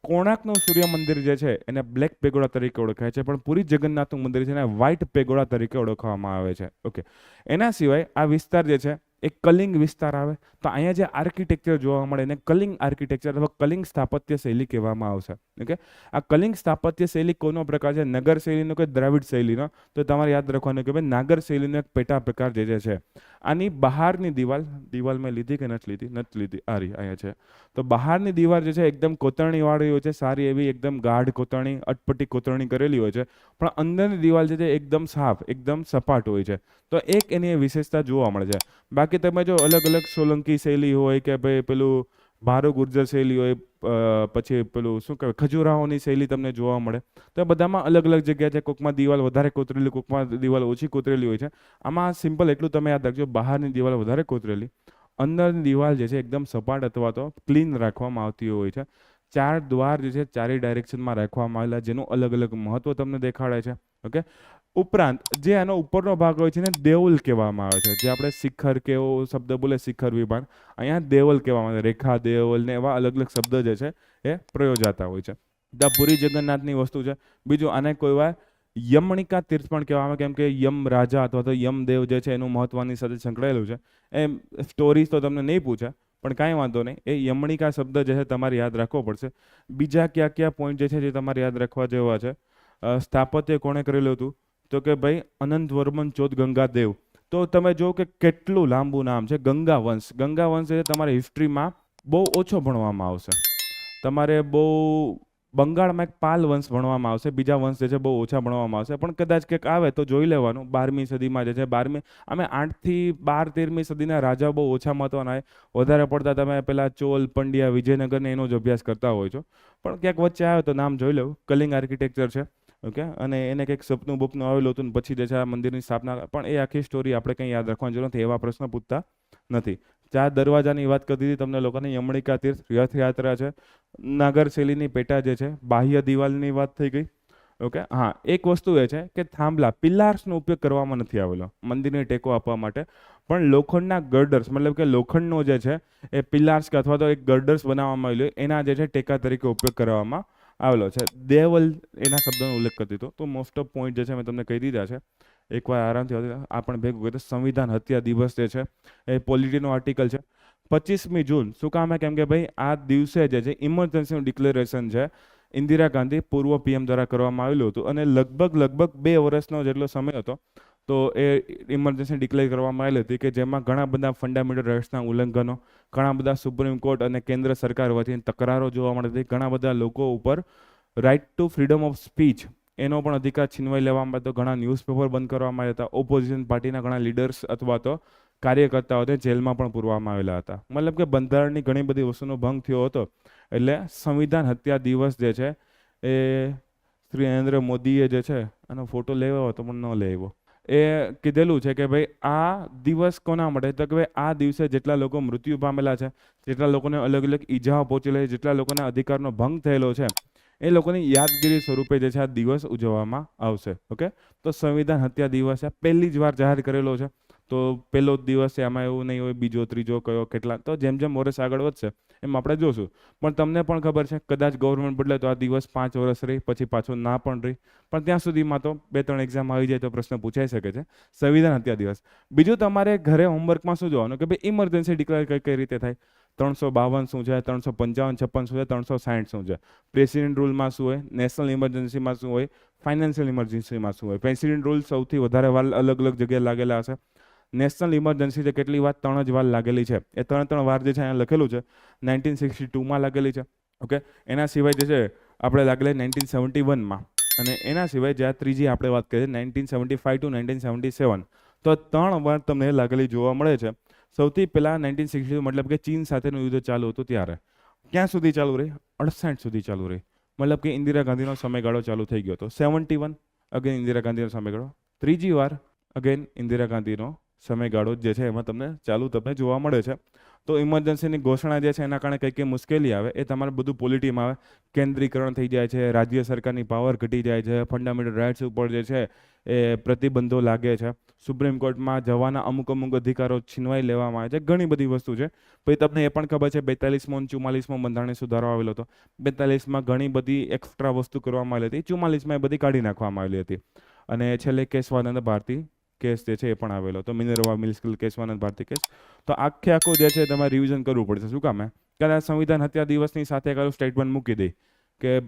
કોણાર્કનું સૂર્ય મંદિર જે છે એને બ્લેક પેગોડા તરીકે ઓળખાય છે, પણ પુરી જગન્નાથનું મંદિર છે એને વ્હાઇટ પેગોડા તરીકે ઓળખવામાં આવે છે. ઓકે, એના સિવાય આ વિસ્તાર જે છે એ કલિંગ વિસ્તાર આવે. તો અહીંયા જે આર્કિટેક્ચર જોવા મળે એને કલિંગ આર્કિટેક્ચર અથવા કલિંગ સ્થાપત્ય શૈલી કહેવામાં આવશે. ઓકે, આ કલિંગ સ્થાપત્ય શૈલી કોનો પ્રકાર છે? નગર શૈલીનો કે દ્રાવિડ શૈલીનો? તો તમારે યાદ રાખવાનું કે ભાઈ નાગર શૈલીનો એક પેટા પ્રકાર જે છે. આની બહારની દિવાલ મેં લીધી કે નથી લીધી? નથી લીધી. આ રહી અહીંયા છે. તો બહારની દીવાલ જે છે એકદમ કોતરણી વાળી હોય છે, સારી એવી એકદમ ગાઢ કોતરણી, અટપટી કોતરણી કરેલી હોય છે. પણ અંદરની દિવાલ જે છે એકદમ સાફ, એકદમ સપાટ હોય છે. તો એક એની વિશેષતા જોવા મળે છે. બાકી તમે જો અલગ અલગ સોલંકી શૈલી હોય કે ભાઈ પેલું ભારો ગુર્જર શૈલી હોય, પછી પેલું શું કહેવાય ખજૂરાહોની શૈલી તમને જોવા મળે. તો બધામાં અલગ અલગ જગ્યા છે. કોકમાં દિવાલ વધારે કોતરેલી, કોકમાં દિવાલ ઓછી કોતરેલી હોય છે. આમાં સિમ્પલ એટલું તમે યાદ રાખજો, બહારની દિવાલ વધારે કોતરેલી, અંદરની દિવાલ જે છે એકદમ સપાટ અથવા તો ક્લીન રાખવામાં આવતી હોય છે. 4 દ્વાર જે છે 4 ડાયરેક્શનમાં રાખવામાં આવેલા, જેનું અલગ અલગ મહત્વ તમને દેખાડે છે. ઓકે, ઉપરાંત જે આનો ઉપરનો ભાગ હોય છે ને દેઉલ કહેવામાં આવે છે, જે આપણે શિખર કે એવો શબ્દ બોલે શિખર વિમાન, અહીંયા દેવલ કહેવામાં આવે છે. રેખા દેવલ ને એવા અલગ અલગ શબ્દ જે છે એ પ્રયોજાતા હોય છે. ત્યાં પુરી જગન્નાથની વસ્તુ છે. બીજું આને કોઈ વાર યમણિકા તીર્થ પણ કહેવામાં આવે, કેમ કે યમ રાજા અથવા તો યમદેવ જે છે એનું મહત્વની સાથે સંકળાયેલું છે. એમ સ્ટોરીઝ તો તમને નહીં પૂછે, પણ કાંઈ વાંધો નહીં, એ યમણિકા શબ્દ જે છે તમારે યાદ રાખવો પડશે. બીજા કયા કયા પોઈન્ટ જે છે જે તમારે યાદ રાખવા જેવા છે. સ્થાપત્ય કોણે કરેલું હતું, તો કે ભાઈ અનંતવર્મન ચોથ ગંગાદેવ. તો તમે જો કે કેટલું લાંબુ નામ છે, ગંગાવંશ. ગંગાવંશ એ તમારે હિસ્ટ્રીમાં બહુ ઓછો ભણવામાં આવશે. તમારે બહુ બંગાળમાં એક પાલ વંશ ભણવામાં આવશે, બીજા વંશ જે છે બહુ ઓછા ભણવામાં આવશે, પણ કદાચ કંઈક આવે તો જોઈ લેવાનું. 12મી સદીમાં જે છે 12મી અમે 8થી 12 13મી સદીના રાજા બહુ ઓછા મહત્વના હોય, વધારે પડતા તમે પેલા ચોલ પંડ્યા વિજયનગર ને એનો જ અભ્યાસ કરતા હોય છો, પણ ક્યાંક વચ્ચે આવે તો નામ જોઈ લેવું. કલિંગ આર્કિટેક્ચર છે, ઓકે, અને એને કંઈક સપનું બપનું આવેલું હતું ને પછી જે છે આ મંદિરની સ્થાપના, પણ એ આખી સ્ટોરી આપણે કંઈ યાદ રાખવાની જરૂર નથી, એવા પ્રશ્ન પૂછતા નથી. 4 દરવાજાની વાત કરતી હતી તમને લોકોને. યમણિકા તીર્થ, રથયાત્રા છે, નાગર શૈલીની પેટા જે છે, બાહ્ય દિવાલની વાત થઈ ગઈ. ઓકે, હા, એક વસ્તુ એ છે કે થાંભલા પિલાર્સનો ઉપયોગ કરવામાં નથી આવેલો મંદિરને ટેકો આપવા માટે, પણ લોખંડના ગર્ડર્સ, મતલબ કે લોખંડનો જે છે એ પિલાર્સ કે અથવા તો એક ગર્ડર્સ બનાવવામાં આવેલું, એના જે છે ટેકા તરીકે ઉપયોગ કરવામાં આવેલો છે. દેવલ એના શબ્દનો ઉલ્લેખ કરતી હતો. તો મોસ્ટ ઓફ પોઈન્ટ જે છે મેં તમને કહી દીધા છે. એકવાર આરામથી આ પણ ભેગું કર્યું. સંવિધાન હત્યા દિવસ જે છે એ પોલિટીનો આર્ટિકલ છે 25મી જૂન. શું કામ છે, કેમ કે ભાઈ આ દિવસે જે છે ઇમરજન્સીનું ડિક્લેરેશન છે ઇન્દિરા ગાંધી પૂર્વ પીએમ દ્વારા કરવામાં આવેલું હતું, અને લગભગ 2 વર્ષનો જેટલો સમય હતો. તો એ ઇમરજન્સી ડિક્લેર કરવામાં આવેલી હતી, કે જેમાં ઘણા બધા ફંડામેન્ટલ રાઇટ્સના ઉલ્લંઘનો, ઘણા બધા સુપ્રીમ કોર્ટ અને કેન્દ્ર સરકાર વચ્ચે તકરારો જોવા મળતી હતી. ઘણા બધા લોકો ઉપર right to freedom of speech એનો પણ અધિકાર છીનવાઈ લેવામાં આવ્યો હતો. ઘણા ન્યૂઝપેપર બંધ કરવામાં આવ્યા હતા. ઓપોઝિશન પાર્ટીના ઘણા લીડર્સ અથવા તો કાર્યકર્તાઓને જેલમાં પણ પૂરવામાં આવેલા હતા. મતલબ કે બંધારણની ઘણી બધી વસ્તુનો ભંગ થયો હતો. એટલે સંવિધાન હત્યા દિવસ જે છે એ શ્રી નરેન્દ્ર મોદીએ જે છે આનો ફોટો લેવો હતો પણ ન લેવો, એ કીધેલું છે કે ભાઈ આ દિવસ કોના માટે, તો કે ભાઈ આ દિવસે જેટલા લોકો મૃત્યુ પામેલા છે, જેટલા લોકોને અલગ અલગ ઈજાઓ પહોંચેલી છે, જેટલા લોકોના અધિકારનો ભંગ થયેલો છે, એ લોકોની યાદગીરી સ્વરૂપે જે છે આ દિવસ ઉજવવામાં આવશે. ઓકે, તો સંવિધાન હત્યા દિવસ છે, પહેલી જ વાર જાહેર કરેલો છે. તો પહેલો જ દિવસ છે, આમાં એવું નહીં હોય બીજો ત્રીજો કયો કેટલા, તો જેમ જેમ વર્ષ આગળ વધશે એમ આપણે જોશું. પણ તમને પણ ખબર છે કદાચ ગવર્મેન્ટ બદલે તો આ દિવસ 5 વર્ષ રહી, પછી પાછો ના પણ રહી, પણ ત્યાં સુધીમાં તો 2-3 એક્ઝામ આવી જાય તો પ્રશ્ન પૂછાઈ શકે છે. સંવિધાન હત્યા દિવસ. બીજું તમારે ઘરે હોમવર્કમાં શું જોવાનું કે ભાઈ ઇમરજન્સી ડિક્લેર કઈ રીતે થાય, 352 શું છે, 355 56 શું છે, 360 શું છે, પ્રેસિડેન્ટ રૂલમાં શું હોય, નેશનલ ઇમરજન્સીમાં શું હોય, ફાઇનાન્શિયલ ઇમરજન્સીમાં શું હોય. પ્રેસિડેન્ટ રૂલ સૌથી વધારે વાર અલગ અલગ જગ્યાએ લાગેલા હશે. નેશનલ ઇમરજન્સી છે કેટલી વાર, 3 જ વાર લાગેલી છે. એ 3 વાર જે છે અહીંયા લખેલું છે 1962માં લાગેલી છે. ઓકે, એના સિવાય જે છે આપણે લાગેલી 1971માં, અને એના સિવાય જે આ ત્રીજી આપણે વાત કરીએ 1975 ટુ 1977, તો 3 વાર તમને લાગેલી જોવા મળે છે. સૌથી પહેલા 1962 મતલબ કે ચીન સાથેનું યુદ્ધ ચાલુ હતું ત્યારે. ક્યાં સુધી ચાલુ રહી, 68 સુધી ચાલુ રહી. મતલબ કે ઇન્દિરા ગાંધીનો સમયગાળો ચાલુ થઈ ગયો હતો. 71 અગેન ઇન્દિરા ગાંધીનો સમયગાળો. ત્રીજી વાર અગેન ઇન્દિરા ગાંધીનો સમયગાળો જે છે એમાં તમને ચાલુ તમને જોવા મળે છે. તો ઇમરજન્સીની ઘોષણા જે છે એના કારણે કઈ કઈ મુશ્કેલી આવે, એ તમારે બધું પોલિટીમાં આવે. કેન્દ્રીકરણ થઈ જાય છે, રાજ્ય સરકારની પાવર ઘટી જાય છે, ફંડામેન્ટલ રાઇટ્સ ઉપર જે છે એ પ્રતિબંધો લાગે છે, સુપ્રીમ કોર્ટમાં જવાના અમુક અધિકારો છીનવાઈ લેવામાં આવે છે, ઘણી બધી વસ્તુ છે. પછી તમને એ પણ ખબર છે 42મો અને 44મો બંધારણીય સુધારો આવેલો હતો. 42માં ઘણી બધી એક્સ્ટ્રા વસ્તુ કરવામાં આવી હતી, 44માં એ બધી કાઢી નાખવામાં આવેલી હતી. અને છેલ્લે કેશવાનંદ ભારતી કેસ જે છે એ પણ આવેલો તો મિનર્વા મિલ્સ કેશવાનંદ ભારતી કેસ. તો આખું જે છે તમારે રિવિઝન કરવું પડશે. શું કામ? કારણ સંવિધાન હત્યા દિવસની સાથે એક સ્ટેટમેન્ટ મૂકી દઈ કે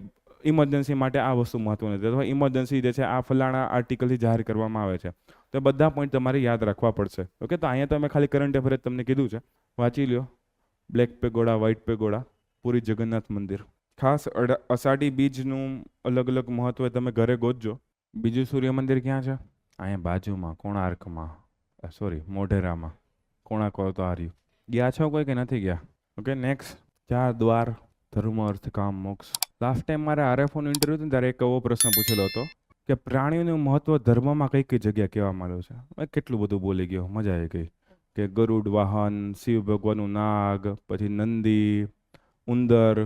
ઇમરજન્સી માટે આ વસ્તુ મહત્વની છે, અથવા ઇમરજન્સી જે છે આ ફલાણા આર્ટિકલથી જાહેર કરવામાં આવે છે. તો બધા પોઈન્ટ તમારે યાદ રાખવા પડશે. ઓકે, તો અહીંયા તમે ખાલી કરંટ અફેર તમને કીધું છે, વાંચી લ્યો. બ્લેક પેગોડા, વ્હાઇટ પેગોડા, પુરી જગન્નાથ મંદિર. ખાસ અષાઢી બીજનું અલગ અલગ મહત્વ તમે ઘરે ગોતજો. બીજું સૂર્ય મંદિર ક્યાં છે? અહીંયા બાજુમાં કોણાર્કમાં, સોરી મોઢેરામાં. કોણાર્ક તો હાર્યું. ગયા છો કોઈ કે નથી ગયા? Okay, next. 4 દ્વાર, ધર્મ, અર્થ, કામ, મોક્ષ. લાસ્ટ ટાઈમ મારે આરએફઓનું ઇન્ટરવ્યુ હતું ત્યારે એક એવો પ્રશ્ન પૂછેલો હતો કે પ્રાણીઓનું મહત્વ ધર્મમાં કઈ કઈ જગ્યા કહેવામાં આવ્યું છે. કેટલું બધું બોલી ગયો, મજા આવી ગઈ. કે ગરુડ વાહન, શિવ ભગવાનનું નાગ, પછી નંદી, ઉંદર,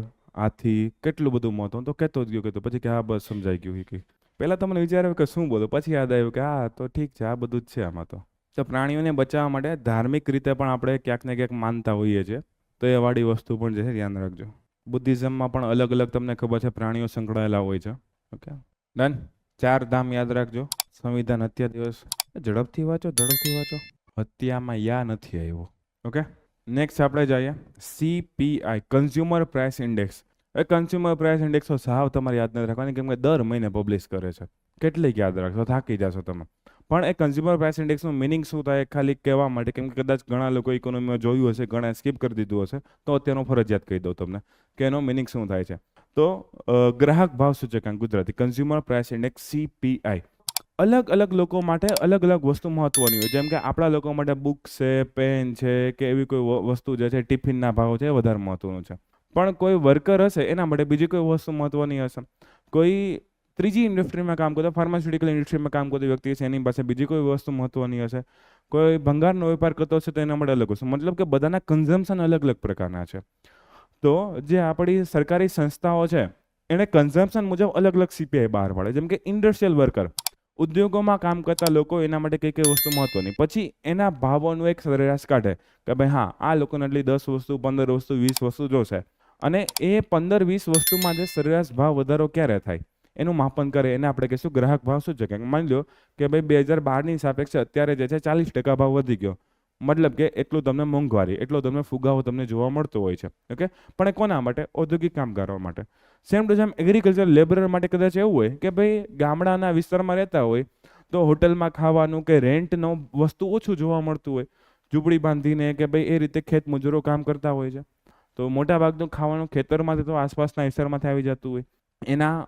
હાથી, કેટલું બધું મહત્વ તો કહેતો જ ગયો. કહેતો પછી કે હા બસ સમજાઈ ગયું. કે પહેલાં તમને વિચાર આવ્યો કે શું બોલો, પછી યાદ આવ્યું કે હા તો ઠીક છે, આ બધું જ છે આમાં તો પ્રાણીઓને બચાવવા માટે ધાર્મિક રીતે પણ આપણે ક્યાંક ને ક્યાંક માનતા હોઈએ છીએ, તો એ વાળી વસ્તુ પણ જે છે ધ્યાન રાખજો. બુદ્ધિઝમમાં પણ અલગ અલગ તમને ખબર છે પ્રાણીઓ સંકળાયેલા હોય છે. Okay done. 4 ધામ યાદ રાખજો. સંવિધાન, હત્યા દિવસ, ઝડપથી વાંચો. હત્યામાં યા નથી આવ્યો. ઓકે નેક્સ્ટ આપણે જઈએ CPI, કન્ઝ્યુમર પ્રાઇસ ઇન્ડેક્સ. એ કન્ઝ્યુમર પ્રાઇસ ઇન્ડેક્સ તો સાવ તમારે યાદ નથી રાખવાની, કેમ કે દર મહિને પબ્લિશ કરે છે. કેટલીક યાદ રાખશો, થાકી જશો તમે. પણ એ કન્ઝ્યુમર પ્રાઇસ ઇન્ડેક્સનું મિનિંગ શું થાય ખાલી કહેવા માટે, કેમ કે કદાચ ઘણા લોકો ઇકોનોમીમાં જોયું હશે, ઘણા સ્કીપ કરી દીધું હશે, તો અત્યારનો ફરજિયાત કહી દઉં તમને કે એનો મિનિંગ શું થાય છે. તો ગ્રાહક ભાવ સૂચકાંક Gujarati, consumer price index CPI. અલગ અલગ લોકો માટે અલગ અલગ વસ્તુ મહત્વની હોય. જેમ કે આપણા લોકો માટે બુક્સ છે, પેન છે, કે એવી કોઈ વસ્તુ જે છે ટિફિનના ભાવ છે એ વધારે મહત્વનું છે. પણ કોઈ વર્કર હશે એના માટે બીજી કોઈ વસ્તુ મહત્વની હશે. કોઈ ત્રીજી ઇન્ડસ્ટ્રીમાં કામ કરતો, ફાર્માસ્યુટિકલ ઇન્ડસ્ટ્રીમાં કામ કરતી વ્યક્તિ છે, એની પાસે બીજી કોઈ વસ્તુ મહત્વની હશે. કોઈ ભંગારનો વેપાર કરતો હશે તો એના માટે અલગ વસ્તુ. મતલબ કે બધાના કન્ઝમ્પશન અલગ અલગ પ્રકારના છે. તો જે આપણી સરકારી સંસ્થાઓ છે એને કન્ઝમ્પશન મુજબ અલગ અલગ CPI બહાર પાડે. જેમ કે ઇન્ડસ્ટ્રીયલ વર્કર, ઉદ્યોગોમાં કામ કરતા લોકો, એના માટે કઈ કઈ વસ્તુ મહત્વની, પછી એના ભાવોનું એક સરેરાશ કાઢે કે ભાઈ હા આ લોકોને એટલી 10 વસ્તુ, 15 વસ્તુ, 20 વસ્તુ જોશે, અને એ 15-20 વસ્તુમાં જે સરેરાશ ભાવ વધારો ક્યારે થાય એનું માપન કરે, એને આપણે કહીશું ગ્રાહક ભાવ સૂચકાંક. માની લો કે ભાઈ 2012ની સાપેક્ષે અત્યારે જે છે 40% ભાવ વધી ગયો, મતલબ કે એટલું તમને મોંઘવારી, એટલો તમને ફુગાવો તમને જોવા મળતો હોય છે. ઓકે પણ એ કોના માટે? ઔદ્યોગિક કામગારો માટે. સેમ ટુ સેમ એગ્રીકલ્ચર લેબરર માટે કદાચ એવું હોય કે ભાઈ ગામડાના વિસ્તારમાં રહેતા હોય તો હોટલમાં ખાવાનું કે રેન્ટનો વસ્તુ ઓછું જોવા મળતું હોય, ઝૂંપડી બાંધીને કે ભાઈ એ રીતે ખેત મજૂરો કામ કરતા હોય છે, તો મોટા ભાગનું ખાવાનું ખેતરમાંથી તો આસપાસના વિસ્તારમાંથી આવી જતું હોય. એના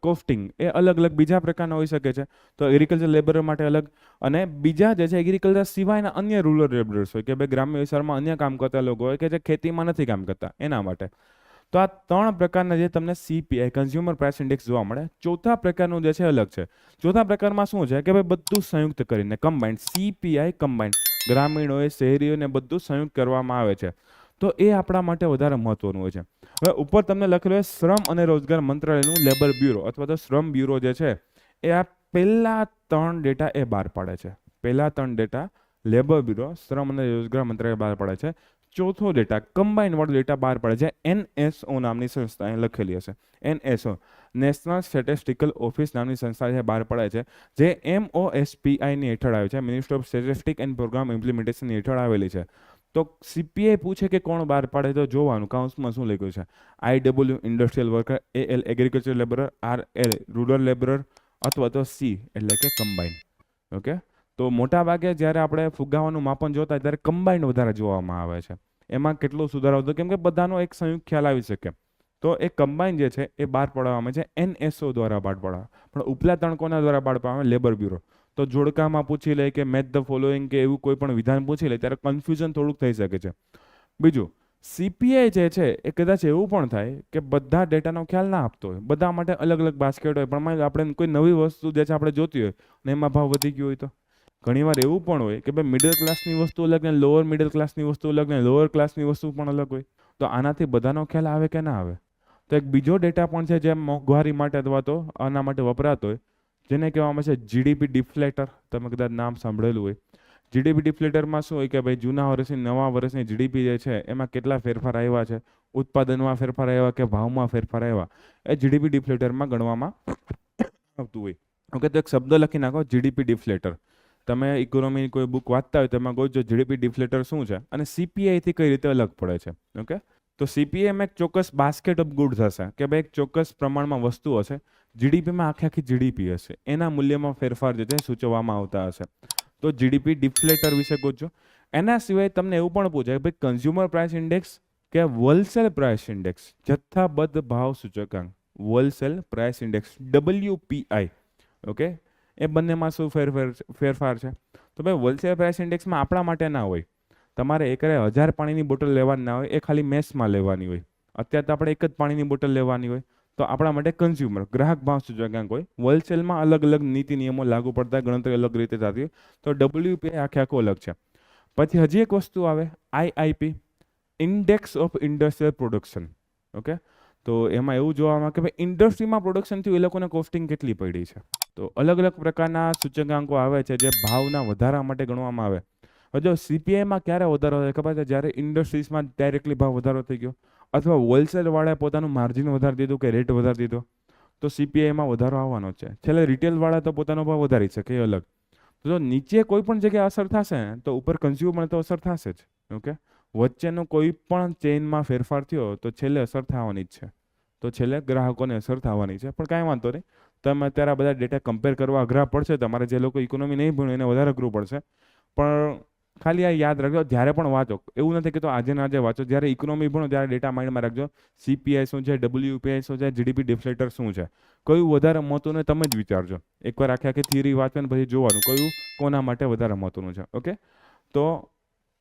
કોસ્ટિંગ એ અલગ અલગ બીજા પ્રકારના હોઈ શકે છે. તો એગ્રીકલ્ચર લેબરર માટે અલગ, અને બીજા જે છે એગ્રીકલ્ચર સિવાયના અન્ય રૂરલ લેબરર્સ હોય કે ભાઈ ગ્રામ્ય વિસ્તારમાં અન્ય કામ કરતા લોકો હોય કે જે ખેતીમાં નથી કામ કરતા, એના માટે. તો આ 3 પ્રકારના જે તમને CPI, કન્ઝ્યુમર પ્રાઇસ ઇન્ડેક્સ જોવા મળે. ચોથા પ્રકારનું જે છે અલગ છે. ચોથા પ્રકારમાં શું છે કે ભાઈ બધું સંયુક્ત કરીને કમ્બાઇન્ડ, CPI કમ્બાઇન્ડ, ગ્રામીણ હોય, શહેરીઓને બધું સંયુક્ત કરવામાં આવે છે. તો એ આપણા માટે વધારે મહત્વનું હોય છે. હવે ઉપર તમને લખેલું હોય શ્રમ અને રોજગાર મંત્રાલયનું લેબર બ્યુરો અથવા તો શ્રમ બ્યુરો જે છે એ આ પહેલા 3 ડેટા એ બહાર પાડે છે. પહેલા 3 ડેટા લેબર બ્યુરો, શ્રમ અને રોજગાર મંત્રાલય બહાર પાડે છે. ચોથો ડેટા કમ્બાઇન્ડ વાળો ડેટા બહાર પડે છે NSO નામની સંસ્થા અહીં લખેલી હશે. NSO, નેશનલ સ્ટેટિસ્ટિકલ ઓફિસ નામની સંસ્થા છે, બહાર પડે છે, જે MOSPI ની હેઠળ આવે છે, Ministry of Statistic and Programme Implementation હેઠળ આવેલી છે. તો CPI પૂછે કે કોણ બહાર પાડે તો જોવાનું કાઉન્સમાં શું લખ્યું છે. IW industrial worker, AL agriculture labourer, RL rural labourer, અથવા તો C એટલે કે કમ્બાઇન્ડ. ઓકે તો મોટા ભાગે જ્યારે આપણે ફુગાવાનું માપન જોતા ત્યારે કમ્બાઇન્ડ વધારે જોવામાં આવે છે. એમાં કેટલો સુધારો હતો કેમ કે બધાનો એક સંયુક્ત ખ્યાલ આવી શકે. તો એ કમ્બાઇન્ડ જે છે એ બહાર પાડવામાં આવે છે NSO દ્વારા બહાર પાડવામાં. પણ ઉપલા 3 કોના દ્વારા બહાર પાડવામાં? Labour bureau. તો જોડકામાં પૂછી લે કે મેચ ધ ફોલોઈંગ કે એવું કોઈ પણ વિધાન પૂછી લે ત્યારે કન્ફ્યુઝન થોડુંક થઈ શકે છે. બીજું CPI જે છે એ કદાચ એવું પણ થાય કે બધા ડેટાનો ખ્યાલ ના આપતો હોય, બધા માટે અલગ અલગ બાસ્કેટ હોય, પણ આપણે કોઈ નવી વસ્તુ જે છે આપણે જોતી હોય ને એમાં ભાવ વધી ગયો હોય તો ઘણીવાર એવું પણ હોય કે ભાઈ મિડલ ક્લાસની વસ્તુ અલગ ને લોઅર મિડલ ક્લાસની વસ્તુ અલગ ને લોઅર ક્લાસની વસ્તુ પણ અલગ હોય. તો આનાથી બધાનો ખ્યાલ આવે કે ના આવે? તો એક બીજો ડેટા પણ છે જે મોંઘવારી માટે અથવા તો આના માટે વપરાતો હોય, જેને કહેવામાં છે GDP ડિફ્લેટર. તમે કદાચ નામ સાંભળેલું હોય. GDP ડિફ્લેટરમાં શું હોય કે ભાઈ જૂના વર્ષની નવા વર્ષની GDP જે છે એમાં કેટલા ફેરફાર આવ્યા છે, ઉત્પાદનમાં ફેરફાર આવ્યા કે ભાવમાં ફેરફાર આવ્યા, એ GDP ડિફ્લેટરમાં ગણવામાં આવતું હોય. ઓકે તો એક શબ્દ લખી નાખો GDP ડિફ્લેટર. તમે ઇકોનોમીની કોઈ બુક વાંચતા હોય તેમાં કહો GDP ડિફ્લેટર શું છે અને CPI થી કઈ રીતે અલગ પડે છે. ઓકે તો CPI માં એક ચોક્કસ બાસ્કેટ ઓફ ગુડ્સ હશે કે ભાઈ એક ચોક્કસ પ્રમાણમાં વસ્તુ હશે, GDPમાં આખી GDP હશે, એના મૂલ્યમાં ફેરફાર જે છે સૂચવવામાં આવતા હશે. તો GDP ડિફ્લેટર વિશે પૂછજો. એના સિવાય તમને એવું પણ પૂછાય ભાઈ કન્ઝ્યુમર પ્રાઇસ ઇન્ડેક્સ કે હોલસેલ પ્રાઇસ ઇન્ડેક્સ, જથ્થાબદ્ધ ભાવ સૂચકાંક, wholesale price index WPI. Okay એ બંનેમાં શું ફેરફાર છે? તો ભાઈ હોલસેલ પ્રાઇસ ઇન્ડેક્સમાં આપણા માટે ના હોય. તમારે એકરે 1000 પાણીની બોટલ લેવાની ના હોય, એ ખાલી મેસમાં લેવાની હોય. અત્યારે તો આપણે એક જ પાણીની બોટલ લેવાની હોય. તો આપણા માટે કન્ઝ્યુમર ગ્રાહક ભાવ સૂચકાંક હોય. હોલસેલમાં અલગ અલગ નીતિ નિયમો લાગુ પડતા, ગણતરી અલગ રીતે થતી હોય. તો WPI આખો અલગ છે. પછી હજી એક વસ્તુ આવે IIP, index of industrial production. Okay તો એમાં એવું જોવામાં કે ભાઈ ઇન્ડસ્ટ્રીમાં પ્રોડક્શન થયું એ લોકોને કોસ્ટિંગ કેટલી પડી છે. તો અલગ અલગ પ્રકારના સૂચકાંકો આવે છે જે ભાવના વધારા માટે ગણવામાં આવે. હવે જો સીપીઆઈમાં ક્યારે વધારો થાય ખબર છે? જ્યારે ઇન્ડસ્ટ્રીઝમાં ડાયરેક્ટલી ભાવ વધારો થઈ ગયો અથવા હોલસેલવાળાએ પોતાનું માર્જિન વધારી દીધું કે રેટ વધારી દીધો તો સીપીઆઈમાં વધારો આવવાનો છે. છેલ્લે રિટેલવાળા તો પોતાનો ભાવ વધારી શકે એ અલગ. તો જો નીચે કોઈ પણ જગ્યાએ અસર થશે ને તો ઉપર કન્ઝ્યુમર તો અસર થશે જ. ઓકે, વચ્ચેનો કોઈ પણ ચેઇનમાં ફેરફાર થયો તો છેલ્લે અસર થવાની જ છે. તો છેલ્લે ગ્રાહકોને અસર થવાની છે. પણ કાંઈ વાંધો નહીં, તમે અત્યારે આ બધા ડેટા કમ્પેર કરવા અઘરા પડશે. તમારે જે લોકો ઇકોનોમી નહીં ભણ્યું એને વધારે અઘરું પડશે. પણ ખાલી આ યાદ રાખજો, જ્યારે પણ વાંચો એવું નથી કે તો આજે ને આજે વાંચો, જ્યારે ઇકોનોમી ભણો ત્યારે ડેટા માઇન્ડમાં રાખજો. સીપીઆઈ શું છે, ડબલ્યુપીઆઈ શું છે, જીડીપી ડિફ્લેટર શું છે, કયું વધારે મહત્વનું તમે જ વિચારજો. એકવાર આખી થિયરી વાંચો ને પછી જોવાનું કયું કોના માટે વધારે મહત્વનું છે. ઓકે, તો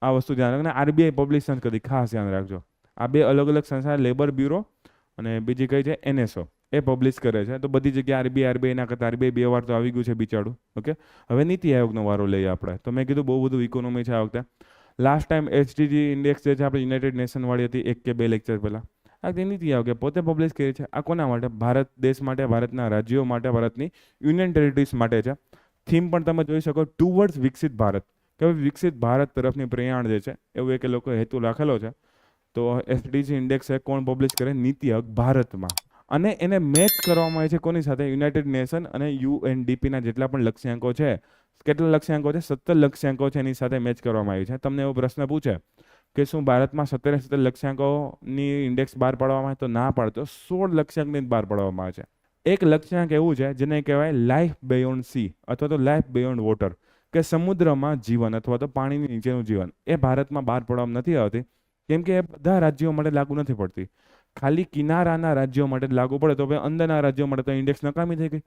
આ વસ્તુ ધ્યાન રાખજો. આરબીઆઈ પબ્લિશ કરી ખાસ ધ્યાન રાખજો. આ બે અલગ અલગ સંસ્થા, લેબર બ્યુરો અને બીજી કઈ છે એનએસઓ, એ પબ્લિશ કરે છે. તો બધી જગ્યાએ આરબીઆઈ ના કરતા આરબીઆઈ 2 વાર તો આવી ગયું છે બિચારું. ઓકે, હવે નીતિ આયોગનો વારો લઈએ આપણે. તો મેં કીધું બહુ બધું ઇકોનોમી છે આ વખતે. લાસ્ટ ટાઈમ એચડીજી ઇન્ડેક્સ જે છે આપણે યુનાઇટેડ નેશન વાળી હતી 1 કે 2 લેક્ચર પહેલા. આ નીતિ આયોગે પોતે પબ્લિશ કરી છે. આ કોના માટે? ભારત દેશ માટે, ભારતના રાજ્યો માટે, ભારતની યુનિયન ટેરિટરીઝ માટે છે. થીમ પણ તમે જોઈ શકો, ટુવર્ડ્સ વિકસિત ભારત, કે વિકસિત ભારત તરફની પ્રયાણ જે છે એવું એક લોકો હેતુ રાખેલો છે. તો એસડીજી ઇન્ડેક્સ છે કોણ પબ્લિશ કરે? નીતિ આયોગ ભારતમાં. અને એને મેચ કરવામાં આવે છે કોની સાથે? યુનાઇટેડ નેશન અને યુએનડીપીના જેટલા પણ લક્ષ્યાંકો છે. કેટલા લક્ષ્યાંકો છે? 17 લક્ષ્યાંકો છે, એની સાથે મેચ કરવામાં આવી છે. તમને એવો પ્રશ્ન પૂછે કે શું ભારતમાં 17 લક્ષ્યાંકોની ઇન્ડેક્સ બહાર પાડવામાં આવે? તો ના પાડતો, 16 લક્ષ્યાંકની બહાર પાડવામાં આવે છે. એક લક્ષ્યાંક એવું છે જેને કહેવાય લાઈફ બિયોન્ડ સી અથવા તો લાઈફ બિયોન્ડ વોટર, કે સમુદ્રમાં જીવન અથવા તો પાણીની નીચેનું જીવન. એ ભારતમાં બહાર પાડવામાં નથી આવતી કેમ કે એ બધા રાજ્યો માટે લાગુ નથી પડતી. ખાલી કિનારાના રાજ્યો માટે લાગુ પડે. તો ભાઈ અંદરના રાજ્યો માટે તો ઇન્ડેક્સ નકામી થઈ ગઈ.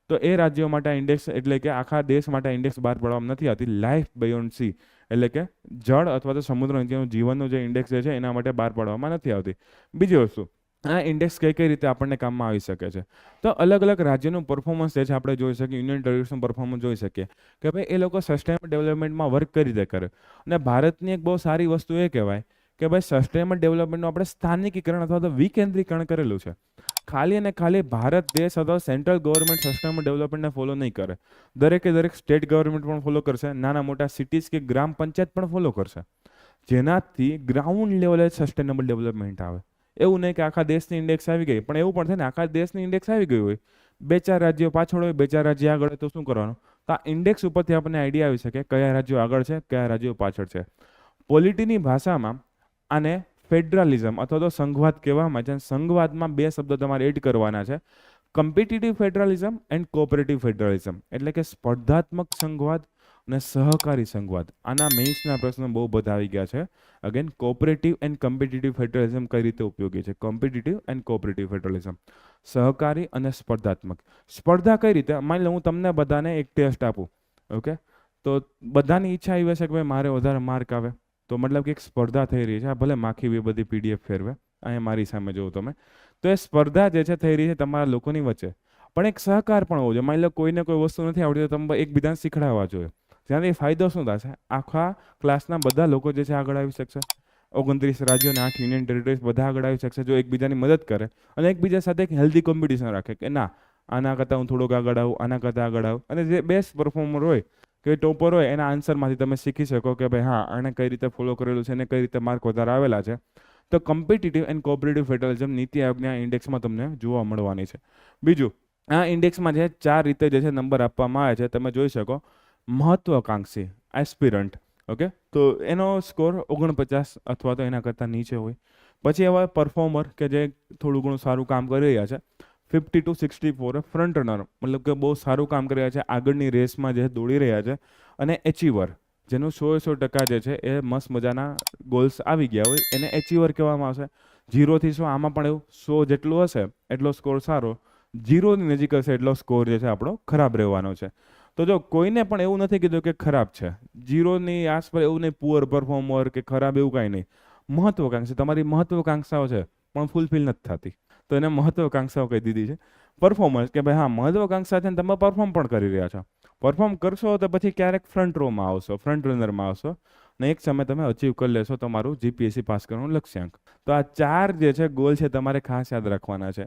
તો એ રાજ્યો માટે ઇન્ડેક્સ એટલે કે આખા દેશ માટે ઇન્ડેક્સ બહાર પાડવામાં નથી આવતી. લાઈફ બિયોન્ડ સી એટલે કે જળ અથવા તો સમુદ્ર નીચેનું જીવનનું જે ઇન્ડેક્સ છે એના માટે બહાર પાડવામાં નથી આવતી. બીજી વસ્તુ, આ ઇન્ડેક્સ કઈ કઈ રીતે આપણને કામમાં આવી શકે છે? તો અલગ અલગ રાજ્યનું પરફોર્મન્સ જે છે આપણે જોઈ શકીએ. યુનિયન ટેરિટરીઝનું પરફોર્મન્સ જોઈ શકીએ કે ભાઈ એ લોકો સસ્ટેનેબલ ડેવલપમેન્ટમાં વર્ક કઈ રીતે કરે. અને ભારતની એક બહુ સારી વસ્તુ એ કહેવાય કે ભાઈ સસ્ટેનેબલ ડેવલપમેન્ટનું આપણે સ્થાનિકીકરણ અથવા તો વિકેન્દ્રીકરણ કરેલું છે. ખાલી અને ખાલી ભારત દેશ અથવા સેન્ટ્રલ ગવર્મેન્ટ સસ્ટેનેબલ ડેવલપમેન્ટને ફોલો નહીં કરે, દરેકે દરેક સ્ટેટ ગવર્મેન્ટ પણ ફોલો કરશે, નાના મોટા સિટીઝ કે ગ્રામ પંચાયત પણ ફોલો કરશે, જેનાથી ગ્રાઉન્ડ લેવલે સસ્ટેનેબલ ડેવલપમેન્ટ આવે. એવું નહીં કે આખા દેશની ઇન્ડેક્સ આવી ગઈ, પણ એવું પણ થાય ને આખા દેશની ઇન્ડેક્સ આવી ગઈ હોય, 2-4 રાજ્યો પાછળ હોય, 2-4 રાજ્ય આગળ હોય, તો શું કરવાનું? તો આ ઇન્ડેક્સ ઉપરથી આપણને આઈડિયા આવી શકે કયા રાજ્યો આગળ છે, કયા રાજ્યો પાછળ છે. પોલિટીની ભાષામાં આને ફેડરલિઝમ અથવા તો સંઘવાદ કહેવામાં છે. સંઘવાદમાં 2 શબ્દો તમારે એડ કરવાના છે, કમ્પિટિટિવ ફેડરલિઝમ એન્ડ કોઓપરેટિવ ફેડરલિઝમ, એટલે કે સ્પર્ધાત્મક સંઘવાદ અને સહકારી સંઘવાદ. આના મેઇન્સના પ્રશ્નો બહુ બધા આવી ગયા છે. અગેન, કોઓપરેટિવ એન્ડ કમ્પિટિટિવ ફેડરલિઝમ કઈ રીતે ઉપયોગી છે? કોમ્પિટિટિવ એન્ડ કોઓપરેટિવ ફેડરલિઝમ, સહકારી અને સ્પર્ધાત્મક. સ્પર્ધા કઈ રીતે? માની લો હું તમને બધાને એક ટેસ્ટ આપું, ઓકે, તો બધાની ઈચ્છા એવી હશે કે ભાઈ મારે વધારે માર્ક આવે. તો મતલબ કે એક સ્પર્ધા થઈ રહી છે. ભલે માખી બી બધી પીડીએફ ફેરવે, અહીંયા મારી સામે જોવો તમે, તો એ સ્પર્ધા જે છે થઈ રહી છે તમારા લોકોની વચ્ચે. પણ એક સહકાર પણ હોવો જોઈએ. માની લો કોઈને કોઈ વસ્તુ નથી આવડતી તો તમે એકબીજાને શીખડાવવા જોઈએ. ત્યાંથી ફાયદો શું થશે? આખા ક્લાસના બધા લોકો જે છે આગળ આવી શકશે. 29 રાજ્યો અને 8 યુનિયન ટેરિટરીઝ બધા આગળ આવી શકશે જો એકબીજાની મદદ કરે અને એકબીજા સાથે એક હેલ્ધી કોમ્પિટિશન રાખે કે ના આના કરતાં હું થોડોક આગળ આવું, આના કરતાં આગળ આવું. અને જે બેસ્ટ પરફોર્મર હોય કે ટોપર હોય એના આન્સરમાંથી તમે શીખી શકો કે ભાઈ હા આને કઈ રીતે ફોલો કરેલું છે અને કઈ રીતે માર્ક વધારે આવેલા છે. તો કમ્પિટિટિવ એન્ડ કોઓપરેટિવ ફેડરલિઝમ નીતિ આયોગના ઇન્ડેક્સમાં તમને જોવા મળવાની છે. બીજું, આ ઇન્ડેક્સમાં જે 4 રીતે જે છે નંબર આપવામાં આવે છે તમે જોઈ શકો. મહત્વાકાંક્ષી એસ્પિરન્ટ, ઓકે, તો એનો સ્કોર 49 અથવા તો એના કરતાં નીચે હોય. પછી એવા પરફોર્મર કે જે થોડું ઘણું સારું કામ કરી રહ્યા છે, 50 to 64 ફ્રન્ટ રનર, મતલબ કે બહુ સારું કામ કરી રહ્યા છે, આગળની રેસમાં જે દોડી રહ્યા છે. અને એચીવર, જેનું 100% જે છે એ મસ્ત મજાના ગોલ્સ આવી ગયા હોય એને એચીવર કહેવામાં આવશે. 0 થી 100 આમાં પણ એવું 100 જેટલું હશે એટલો સ્કોર સારો, 0ની નજીક હશે એટલો સ્કોર જે છે આપણો ખરાબ રહેવાનો છે. તો જો કોઈને પણ એવું નથી કીધું કે ખરાબ છે, 0ની આસપાસ એવું નહીં પુઅર પરફોર્મર કે ખરાબ એવું કાંઈ નહીં. મહત્વાકાંક્ષી, તમારી મહત્વાકાંક્ષાઓ છે પણ ફૂલફિલ નથી થતી તો એને મહત્વાકાંક્ષાઓ કહી દીધી છે. પરફોર્મન્સ, કે ભાઈ હા મહત્વાકાંક્ષા છે ને તમે પરફોર્મ પણ કરી રહ્યા છો. પરફોર્મ કરશો તો પછી ક્યારેક ફ્રન્ટ રોમાં આવશો, ફ્રન્ટ રનરમાં આવશો. ને એક સમય તમે અચીવ કરી લેશો તમારું જીપીએસસી પાસ કરવાનું લક્ષ્યાંક. તો આ 4 જે છે ગોલ છે તમારે ખાસ યાદ રાખવાના છે.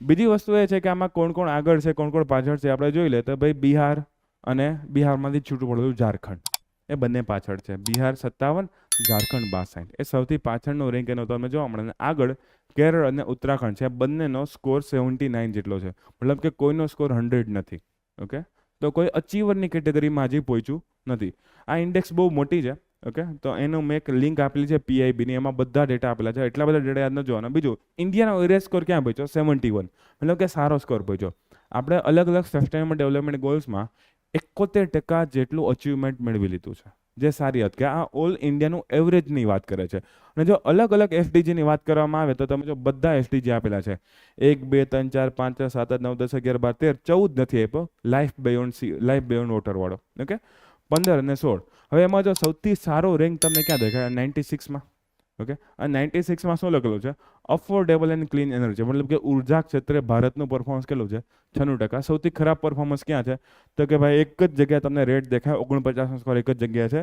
બીજી વસ્તુ એ છે કે આમાં કોણ કોણ આગળ છે કોણ કોણ પાછળ છે આપણે જોઈ લે તો ભાઈ બિહાર અને બિહારમાંથી છૂટું પડેલું ઝારખંડ એ બંને પાછળ છે. બિહાર 57, ઝારખંડ 62. એ સૌથી પાછળનો રેન્ક એનો તમને જોવા મળે. અને આગળ કેરળ અને ઉત્તરાખંડ છે. બંનેનો સ્કોર 79 જેટલો છે, મતલબ કે કોઈનો સ્કોર 100 નથી. ઓકે, તો કોઈ અચીવરની કેટેગરીમાં હજી પહોંચ્યું નથી. આ ઇન્ડેક્સ બહુ મોટી છે. ઓકે, તો એનું મેં એક લિંક આપેલી છે પીઆઈબીની, એમાં બધા ડેટા આપેલા છે. એટલા બધા ડેટા યાદ ન જોવાના. બીજું, ઇન્ડિયાનો એરિયા સ્કોર ક્યાં પહોંચ્યો? 71, મતલબ કે સારો સ્કોર પહોંચ્યો. આપણે અલગ અલગ સસ્ટેનેબલ ડેવલપમેન્ટ ગોલ્સમાં 71% જેટલું અચીવમેન્ટ મેળવી લીધું છે, જે સારી વાત કે આ ઓલ ઇન્ડિયાનું એવરેજની વાત કરે છે. અને જો અલગ અલગ એસડીજીની વાત કરવામાં આવે તો તમે જો બધા એસડીજી આપેલા છે 1, 2, 3, 4, 5, 6, 7, 8, 9, 10, 11, 12, 13, 14 નથી આપ્યો લાઈફ બિયોન્ડ વોટર વાળો. ઓકે, 15 અને 16. હવે એમાં જો સૌથી સારો રેન્ક તમને ક્યાં દેખાય? 96માં. ઓકે, આ 96માં શું લખેલું છે? અફોર્ડેબલ એન્ડ ક્લીન એનર્જી, મતલબ કે ઉર્જા ક્ષેત્રે ભારતનું પરફોર્મન્સ કેટલું છે? 96%. સૌથી ખરાબ પરફોર્મન્સ ક્યાં છે? તો કે ભાઈ એક જ જગ્યાએ તમને રેટ દેખાય 49 સ્કોર એક જ જગ્યાએ છે,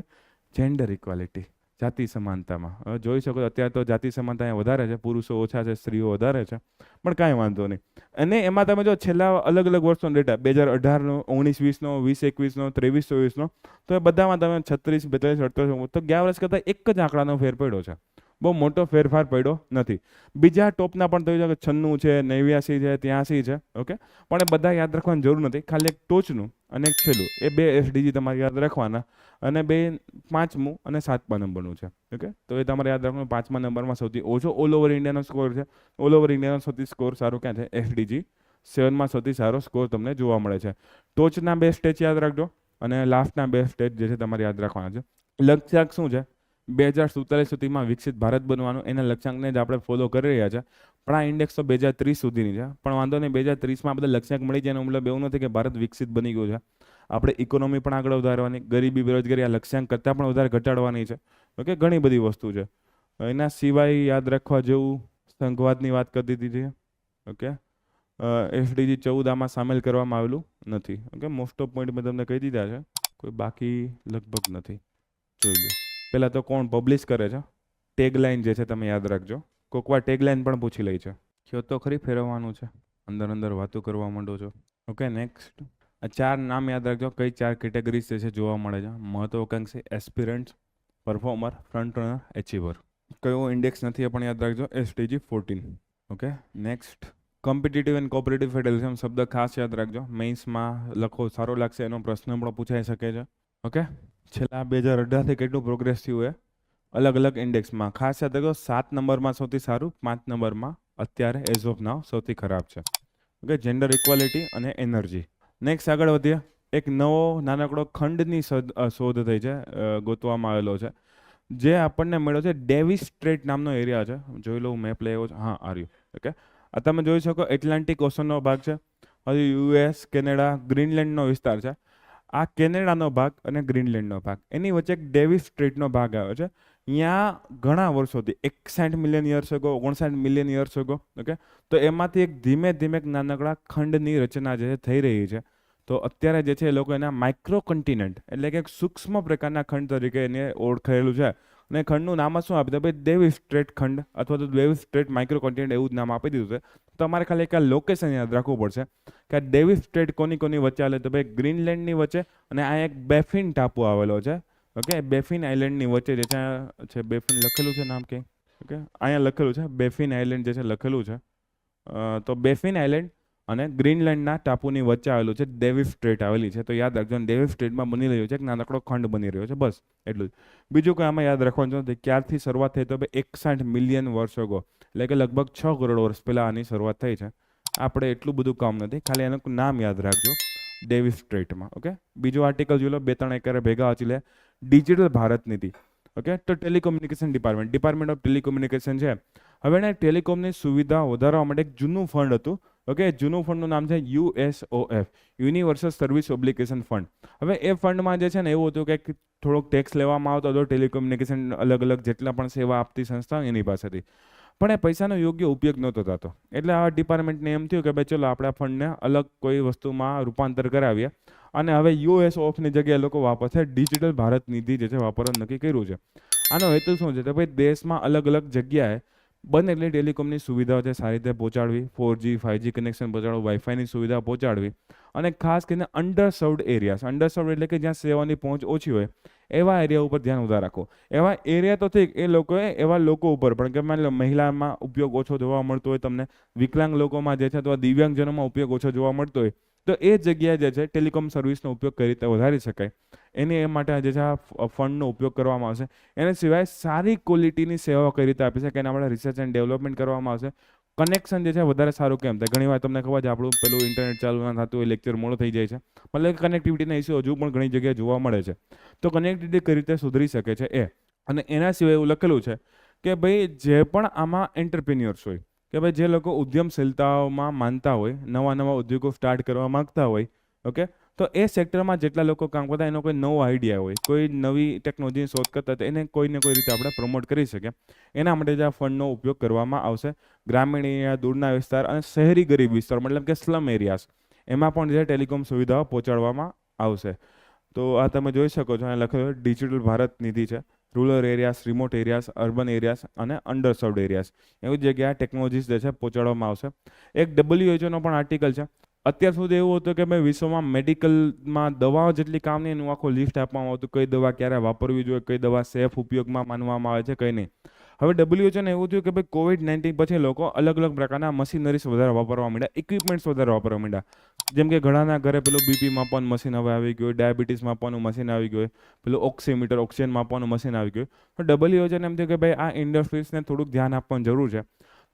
જેન્ડર ઇક્વાલિટી, જાતિ સમાનતામાં. હવે જોઈ શકો અત્યારે તો જાતિ સમાનતા અહીંયા વધારે છે, પુરુષો ઓછા છે, સ્ત્રીઓ વધારે છે, પણ કાંઈ વાંધો નહીં. અને એમાં તમે જો છેલ્લા અલગ અલગ વર્ષનો ડેટા 2018નો, 19-20નો, 20-21નો, 23-24નો, તો એ બધામાં તમે 36, 42, 38, તો ગયા વર્ષ કરતાં એક જ આંકડાનો ફેર પડ્યો છે, બહુ મોટો ફેરફાર પડ્યો નથી. બીજા ટોપના પણ તો 96 છે, 89 છે, 83 છે. ઓકે, પણ એ બધા યાદ રાખવાની જરૂર નથી. ખાલી એક ટોચનું અને એક છેલ્લું, એ 2 એસડીજી તમારે યાદ રાખવાના. અને 2 5મું અને 7મા નંબરનું છે. ઓકે, તો એ તમારે યાદ રાખવાનું. 5મા નંબરમાં સૌથી ઓછો ઓલ ઓવર ઇન્ડિયાનો સ્કોર છે. ઓલ ઓવર ઇન્ડિયાનો સૌથી સ્કોર સારો ક્યાં છે? એસડીજી 7માં સૌથી સારો સ્કોર તમને જોવા મળે છે. ટોચના 2 સ્ટેજ યાદ રાખજો અને લાસ્ટના 2 સ્ટેજ જે છે તમારે યાદ રાખવાના છે. લક્ષ્યાંક શું છે? 2047 સુધીમાં વિકસિત ભારત બનવાનું. એના લક્ષ્યાંકને જ આપણે ફોલો કરી રહ્યા છે. પણ આ ઇન્ડેક્સ તો 2030 સુધીની છે. પણ વાંધો નહીં, 2030માં બધા લક્ષ્યાંક મળી જાય એનો મતલબ એવું નથી કે ભારત વિકસિત બની ગયું છે. આપણે ઇકોનોમી પણ આગળ વધારવાની, ગરીબી બેરોજગારી આ લક્ષ્યાંક કરતાં પણ વધારે ઘટાડવાની છે. ઓકે, ઘણી બધી વસ્તુ છે. એના સિવાય યાદ રાખવા જેવું સંઘવાદની વાત કરી દીધી છે. ઓકે, એસડીજી 14 આમાં સામેલ કરવામાં આવેલું નથી. ઓકે, મોસ્ટ ઓફ પોઈન્ટ મેં તમને કહી દીધા છે, કોઈ બાકી લગભગ નથી. જોઈ લો. પહેલાં તો કોણ પબ્લિશ કરે છે? ટેગલાઇન જે છે તમે યાદ રાખજો. કોકવાર ટેગલાઇન પણ પૂછી લે છે. કયો તો ખરી ફેરવવાનું છે, અંદર વાતો કરવા માંડો છો. Okay, next. આ 4 નામ યાદ રાખજો. કઈ 4 કેટેગરીઝ જે છે જોવા મળે છે? મહત્વાકાંક્ષી, aspirants, performer, front runner, achiever. કયો ઇન્ડેક્સ નથી એ પણ યાદ રાખજો? SDG 14. Okay, next. Competitive and cooperative federalism શબ્દ ખાસ યાદ રાખજો. મેઇન્સમાં લખો, સારો લાગશે. એનો પ્રશ્ન પણ પૂછાઈ શકે છે. ઓકે, છેલ્લા 2018થી કેટલું પ્રોગ્રેસ થયું એ અલગ અલગ ઇન્ડેક્સમાં ખાસ યાદ રાખજો. 7 નંબરમાં સૌથી સારું, 5 નંબરમાં અત્યારે એઝ ઓફ નાવ સૌથી ખરાબ છે. ઓકે, જેન્ડર ઇક્વાલિટી અને એનર્જી. નેક્સ્ટ આગળ વધીએ. એક નવો નાનકડો ખંડની શોધ થઈ છે, ગોતવામાં આવેલો છે, જે આપણને મળ્યો છે. ડેવિસ સ્ટ્રેટ નામનો એરિયા છે. જોઈ લો, મેપ લઈ આવ્યો છે. હા, આ રહ્યું. ઓકે, આ તમે જોઈ શકો એટલાન્ટિક ઓશનનો ભાગ છે. હજુ યુએસ, કેનેડા, ગ્રીનલેન્ડનો વિસ્તાર છે. આ કેનેડાનો ભાગ અને ગ્રીનલેન્ડનો ભાગ, એની વચ્ચે એક ડેવિસ સ્ટ્રેટનો ભાગ આવ્યો છે. અહીંયા ઘણા વર્ષોથી 61 million years ago, 59 million years ago. Okay, તો એમાંથી એક ધીમે ધીમે નાનકડા ખંડની રચના જે થઈ રહી છે. તો અત્યારે જે છે એ લોકો એના માઇક્રો કન્ટિનેન્ટ એટલે કે સૂક્ષ્મ પ્રકારના ખંડ તરીકે એને ઓળખાયેલું છે. અને ખંડનું નામ શું આપી દીધું? ભાઈ ડેવિસ સ્ટ્રેટ ખંડ અથવા તો ડેવિસ સ્ટ્રેટ માઇક્રો કન્ટિનેન્ટ એવું જ નામ આપી દીધું છે. તમારે ખાલી એક આ લોકેશન યાદ રાખવું પડશે કે આ ડેવિસ સ્ટ્રેટ કોની વચ્ચે આવેલો? તો ભાઈ ગ્રીનલેન્ડની વચ્ચે અને આ એક બેફિન ટાપુ આવેલો છે. ઓકે, બેફિન આઇલેન્ડની વચ્ચે જે છે બેફિન લખેલું છે નામ કંઈ. ઓકે, અહીંયા લખેલું છે બેફિન આઇલેન્ડ જે છે લખેલું છે. તો બેફિન આઇલેન્ડ અને ગ્રીનલેન્ડના ટાપુની વચ્ચે આવેલું છે ડેવિસ સ્ટ્રેટ આવેલી છે. તો યાદ રાખજો, ડેવિસ સ્ટ્રેટમાં બની રહ્યો છે એક નાનકડો ખંડ બની રહ્યો છે. બસ એટલું જ. બીજું કંઈ આમાં યાદ રાખવાનું છે ક્યારથી શરૂઆત થઈ? તો ભાઈ 61 મિલિયન વર્ષ અગો, એટલે કે લગભગ 6 કરોડ વર્ષ પહેલાં આની શરૂઆત થઈ છે. આપણે એટલું બધું કામ નથી, ખાલી એનું નામ યાદ રાખજો, ડેવિસ સ્ટ્રેટમાં. ઓકે, બીજો આર્ટિકલ જોઈ લો, 2-3 એકરે ભેગા વાંચી લે. ડિજિટલ ભારત નીતિ. ઓકે, તો ટેલિકોમ્યુનિકેશન ડિપાર્ટમેન્ટ ઓફ ટેલિકોમ્યુનિકેશન છે. હવે એને ટેલિકોમની સુવિધા વધારવા માટે એક જૂનું ફંડ હતું. ઓકે, જૂનું ફંડનું નામ છે યુએસઓએફ, યુનિવર્સલ સર્વિસ ઓબ્લિગેશન ફંડ. હવે એ ફંડમાં જે છે ને એવું હતું કે થોડોક ટેક્સ લેવામાં આવતો હતો ટેલિકોમ્યુનિકેશન અલગ અલગ જેટલા પણ સેવા આપતી સંસ્થા એની પાસેથી. પણ એ પૈસાનો યોગ્ય ઉપયોગ નહોતો થતો. એટલે આ ડિપાર્ટમેન્ટને એમ થયું કે ભાઈ ચલો આપણે આ ફંડને અલગ કોઈ વસ્તુમાં રૂપાંતર કરાવીએ અને હવે યુએસ ઓફની જગ્યાએ લોકો વાપરશે ડિજિટલ ભારત નિધિ જે છે વાપરવાનું નક્કી કર્યું છે. આનો હેતુ શું છે તો ભાઈ દેશમાં અલગ અલગ જગ્યાએ બને એટલી ટેલિકોમની સુવિધાઓ છે સારી રીતે પહોંચાડવી, 4G 5G કનેક્શન પહોંચાડવું, વાઈફાઈની સુવિધા પહોંચાડવી અને ખાસ કરીને અંડરસર્વડ એરિયાસ, અંડરસર્વડ એટલે કે જ્યાં સેવાની પહોંચ ઓછી હોય એવા એરિયા ઉપર ધ્યાન વધારે રાખો. એવા એરિયા તો ઠીક, એ લોકોએ એવા લોકો ઉપર પણ કે માની લો મહિલામાં ઉપયોગ ઓછો જોવા મળતો હોય તમને, વિકલાંગ લોકોમાં જે છે અથવા દિવ્યાંગજનોમાં ઉપયોગ ઓછો જોવા મળતો હોય તો એ જગ્યાએ જે છે ટેલિકોમ સર્વિસનો ઉપયોગ કઈ રીતે વધારી શકાય એની એ માટે જે છે આ ફંડનો ઉપયોગ કરવામાં આવશે. એના સિવાય સારી ક્વોલિટીની સેવાઓ કઈ રીતે આપી શકે એના માટે રિસર્ચ એન્ડ ડેવલપમેન્ટ કરવામાં આવશે. કનેક્શન જે છે વધારે સારું કેમ થાય, ઘણી વાર તમને ખબર છે આપણું પેલું ઇન્ટરનેટ ચાલુ ના થતું હોય, લેક્ચર મોડો થઈ જાય છે, મતલબ કનેક્ટિવિટીના ઇસ્યુ હજુ પણ ઘણી જગ્યાએ જોવા મળે છે. તો કનેક્ટિવિટી કઈ રીતે સુધરી શકે છે એ. અને એના સિવાય એવું લખેલું છે કે ભાઈ જે પણ આમાં એન્ટરપ્રિન્યોર્સ હોય કે ભાઈ જે લોકો ઉદ્યમશીલતાઓમાં માનતા હોય, નવા નવા ઉદ્યોગો સ્ટાર્ટ કરવા માંગતા હોય, ઓકે, તો એ સેક્ટરમાં જેટલા લોકો કામ કરતા એનો કોઈ નવો આઈડિયા હોય, કોઈ નવી ટેકનોલોજીની શોધ કરતા હોય એને કોઈને કોઈ રીતે આપણે પ્રમોટ કરી શકીએ. એના માટે જ આ ફંડનો ઉપયોગ કરવામાં આવશે. ગ્રામીણ એરિયા, દૂરના વિસ્તાર અને શહેરી ગરીબ વિસ્તાર મતલબ કે સ્લમ એરિયાસ એમાં પણ જે ટેલિકોમ સુવિધાઓ પહોંચાડવામાં આવશે. તો આ તમે જોઈ શકો છો અહીંયા લખેલું ડિજિટલ ભારત નિધિ છે. Rural areas, remote areas, urban areas અને અંડરસર્વડ એરિયાસ એવી જગ્યાએ ટેકનોલોજીસ જે છે પહોંચાડવામાં આવશે. એક WHO પણ આર્ટિકલ છે. અત્યાર સુધી એવું હતું કે ભાઈ વિશ્વમાં મેડિકલમાં દવાઓ જેટલી કામ નહીં એનું આખું લિસ્ટ આપવામાં આવતું, કઈ દવા ક્યારે વાપરવી જોઈએ, કઈ દવા સેફ ઉપયોગમાં માનવામાં આવે છે, કઈ નહીં. હવે WHO એવું થયું કે ભાઈ COVID-19 પછી લોકો અલગ અલગ પ્રકારના મશીનરીઝ વધારે વાપરવા માંડ્યા, ઇક્વિપમેન્ટ્સ વધારે વાપરવા માંડ્યા. જેમ કે ઘણાના ઘરે પેલું બીપી માપવાનું મશીન હવે આવી ગયું, ડાયાબિટીસ માપવાનું મશીન આવી ગયું, પેલું ઓક્સીમીટર ઓક્સિજન માપવાનું મશીન આવી ગયું. તો WHO એમ થયું કે ભાઈ આ ઇન્ડસ્ટ્રીઝને થોડુંક ધ્યાન આપવાની જરૂર છે.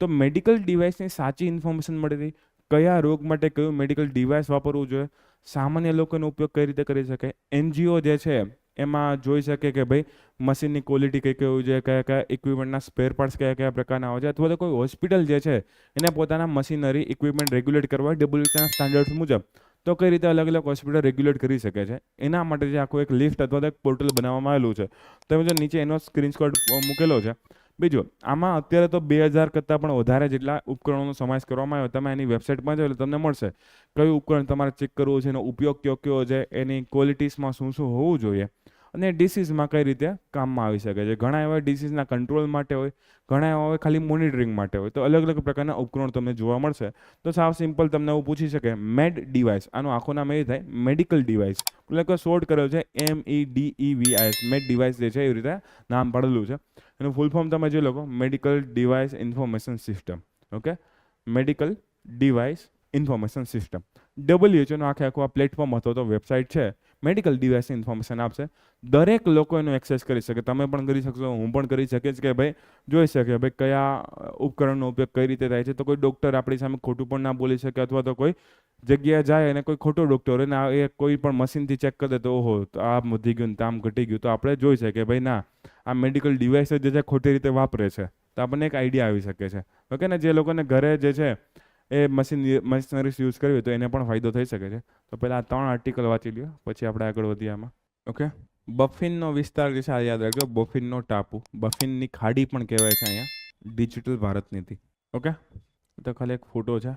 તો મેડિકલ ડિવાઇસની સાચી ઇન્ફોર્મેશન મળી હતી, કયા રોગ માટે કયું મેડિકલ ડિવાઇસ વાપરવું જોઈએ, સામાન્ય લોકોનો ઉપયોગ કઈ રીતે કરી શકાય, NGO જે છે એમાં જોઈ શકે કે ભાઈ મશીનની ક્વોલિટી કઈ કઈ હોવી જોઈએ, કયા કયા ઇક્વિપમેન્ટના સ્પેર પાર્ટ્સ કયા કયા પ્રકારના હોય છે, અથવા તો કોઈ હોસ્પિટલ જે છે એને પોતાના મશીનરી ઇક્વિપમેન્ટ રેગ્યુલેટ કરવા WHOના સ્ટાન્ડર્ડ્સ મુજબ તો કઈ રીતે અલગ અલગ હોસ્પિટલ રેગ્યુલેટ કરી શકે છે. એના માટે જે આખું એક લિસ્ટ અથવા તો એક પોર્ટલ બનાવવામાં આવેલું છે. તમે જો નીચે એનો સ્ક્રીનશોટ મૂકેલો છે. બીજું આમાં અત્યારે તો 2000 કરતાં પણ વધારે જેટલા ઉપકરણોનો સમાવેશ કરવામાં આવ્યો. તમે એની વેબસાઇટમાં જાઓ એટલે તમને મળશે કયું ઉપકરણ તમારે ચેક કરવું છે, એનો ઉપયોગ કયો કયો છે, એની ક્વોલિટીઝમાં શું શું હોવું જોઈએ અને ડિસીઝમાં કઈ રીતે કામમાં આવી શકે છે. ઘણા એવા ડિસીઝના કંટ્રોલ માટે હોય, ઘણા એવા હોય ખાલી મોનિટરિંગ માટે હોય. તો અલગ અલગ પ્રકારના ઉપકરણો તમને જોવા મળશે. તો સાવ સિમ્પલ તમને એવું પૂછી શકે મેડ ડિવાઇસ, આનું આખું નામ એ થાય મેડિકલ ડિવાઇસ, એટલે કે શોર્ટ કરેલું છે MEDEVIS, મેડ ડિવાઇસ જે છે એવી રીતે નામ પડેલું છે. એનું ફૂલ ફોર્મ તમે જોઈ લો, medical device information system. Okay, medical device information system. WHO આખે આખું આ પ્લેટફોર્મ હતો તો વેબસાઇટ છે, મેડિકલ ડિવાઇસ ઇન્ફોર્મેશન આપશે. દરેક લોકો એનો એક્સેસ કરી શકે, તમે પણ કરી શકશો, હું પણ કરી શકીશ કે ભાઈ જોઈ શકે ભાઈ કયા ઉપકરણનો ઉપયોગ કઈ રીતે થાય છે. તો કોઈ ડૉક્ટર આપણી સામે ખોટું પણ ના બોલી શકે, અથવા તો કોઈ જગ્યાએ જાય અને કોઈ ખોટો ડૉક્ટર હોય ને એ કોઈ પણ મશીનથી ચેક કરી દે તો ઓહો તો આમ વધી ગયું ને આમ ઘટી ગયું, તો આપણે જોઈ શકીએ ભાઈ ના આ મેડિકલ ડિવાઇસ જે છે ખોટી રીતે વાપરે છે, તો આપણને એક આઈડિયા આવી શકે છે. ઓકે ને, જે લોકોને ઘરે જે છે એ મશીનરીઝ યુઝ કરવી તો એને પણ ફાયદો થઈ શકે છે. તો પહેલાં આ 3 આર્ટિકલ વાંચી લ્યો, પછી આપણે આગળ વધીએ આમાં. ઓકે, બફિનનો વિસ્તાર જે છે આ યાદ રાખજો, બફિનનો ટાપુ, બફિનની ખાડી પણ કહેવાય છે અહીંયા ડિજિટલ ભારત નીતિ. ઓકે, તો ખાલી એક ફોટો છે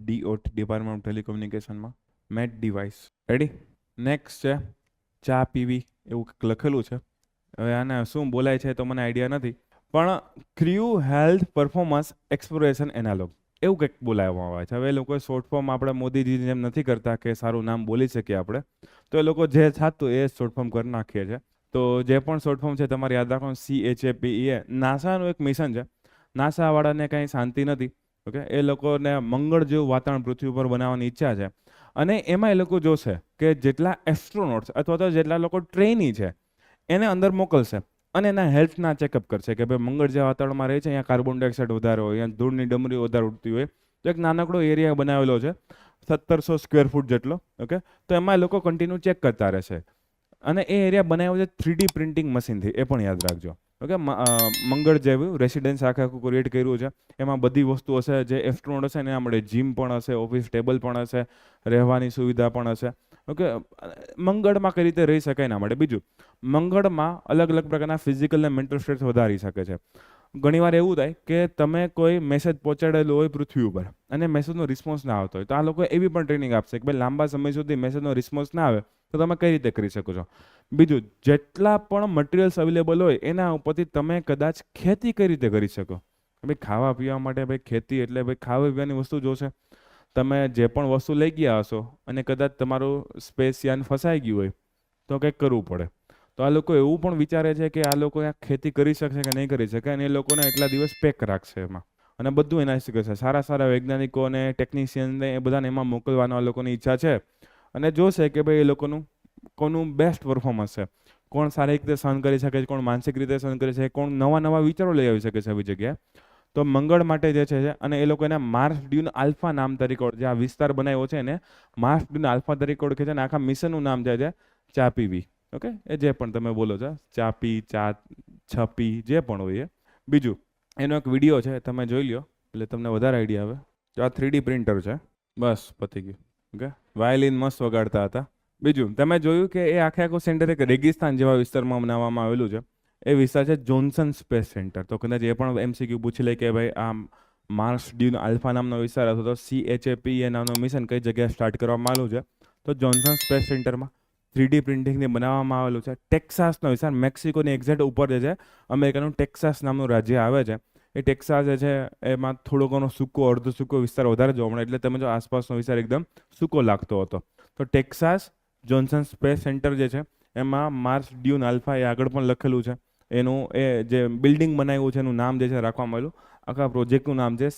DOT, ડિપાર્ટમેન્ટ ઓફ ટેલિકોમ્યુનિકેશનમાં, મેડ ડિવાઇસ. રેડી? નેક્સ્ટ છે ચા પીવી, એવું કંઈક લખેલું છે. હવે આને શું બોલાય છે તો મને આઈડિયા નથી, પણ ક્ર્યુ હેલ્થ પરફોર્મન્સ એક્સપ્લોરેશન એનાલોગ એવું કંઈક બોલાવવામાં આવે છે. હવે એ લોકો શોર્ટ ફોર્મ આપણે મોદીજી જેમ નથી કરતા કે સારું નામ બોલી શકીએ આપણે, તો એ લોકો જે થતું એ શોર્ટ ફોર્મ કરી નાખીએ છે. તો જે પણ શોર્ટ ફોર્મ છે તમારે યાદ રાખવાનું CHAPE. નાસાનું એક મિશન છે, નાસાવાળાને કંઈ શાંતિ નથી. ઓકે, એ લોકોને મંગળ જેવું વાતાવરણ પૃથ્વી ઉપર બનાવવાની ઈચ્છા છે અને એમાં એ લોકો જોશે કે જેટલા એસ્ટ્રોનોટ્સ અથવા તો જેટલા લોકો ટ્રેની છે એને અંદર મોકલશે અને એના હેલ્થના ચેકઅપ કરશે કે ભાઈ મંગળ જે વાતાવરણમાં રહે છે અહીંયા કાર્બન ડાયોક્સાઇડ વધારે હોય, અહીંયા ધૂળની ડમરી વધારે ઉડતી હોય. તો એક નાનકડો એરિયા બનાવેલો છે 1700 સ્ક્વેર ફૂટ જેટલો. ઓકે, તો એમાં એ લોકો કન્ટિન્યુ ચેક કરતા રહેશે અને એ એરિયા બનાવ્યો છે 3D પ્રિન્ટિંગ મશીનથી, એ પણ યાદ રાખજો. ઓકે, મંગળ જેવું રેસિડેન્સ આખું ક્રિએટ કર્યું છે. એમાં બધી વસ્તુ હશે, જે એસ્ટ્રોનોટ હશે એના માટે જીમ પણ હશે, ઓફિસ ટેબલ પણ હશે, રહેવાની સુવિધા પણ હશે. ઓકે, મંગળમાં કઈ રીતે રહી શકાય એના માટે. બીજું, મંગળમાં અલગ અલગ પ્રકારના ફિઝિકલ અને મેન્ટલ સ્ટ્રેસ વધારી શકે છે. ઘણીવાર એવું થાય કે તમે કોઈ મેસેજ પહોંચાડેલો હોય પૃથ્વી ઉપર અને મેસેજનો રિસ્પોન્સ ના આવતો હોય, તો આ લોકો એવી પણ ટ્રેનિંગ આપશે કે ભાઈ લાંબા સમય સુધી મેસેજનો રિસ્પોન્સ ના આવે તો તમે કઈ રીતે કરી શકો છો. બીજું, જેટલા પણ મટીરિયલ્સ અવેલેબલ હોય એના ઉપરથી તમે કદાચ ખેતી કઈ રીતે કરી શકો. ભાઈ ખાવા પીવા માટે ભાઈ ખેતી એટલે ભાઈ ખાવા પીવાની વસ્તુ જોશે. તમે જે પણ વસ્તુ લઈ ગયા હશો અને કદાચ તમારું સ્પેસ યાન ફસાઈ ગયું હોય તો કંઈક કરવું પડે. તો આ લોકો એવું પણ વિચારે છે કે આ લોકો ખેતી કરી શકશે કે નહીં કરી શકે, અને એ લોકોને એટલા દિવસ પેક રાખશે એમાં, અને બધું એના વિશે કરશે. સારા સારા વૈજ્ઞાનિકો અને ટેકનિશિયનને એ બધાને એમાં મોકલવાનો આ લોકોની ઈચ્છા છે, અને જોશે કે ભાઈ એ લોકોનું કોનું બેસ્ટ પરફોર્મન્સ છે, કોણ સારી રીતે સહન કરી શકે છે, કોણ માનસિક રીતે સહન કરી શકે, કોણ નવા નવા વિચારો લઈ આવી શકે છે આવી જગ્યાએ. તો મંગળ માટે જે છે, અને એ લોકો એને માર્સ ડ્યુન આલ્ફા નામ તરીકે જે આ વિસ્તાર બનાવ્યો છે એને માર્સ ડ્યુન આલ્ફા તરીકે ઓળખે છે, અને આખા મિશનનું નામ છે ચા પીવી. ઓકે, એ જે પણ તમે બોલો છો, ચા પી, ચા છપી, જે પણ હોય એ. બીજું, એનો એક વિડીયો છે, તમે જોઈ લ્યો એટલે તમને વધારે આઈડિયા આવે. તો આ 3D પ્રિન્ટર છે, બસ પતી ગયું. ઓકે, વાયલિન મસ્ત વગાડતા હતા. બીજું, તમે જોયું કે એ આખું સેન્ટર એક રેગિસ્તાન જેવા વિસ્તારમાં બનાવવામાં આવેલું છે. એ વિસ્તાર છે જોન્સન સ્પેસ સેન્ટર. તો કદાચ એ પણ MCQ પૂછી લે કે ભાઈ આ માર્સ ડ્યુન આલ્ફા નામનો વિસ્તાર હતો તો CHAPE નામનું મિશન કઈ જગ્યાએ સ્ટાર્ટ કરવામાં આવેલું છે, તો જોન્સન સ્પેસ સેન્ટરમાં 3D પ્રિન્ટિંગને બનાવવામાં આવેલું છે. ટેક્સાસનો વિસ્તાર, મેક્સિકોની એક્ઝેક્ટ ઉપર જે છે અમેરિકાનું ટેક્સાસ નામનું રાજ્ય આવે છે. એ ટેક્સાસ જે છે એમાં થોડો ઘણો સૂકો, અર્ધ સૂકો વિસ્તાર વધારે જોવા મળે, એટલે તમે જો આસપાસનો વિસ્તાર એકદમ સૂકો લાગતો હતો. તો ટેક્સાસ જોન્સન સ્પેસ સેન્ટર જે છે એમાં માર્સ ડ્યુન આલ્ફા એ આગળ પણ લખેલું છે. એનું એ જે બિલ્ડિંગ બનાવ્યું છે એનું નામ જે છે રાખવામાં આવેલું, આખા પ્રોજેક્ટનું નામ છે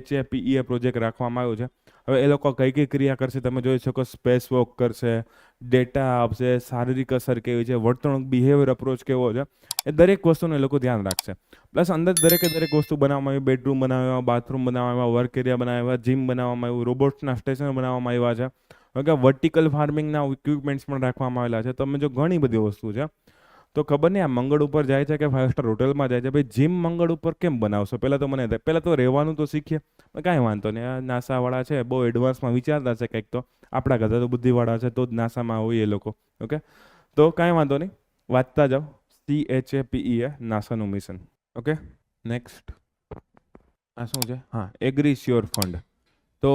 CHAPE પ્રોજેક્ટ રાખવામાં આવ્યું છે. હવે એ લોકો કઈ કઈ ક્રિયા કરશે તમે જોઈ શકો. સ્પેસ વોક કરશે, ડેટા આપશે, શારીરિક અસર કેવી છે, વર્તણૂક બિહેવિયર અપ્રોચ કેવો છે, એ દરેક વસ્તુનું એ લોકો ધ્યાન રાખશે. પ્લસ અંદર દરેક વસ્તુ બનાવવામાં આવી. બેડરૂમ બનાવવામાં આવ્યા, બાથરૂમ બનાવવામાં આવ્યા, વર્ક એરિયા બનાવ્યા, જીમ બનાવવામાં આવ્યું, રોબોટ્સના સ્ટેશન બનાવવામાં આવ્યા છે. કે વર્ટિકલ ફાર્મિંગના ઇક્વિપમેન્ટ્સ પણ રાખવામાં આવેલા છે. તમે જો ઘણી બધી વસ્તુ છે. તો ખબર નહીં આ મંગળ ઉપર જાય છે કે 5 સ્ટાર હોટલમાં જાય છે. ભાઈ જીમ મંગળ ઉપર કેમ બનાવશો? પહેલાં તો મને પહેલાં તો રહેવાનું તો શીખીએ. કાંઈ વાંધો નહીં, આ નાસાવાળા છે બહુ એડવાન્સમાં વિચારતા છે કંઈક, તો આપણા કરતાં તો બુદ્ધિવાળા છે તો જ નાસામાં હોય એ લોકો. ઓકે, તો કાંઈ વાંધો નહીં, વાંચતા જાઓ. CHAPE નાસાનું મિશન. ઓકે, નેક્સ્ટ આ શું છે? હા, એગ્રીશ્યોર ફંડ. તો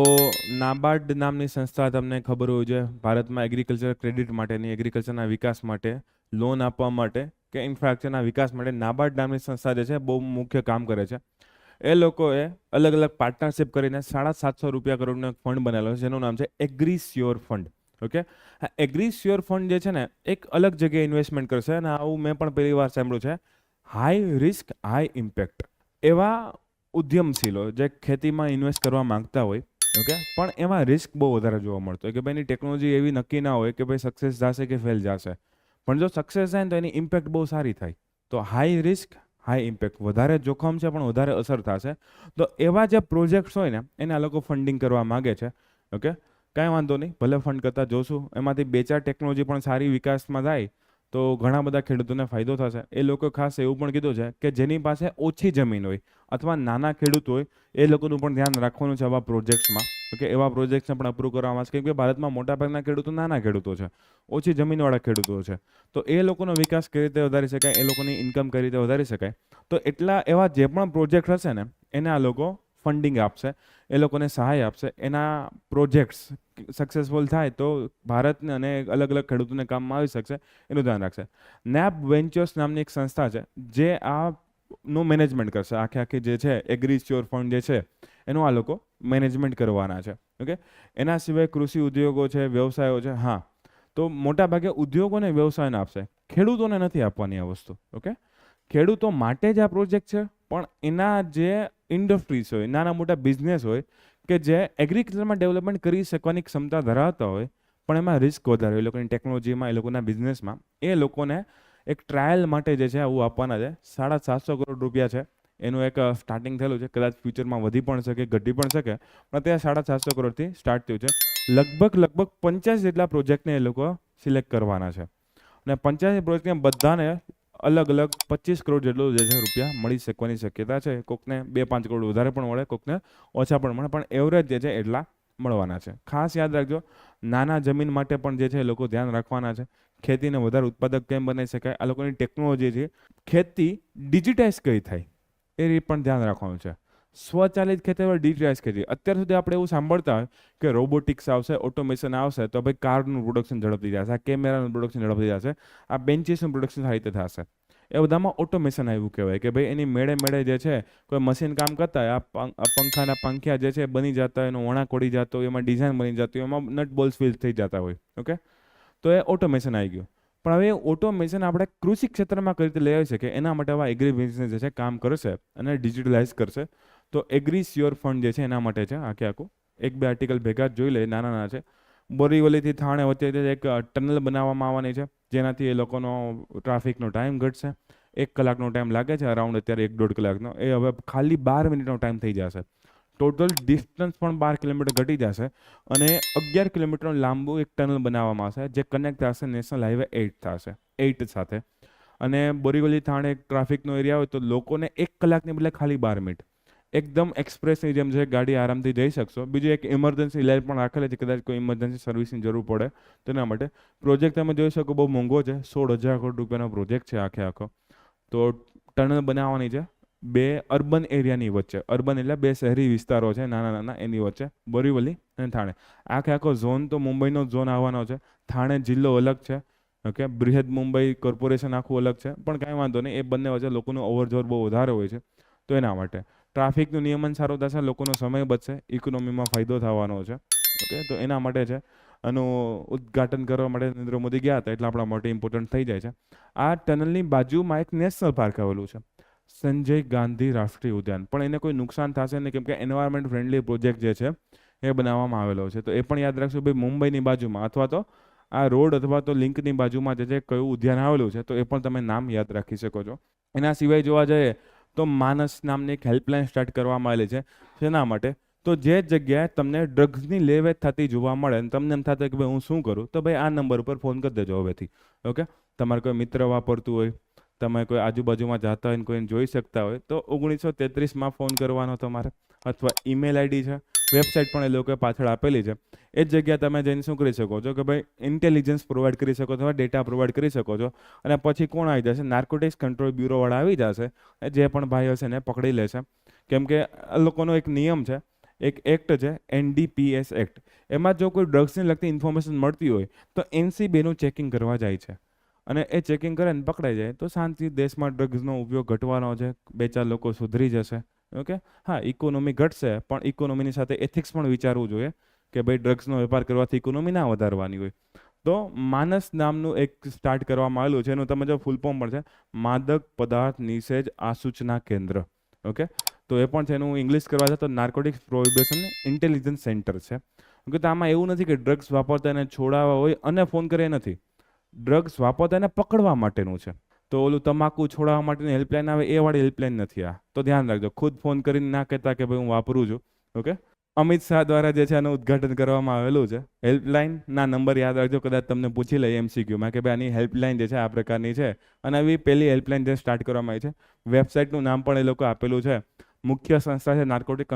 નાબાર્ડ નામની સંસ્થા તમને ખબર હોવી જોઈએ, ભારતમાં એગ્રીકલ્ચર ક્રેડિટ માટેની, એગ્રીકલ્ચરના વિકાસ માટે, લોન આપવા માટે કે ઇન્ફ્રાસ્ટ્રક્ચરના વિકાસ માટે નાબાર્ડ નામની સંસ્થા જે છે બહુ મુખ્ય કામ કરે છે. એ લોકોએ અલગ અલગ પાર્ટનરશિપ કરીને 750 રૂપિયા કરોડનો એક ફંડ બનાવેલો છે જેનું નામ છે એગ્રીશ્યોર ફંડ. ઓકે, આ એગ્રીશ્યોર ફંડ જે છે ને એક અલગ જગ્યાએ ઇન્વેસ્ટમેન્ટ કરશે, અને આવું મેં પણ પહેલી વાર સાંભળ્યું છે. હાઈ રિસ્ક હાઈ ઇમ્પેક્ટ એવા ઉદ્યમશીલો જે ખેતીમાં ઇન્વેસ્ટ કરવા માંગતા હોય, ઓકે, પણ એમાં રિસ્ક બહુ વધારે જોવા મળતો હોય કે ભાઈ એની ટેકનોલોજી એવી નક્કી ના હોય કે ભાઈ સક્સેસ જશે કે ફેલ જશે, પણ જો સક્સેસ થાય ને તો એની ઇમ્પેક્ટ બહુ સારી થાય. તો હાઈ રિસ્ક હાઈ ઇમ્પેક્ટ, વધારે જોખમ છે પણ વધારે અસર થશે. તો એવા જે પ્રોજેક્ટ્સ હોય ને એને આ લોકો ફંડિંગ કરવા માગે છે. ઓકે, કાંઈ વાંધો નહીં, ભલે ફંડ કરતાં જોશું. એમાંથી 2-4 ટેકનોલોજી પણ સારી વિકાસમાં થાય તો ઘણા બધા ખેડૂતોને ફાયદો થશે. એ લોકો ખાસ એવું પણ કીધું છે કે જેની પાસે ઓછી જમીન હોય અથવા નાના ખેડૂત હોય એ લોકોનું પણ ધ્યાન રાખવાનું છે આવા પ્રોજેક્ટ્સમાં. ઓકે, એવા પ્રોજેક્ટ્સને પણ અપ્રૂવ કરવામાં આવશે, કેમ કે ભારતમાં મોટાભાગના ખેડૂતો નાના ખેડૂતો છે, ઓછી જમીનવાળા ખેડૂતો છે. તો એ લોકોનો વિકાસ કઈ રીતે વધારી શકાય, એ લોકોની ઇન્કમ કઈ રીતે વધારી શકાય, તો એટલા એવા જે પણ પ્રોજેક્ટ હશે ને એને આ લોકો ફંડિંગ આપશે, એ લોકોને સહાય આપશે. એના પ્રોજેક્ટ્સ સક્સેસફુલ થાય તો ભારતને અને અલગ અલગ ખેડૂતોને કામમાં આવી શકશે, એનું ધ્યાન રાખશે. નેપ વેન્ચર્સ નામની એક સંસ્થા છે જે આ નું મેનેજમેન્ટ કરશે. આખી જે છે એગ્રીશ્યોર ફંડ જે છે એનું આ લોકો મેનેજમેન્ટ કરવાના છે. ઓકે, એના સિવાય કૃષિ ઉદ્યોગો છે, વ્યવસાયો છે. હા, તો મોટા ભાગે ઉદ્યોગોને વ્યવસાયને આપશે, ખેડૂતોને નથી આપવાની આ વસ્તુ. ઓકે, ખેડૂતો માટે જ આ પ્રોજેક્ટ છે, પણ એના જે ઇન્ડસ્ટ્રીઝ હોય, નાના મોટા બિઝનેસ હોય કે જે એગ્રીકલ્ચરમાં ડેવલપમેન્ટ કરી શકવાની ક્ષમતા ધરાવતા હોય પણ એમાં રિસ્ક વધારે હોય, એ લોકોની ટેકનોલોજીમાં, એ લોકોના બિઝનેસમાં, એ લોકોને એક ટ્રાયલ માટે જે છે આવું આપવાના છે. 750 કરોડ રૂપિયા છે એનું એક સ્ટાર્ટિંગ થયેલું છે. કદાચ ફ્યુચરમાં વધી પણ શકે, ઘટી પણ શકે, પણ અત્યારે 750 કરોડથી સ્ટાર્ટ થયું છે. લગભગ 85 જેટલા પ્રોજેક્ટને એ લોકો સિલેક્ટ કરવાના છે, અને 85 પ્રોજેક્ટને બધાને અલગ અલગ 25 કરોડ જેટલો જે છે રૂપિયા મળી શકવાની શક્યતા છે. કોકને 2-5 કરોડ વધારે પણ મળે, કોકને ઓછા પણ મળે, પણ એવરેજ જે છે એટલા મળવાના છે. ખાસ યાદ રાખજો, નાના જમીન માટે પણ જે છે એ લોકો ધ્યાન રાખવાના છે. ખેતીને વધારે ઉત્પાદક કેમ બનાવી શકાય, આ લોકોની ટેકનોલોજી છે. ખેતી ડિજિટાઇઝ કઈ થાય, એ રીત પણ ધ્યાન રાખવાનું છે. સ્વચાલિત ખેતી હોય ડિજિટાઇઝ ખેતી. અત્યાર સુધી આપણે એવું સાંભળતા હોય કે રોબોટિક્સ આવશે, ઓટોમેશન આવશે તો ભાઈ કારનું પ્રોડક્શન ઝડપથી જશે, આ કેમેરાનું પ્રોડક્શન ઝડપથી જશે, આ બેન્ચીસનું પ્રોડક્શન સારી રીતે થશે. એ બધામાં ઓટોમેશન આવ્યું કહેવાય કે ભાઈ એની મેળે મેળે જે છે કોઈ મશીન કામ કરતા હોય, આ પંખાના પંખ્યા જે છે બની જતા હોય, એનો વણાક ઓળી જતો હોય, એમાં ડિઝાઇન બની જતી હોય, એમાં નટ બોલ્સ ફિલ થઈ જતા હોય. ઓકે, તો એ ઓટોમેશન આવી ગયું. પણ હવે ઓટોમેશન આપણે કૃષિ ક્ષેત્રમાં કઈ રીતે લઈ આવી શકીએ, એના માટે આવા એગ્રી બિઝનેસ જે છે કામ કરશે અને ડિજિટલાઇઝ કરશે. તો એગ્રી શ્યોર ફંડ જે છે એના માટે છે આખે આખું. એક બે આર્ટિકલ ભેગા જોઈ લે, નાના નાના છે. બોરીવલીથી થાણે વચ્ચે એક ટનલ બનાવવામાં આવવાની છે, જેનાથી એ લોકોનો ટ્રાફિકનો ટાઈમ ઘટશે. 1 કલાકનો ટાઈમ લાગે છે અરાઉન્ડ અત્યારે 1-1.5 કલાકનો, એ હવે ખાલી 12 મિનિટનો ટાઈમ થઈ જશે. ટોટલ ડિસ્ટન્સ પણ 12 કિલોમીટર ઘટી જશે અને 11 કિલોમીટરનો લાંબુ એક ટનલ બનાવવામાં આવશે જે કનેક્ટ થશે નેશનલ હાઈવે 8 સાથે. અને બોરીવલી થાણે એક ટ્રાફિકનો એરિયા હોય તો લોકોને 1 કલાકની બદલે ખાલી 12 મિનિટ, એકદમ એક્સપ્રેસની જેમ છે, ગાડી આરામથી જઈ શકશો. બીજું એક ઇમરજન્સી લાઇન પણ રાખેલી છે, કદાચ કોઈ ઇમરજન્સી સર્વિસની જરૂર પડે તો એના માટે. પ્રોજેક્ટ તમે જોઈ શકો બહુ મોંઘો છે, 16,000 કરોડ રૂપિયાનો પ્રોજેક્ટ છે આખે આખો. તો ટનલ બનાવવાની છે 2 અર્બન એરિયાની વચ્ચે. અર્બન એટલે 2 શહેરી વિસ્તારો છે નાના નાના, એની વચ્ચે, બોરીવલી અને થાણે. આખે આખો ઝોન તો મુંબઈનો ઝોન આવવાનો છે. થાણે જિલ્લો અલગ છે. ઓકે, બૃહદ મુંબઈ કોર્પોરેશન આખું અલગ છે, પણ કાંઈ વાંધો નહીં, એ બંને વચ્ચે લોકોનું અવરજવર બહુ વધારે હોય છે. તો એના માટે ટ્રાફિકનું નિયમન સારું થશે, લોકોનો સમય બચશે, ઇકોનોમીમાં ફાયદો થવાનો છે. ઓકે, તો એના માટે છે. આનું ઉદ્ઘાટન કરવા માટે નરેન્દ્ર મોદી ગયા હતા, એટલે આપણા માટે ઇમ્પોર્ટન્ટ થઈ જાય છે. આ ટનલની બાજુમાં એક નેશનલ પાર્ક આવેલું છે, સંજય ગાંધી રાષ્ટ્રીય ઉદ્યાન. પણ એને કોઈ નુકસાન થશે નહીં, કેમ કે એન્વાયરમેન્ટ ફ્રેન્ડલી પ્રોજેક્ટ જે છે એ બનાવવામાં આવેલો છે. તો એ પણ યાદ રાખશો ભાઈ, મુંબઈની બાજુમાં અથવા તો આ રોડ અથવા તો લિંકની બાજુમાં જે છે કયું ઉદ્યાન આવેલું છે, તો એ પણ તમે નામ યાદ રાખી શકો છો. એના સિવાય જોવા જઈએ તો માનસ નામની એક હેલ્પલાઇન સ્ટાર્ટ કરવામાં આવેલી છે. શેના માટે? તો જે જગ્યાએ તમને ડ્રગ્સની લેવેચ થતી જોવા મળે અને તમને એમ થતું કે ભાઈ હું શું કરું, તો ભાઈ આ નંબર ઉપર ફોન કરી દેજો હવેથી. ઓકે, તમારે કોઈ મિત્ર વાપરતું હોય, તમે કોઈ આજુબાજુમાં જતા હોય ને કોઈને જોઈ શકતા હોય તો 1933માં ફોન કરવાનો તમારે, અથવા ઈમેલ આઈડી છે, વેબસાઇટ પણ એ લોકોએ પાછળ આપેલી છે. એ જ જગ્યા તમે જઈને શું કરી શકો છો કે ભાઈ ઇન્ટેલિજન્સ પ્રોવાઈડ કરી શકો છો, ડેટા પ્રોવાઈડ કરી શકો છો. અને પછી કોણ આવી જશે? નાર્કોટિક્સ કંટ્રોલ બ્યુરોવાળા આવી જશે, જે પણ ભાઈ હશે એને પકડી લેશે. કેમ કે આ લોકોનો એક નિયમ છે, એક એક્ટ છે NDPS એક્ટ. એમાં જો કોઈ ડ્રગ્સને લગતી ઇન્ફોર્મેશન મળતી હોય તો NCBનું ચેકિંગ કરવા જાય છે, અને એ ચેકિંગ કરે ને પકડાઈ જાય તો શાંતિ, દેશમાં ડ્રગ્સનો ઉપયોગ ઘટવાનો છે, 2-4 લોકો સુધરી જશે. ઓકે, હા, ઇકોનોમી ઘટશે, પણ ઇકોનોમીની સાથે એથિક્સ પણ વિચારવું જોઈએ કે ભાઈ ડ્રગ્સનો વેપાર કરવાથી ઇકોનોમી ના વધારવાની હોય. તો માનસ નામનું એક સ્ટાર્ટ કરવામાં આવેલું છે, એનું તમે જો ફૂલ ફોર્મ પણ છે, માદક પદાર્થ નિષેધ આસૂચના કેન્દ્ર. ઓકે, તો એ પણ છે, એનું ઇંગ્લિશ કરવા છે તો નાર્કોટિક્સ પ્રોહિબિશન ઇન્ટેલિજન્સ સેન્ટર છે. ઓકે, તો આમાં એવું નથી કે ડ્રગ્સ વાપરતા એને છોડાવવા હોય અને ફોન કરે, નથી. ડ્રગ્સ વાપરતા એને પકડવા માટેનું છે. તો ઓલું તમાકુ છોડાવવા માટેની હેલ્પલાઇન આવે એ વાળી હેલ્પલાઇન નથી આ, તો ધ્યાન રાખજો. ખુદ ફોન કરીને ના કહેતા કે ભાઈ હું વાપરું છું. ઓકે, અમિત શાહ દ્વારા જે છે આનું ઉદ્ઘાટન કરવામાં આવેલું છે. હેલ્પલાઇનના નંબર યાદ રાખજો, કદાચ તમને પૂછી લે MCQમાં કે ભાઈ આની હેલ્પલાઇન જે છે આ પ્રકારની છે, અને આવી પહેલી હેલ્પલાઇન જે સ્ટાર્ટ કરવામાં આવી છે. વેબસાઇટનું નામ પણ એ લોકો આપેલું છે. મુખ્ય સંસ્થા છે નાર્કોટિક્સ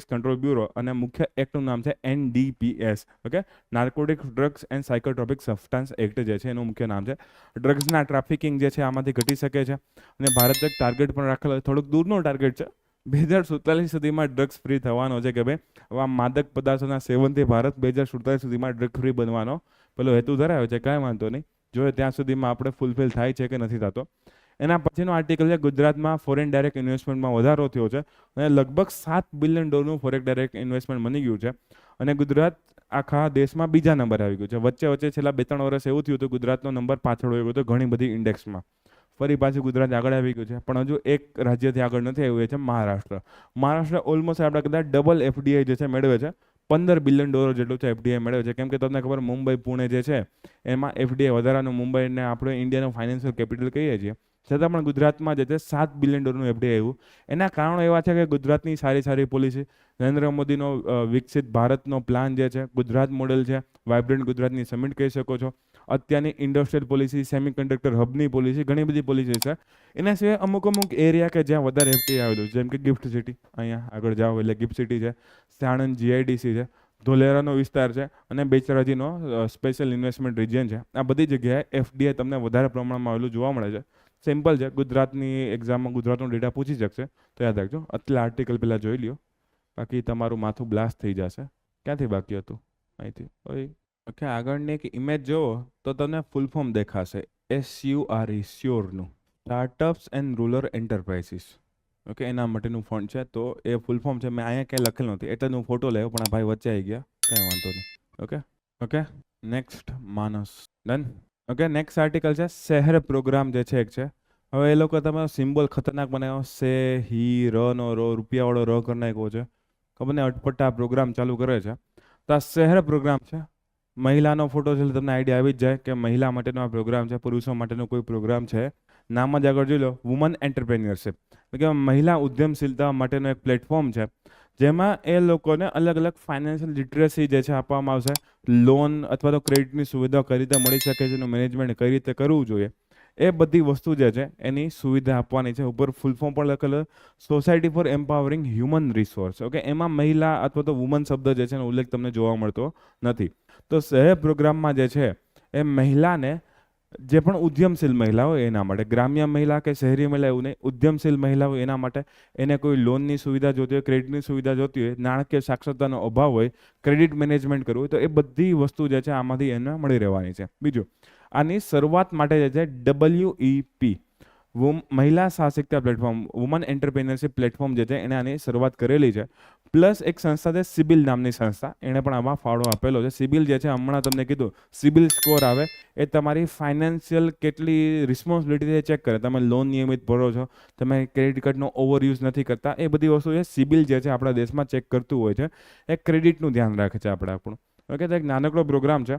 કંટ્રોલ બ્યુરો, અને મુખ્ય એક્ટનું નામ છે NDPS. Okay, narcotics drugs and psychotropic substance act જે છે એનું મુખ્ય નામ છે. ડ્રગ્સના ટ્રાફિકિંગ જે છે આમાંથી ઘટી શકે છે, અને ભારત એક ટાર્ગેટ પણ રાખેલો છે, થોડુંક દૂરનો ટાર્ગેટ છે. 2047 સુધીમાં ડ્રગ્સ ફ્રી થવાનો છે, કે ભાઈ આવા માદક પદાર્થોના સેવનથી ભારત 2047 સુધીમાં ડ્રગ ફ્રી બનવાનો પેલો હેતુ ધરાવે છે. કાંઈ વાંધો નહીં, જોઈએ ત્યાં સુધીમાં આપણે ફૂલફિલ થાય છે કે નથી થતો. એના પછીનો આર્ટિકલ છે, ગુજરાતમાં ફોરેન ડાયરેક્ટ ઇન્વેસ્ટમેન્ટમાં વધારો થયો છે, અને લગભગ $7 બિલિયન ફોરેન ડાયરેક્ટ ઇન્વેસ્ટમેન્ટ બની ગયું છે, અને ગુજરાત આખા દેશમાં બીજા નંબર આવી ગયું છે. વચ્ચે છેલ્લા 2-3 વર્ષ એવું થયું હતું ગુજરાતનો નંબર પાછળ હોઈ ગયો હતો ઘણી બધી ઇન્ડેક્સમાં. ફરી પાછું ગુજરાત આગળ આવી ગયું છે, પણ હજુ એક રાજ્યથી આગળ નથી આવ્યું, એ છે મહારાષ્ટ્ર. મહારાષ્ટ્ર ઓલમોસ્ટ આપણે કદાચ ડબલ FDI જે છે મેળવે છે, $15 બિલિયન જેટલું છે FDI મેળવે છે. કેમ કે તમને ખબર, મુંબઈ પુણે જે છે એમાં FDI વધારાનું, મુંબઈને આપણે ઇન્ડિયાનું ફાઇનાન્શિયલ કેપિટલ કહીએ છીએ, છતાં પણ ગુજરાતમાં જે છે $7 બિલિયન FDI આવ્યું. એના કારણો એવા છે કે ગુજરાતની સારી પોલિસી, નરેન્દ્ર મોદીનો વિકસિત ભારતનો પ્લાન જે છે, ગુજરાત મોડેલ છે, વાઇબ્રન્ટ ગુજરાતની સમિટ કહી શકો છો, અત્યારની ઇન્ડસ્ટ્રીયલ પોલિસી, સેમિકન્ડક્ટર હબની પોલિસી, ઘણી બધી પોલિસી છે. એના સિવાય અમુક એરિયા કે જ્યાં વધારે FDI આવેલું છે, જેમ કે ગિફ્ટ સિટી, અહીંયા આગળ જાઓ એટલે ગિફ્ટ સિટી છે, સાણંદ GIDC છે, ધોલેરાનો વિસ્તાર છે, અને બેચરાજીનો સ્પેશિયલ ઇન્વેસ્ટમેન્ટ રિજિયન છે. આ બધી જગ્યાએ FDI તમને વધારે પ્રમાણમાં આવેલું જોવા મળે છે. સિમ્પલ છે, ગુજરાતની એક્ઝામમાં ગુજરાતનો ડેટા પૂછી શકશે તો યાદ રાખજો. આટલા આર્ટિકલ પહેલાં જોઈ લ્યો, બાકી તમારું માથું બ્લાસ્ટ થઈ જશે. ક્યાંથી બાકી હતું? અહીંથી. ઓકે, આગળની એક ઇમેજ જુઓ તો તમને ફૂલ ફોર્મ દેખાશે, SURE, સ્યોરનું, startups and rural enterprises. Okay, એના માટેનું ફોન્ટ છે. તો એ ફૂલ ફોર્મ છે, મેં અહીંયા ક્યાંય લખેલું નથી એટલે હું ફોટો લેવો, પણ આ ભાઈ વચ્ચે આવી ગયા, કંઈ વાંધો નહીં. ઓકે, નેક્સ્ટ માનસ. ડન. ઓકે, નેક્સ્ટ આર્ટિકલ છે શહેર પ્રોગ્રામ જે છે એક છે. હવે એ લોકો તમે સિમ્બોલ ખતરનાક બનાવ્યો, સે હી નો રો, રૂપિયાવાળો ર કરી નાખ્યો છે, ખબર ને અટપટા પ્રોગ્રામ ચાલુ કરે છે. તો આ શહેર પ્રોગ્રામ છે. મહિલાનો ફોટો છે એટલે તમને આઈડિયા આવી જ જાય કે મહિલા માટેનો આ પ્રોગ્રામ છે, પુરુષો માટેનો કોઈ પ્રોગ્રામ છે. નામ જ આગળ જોઈ લો, વુમન એન્ટરપ્રેન્યોરશિપ, એટલે કે મહિલા ઉદ્યમશીલતા માટેનો એક પ્લેટફોર્મ છે, જેમાં એ લોકોને અલગ અલગ ફાઇનાન્શિયલ લિટરસી જે છે આપવામાં આવશે. લોન અથવા તો ક્રેડિટની સુવિધા કઈ રીતે મળી શકે છે, એનું મેનેજમેન્ટ કઈ રીતે કરવું જોઈએ, એ બધી વસ્તુ જે છે એની સુવિધા આપવાની છે. ઉપર ફૂલ ફોર્મ પણ લખેલો, society for empowering human resource. Okay, એમાં મહિલા અથવા તો વુમન શબ્દ જે છે એનો ઉલ્લેખ તમને જોવા મળતો નથી. તો શહેર પ્રોગ્રામમાં જે છે એ મહિલાને, જે પણ ઉદ્યમશીલ મહિલા હોય એના માટે, ગ્રામ્ય મહિલા કે શહેરી મહિલા એવું નહીં, ઉદ્યમશીલ મહિલા હોય એના માટે, એને કોઈ લોનની સુવિધા જોતી હોય, ક્રેડિટની સુવિધા જોતી હોય, નાણાકીય સાક્ષરતાનો અભાવ હોય, ક્રેડિટ મેનેજમેન્ટ કરવું હોય, તો એ બધી વસ્તુ જે છે આમાંથી એને મળી રહેવાની છે. બીજું, આની શરૂઆત માટે જે છે WEP, મહિલા સાહસિકતા પ્લેટફોર્મ, વુમન એન્ટરપ્રેન્યોરશિપ પ્લેટફોર્મ જે છે એને આની શરૂઆત કરેલી છે. પ્લસ એક સંસ્થા છે સિબિલ નામની સંસ્થા, એણે પણ આમાં ફાળો આપેલો છે. સિબિલ જે છે હમણાં તમને કીધું, સિબિલ સ્કોર આવે એ તમારી ફાઇનાન્શિયલ કેટલી રિસ્પોન્સિબિલિટી ચેક કરે, તમે લોન નિયમિત ભરો છો, તમે ક્રેડિટ કાર્ડનો ઓવરયુઝ નથી કરતા, એ બધી વસ્તુ છે સિબિલ જે છે આપણા દેશમાં ચેક કરતું હોય છે. એ ક્રેડિટનું ધ્યાન રાખે છે આપણું. ઓકે, તો એક નાનકડો પ્રોગ્રામ છે,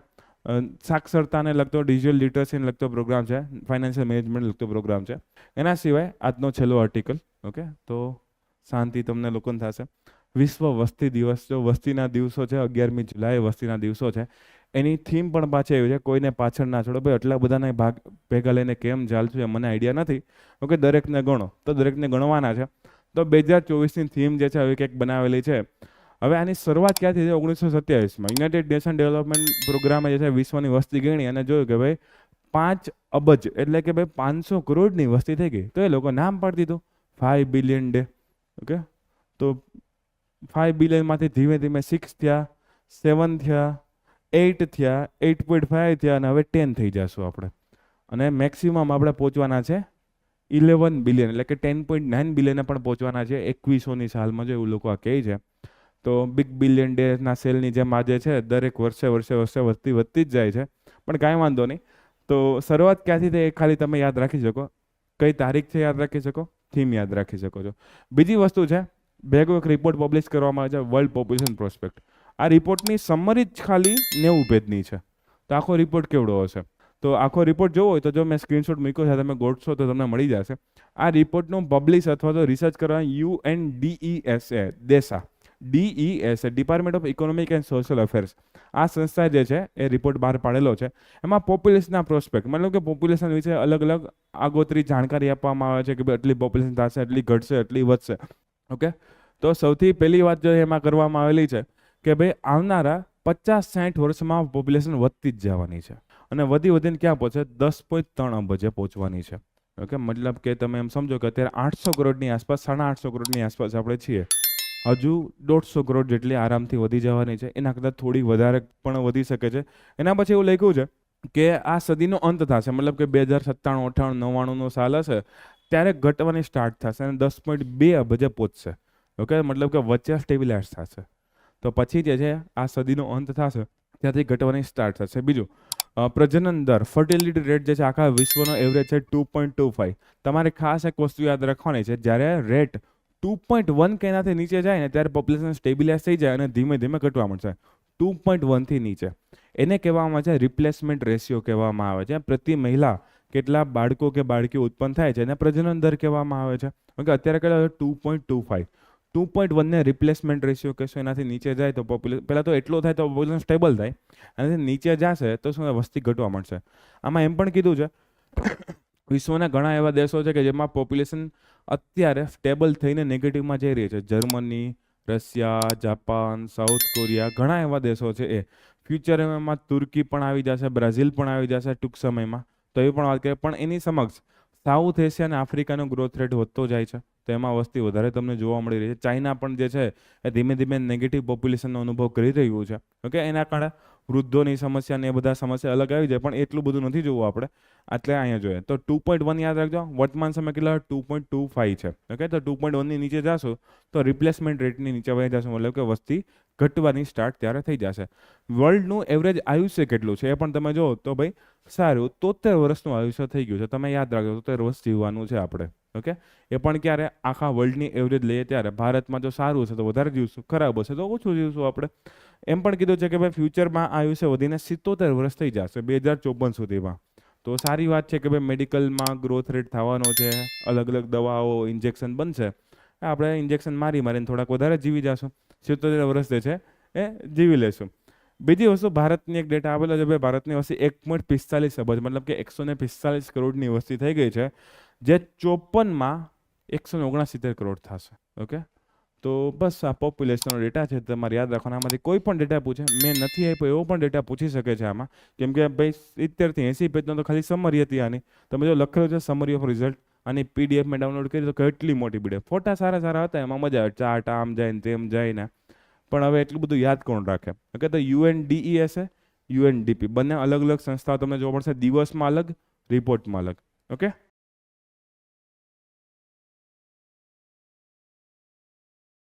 સાક્ષરતાને લગતો, ડિજિટલ લિટરસીને લગતો પ્રોગ્રામ છે, ફાઇનાન્શિયલ મેનેજમેન્ટ લગતો પ્રોગ્રામ છે. એના સિવાય આજનો છેલ્લો આર્ટિકલ. ઓકે, તો શાંતિ તમને લોકોને થશે. વિશ્વ વસ્તી દિવસ, જો વસ્તીના દિવસો છે, 11મી જુલાઈ વસ્તીના દિવસો છે, એની થીમ પણ પાછી આવી છે, કોઈને પાછળ ના છોડો. ભાઈ આટલા બધાને ભાગ ભેગા લઈને કેમ ચાલશું એ મને આઈડિયા નથી. ઓકે, દરેકને ગણો, તો દરેકને ગણવાના છે. તો 2024ની થીમ જે છે હવે કંઈક બનાવેલી છે. હવે આની શરૂઆત ક્યાંથી છે? 1927માં યુનાઇટેડ નેશન ડેવલપમેન્ટ પ્રોગ્રામે જે છે વિશ્વની વસ્તી ગણી અને જોયું કે ભાઈ 5 અબજ એટલે કે ભાઈ 500 કરોડની વસ્તી થઈ ગઈ. તો એ લોકો નામ પાડી દીધું 5 બિલિયન ડે. ઓકે, તો 5 બિલિયનમાંથી ધીમે ધીમે 6 થયા, 7 થયા, 8 થયા, 8.5 થયા અને હવે 10 થઈ જશું આપણે. અને મેક્સિમમ આપણે પહોંચવાના છે 11 બિલિયન એટલે કે 10.9 બિલિયને પણ પહોંચવાના છે 2100ની સાલમાં, જો એવું લોકો આ કહે છે. તો બિગ બિલિયન ડેના સેલની જેમ આજે છે દરેક વર્ષે વધતી જ જાય છે, પણ કાંઈ વાંધો નહીં. તો શરૂઆત ક્યાંથી થઈ એ ખાલી તમે યાદ રાખી શકો, કઈ તારીખ છે યાદ રાખી શકો, થીમ યાદ રાખી શકો છો. બીજી વસ્તુ છે, ભેગો એક રિપોર્ટ પબ્લિશ કરવામાં આવે છે, વર્લ્ડ પોપ્યુલેશન પ્રોસ્પેક્ટ. આ રિપોર્ટની સમરી જ ખાલી 90 પેજની છે. તો આખો રિપોર્ટ કેવડો હશે? તો આખો રિપોર્ટ જોવો હોય તો જો મેં સ્ક્રીનશોટ મૂક્યો છે, તમે ગોઠશો તો તમને મળી જશે. આ રિપોર્ટનું પબ્લિશ અથવા તો રિસર્ચ કરવા UNDESA, DESA, DESA, department of economic and social affairs, આ સંસ્થા જે છે એ રિપોર્ટ બહાર પાડેલો છે. એમાં પોપ્યુલેશનના પ્રોસ્પેક્ટ, મતલબ કે પોપ્યુલેશન વિશે અલગ અલગ આગોતરી જાણકારી આપવામાં આવે છે કે ભાઈ એટલી પોપ્યુલેશન થશે, એટલી ઘટશે, એટલી વધશે. ઓકે, તો સૌથી પહેલી વાત જો એમાં કરવામાં આવેલી છે કે ભાઈ આવનારા 50-60 વર્ષમાં પોપ્યુલેશન વધતી જ જવાની છે અને વધીને ક્યાં પહોંચે? 10.3 અબજે પહોંચવાની છે. ઓકે, મતલબ કે તમે એમ સમજો કે અત્યારે 800 કરોડની આસપાસ, 850 કરોડની આસપાસ આપણે છીએ, હજુ 150 કરોડ જેટલી આરામથી વધી જવાની છે. એના કરતાં થોડી વધારે પણ વધી શકે છે. એના પછી એવું લખ્યું છે કે આ સદીનો અંત થશે, મતલબ કે 2097, 98, 99નો સાલ હશે ત્યારે ઘટવાની સ્ટાર્ટ થશે અને 10.2 અબજે પહોંચશે. ઓકે, મતલબ કે વચ્ચે સ્ટેબિલાઇઝ થશે. તો પછી જે છે આ સદીનો અંત થશે ત્યાંથી ઘટવાની સ્ટાર્ટ થશે. બીજું, પ્રજનન દર, ફર્ટિલિટી રેટ જે છે આખા વિશ્વનો એવરેજ છે 2.25. તમારે ખાસ એક વસ્તુ યાદ રાખવાની છે, જ્યારે રેટ 2.1 કે એનાથી નીચે જાય ને ત્યારે પોપ્યુલેશન સ્ટેબિલાઇઝ થઈ જાય અને ધીમે ધીમે ઘટવા મળશે. 2.1 થી નીચે એને કહેવામાં આવે છે રિપ્લેસમેન્ટ રેશિયો કહેવામાં આવે છે. પ્રતિ મહિલા કેટલા બાળકો કે બાળકીઓ ઉત્પન્ન થાય છે એને પ્રજનન દર કહેવામાં આવે છે. ઓકે, અત્યારે કેટલા 2.25. 2.1 ને રિપ્લેસમેન્ટ રેશિયો કહેશો. એનાથી નીચે જાય તો પોપ્યુલેશન, પહેલાં તો એટલો થાય તો પોપ્યુલેશન સ્ટેબલ થાય, અને નીચે જશે તો શું વસ્તી ઘટવા મળશે. આમાં એમ પણ કીધું છે વિશ્વના ઘણા એવા દેશો છે કે જેમાં પોપ્યુલેશન અત્યારે સ્ટેબલ થઈને નેગેટિવમાં જઈ રહી છે. Germany, Russia, Japan, south Korea, ઘણા એવા દેશો છે. એ ફ્યુચરમાં તુર્કી પણ આવી જશે, બ્રાઝિલ પણ આવી જશે ટૂંક સમયમાં. તો એ પણ વાત કરીએ, પણ એની સમક્ષ સાઉથ એશિયા અને આફ્રિકાનો ગ્રોથ રેટ વધતો જાય છે, તો એમાં વસ્તી વધારે તમને જોવા મળી રહી છે. ચાઇના પણ જે છે એ ધીમે ધીમે નેગેટિવ પોપ્યુલેશનનો અનુભવ કરી રહ્યું છે. ઓકે, એના કારણે વૃદ્ધોની સમસ્યા ને એ બધા સમસ્યા અલગ આવી જાય, પણ એટલું બધું નથી જોવું આપણે, એટલે અહીંયા જોઈએ તો 2.1 યાદ રાખજો. વર્તમાન સમય કેટલા 2.25 છે. ઓકે, તો 2.1 ની નીચે જાશો તો રિપ્લેસમેન્ટ રેટની નીચે વહી જશો, મતલબ કે વસ્તી ઘટવાની સ્ટાર્ટ ત્યારે થઈ જશે. વર્લ્ડનું એવરેજ આયુષ્ય કેટલું છે એ પણ તમે જો તો ભાઈ સારું 73 વર્ષનું આયુષ્ય થઈ ગયું છે. તમે યાદ રાખજો 73 વર્ષ જીવવાનું છે આપણે. ઓકે, એ પણ ક્યારે આખા વર્લ્ડની એવરેજ લઈએ ત્યારે. ભારતમાં જો સારું હશે તો વધારે જીવશું, ખરાબ હશે તો ઓછું જીવશું આપણે. એમ પણ કીધું છે કે ભાઈ ફ્યુચરમાં આયુષ્ય વધીને 77 વર્ષ થઈ જશે 2054 સુધીમાં. તો સારી વાત છે કે ભાઈ મેડિકલમાં ગ્રોથ રેટ થવાનો છે, અલગ અલગ દવાઓ ઇન્જેક્શન બનશે, આપણે ઇન્જેક્શન મારીને થોડાક વધારે જીવી જશું, 77 વર્ષ જે છે એ જીવી લેશું. બીજી વસ્તુ, ભારતની એક ડેટા આવેલો છે ભાઈ, ભારતની વસ્તી 1.45 અબજ મતલબ કે 145 કરોડની વસ્તી થઈ ગઈ છે, જે 54માં 169 કરોડ થશે. ઓકે, તો બસ આ પોપ્યુલેશનનો ડેટા છે, તમારે યાદ રાખવાના. આમાંથી કોઈ પણ ડેટા પૂછે, મેં નથી આપ્યો એવો પણ ડેટા પૂછી શકે છે આમાં, કેમ કે ભાઈ 70 થી 80 પેજનો તો ખાલી સમરી હતી આની. તમે જો લખેલું છે સમરી ઓફ રિઝલ્ટ, આની પીડીએફ મેં ડાઉનલોડ કરી તો કેટલી મોટી પીડીએફ, ફોટા સારા સારા હતા, એમાં મજા આવે, ચાર્ટ આમ જાય ને તેમ જાય ને, પણ હવે એટલું બધું યાદ કોણ રાખે. ઓકે, તો UNDES UNDP બંને અલગ અલગ સંસ્થાઓ તમને જોવા મળશે, દિવસમાં અલગ, રિપોર્ટમાં અલગ. ઓકે.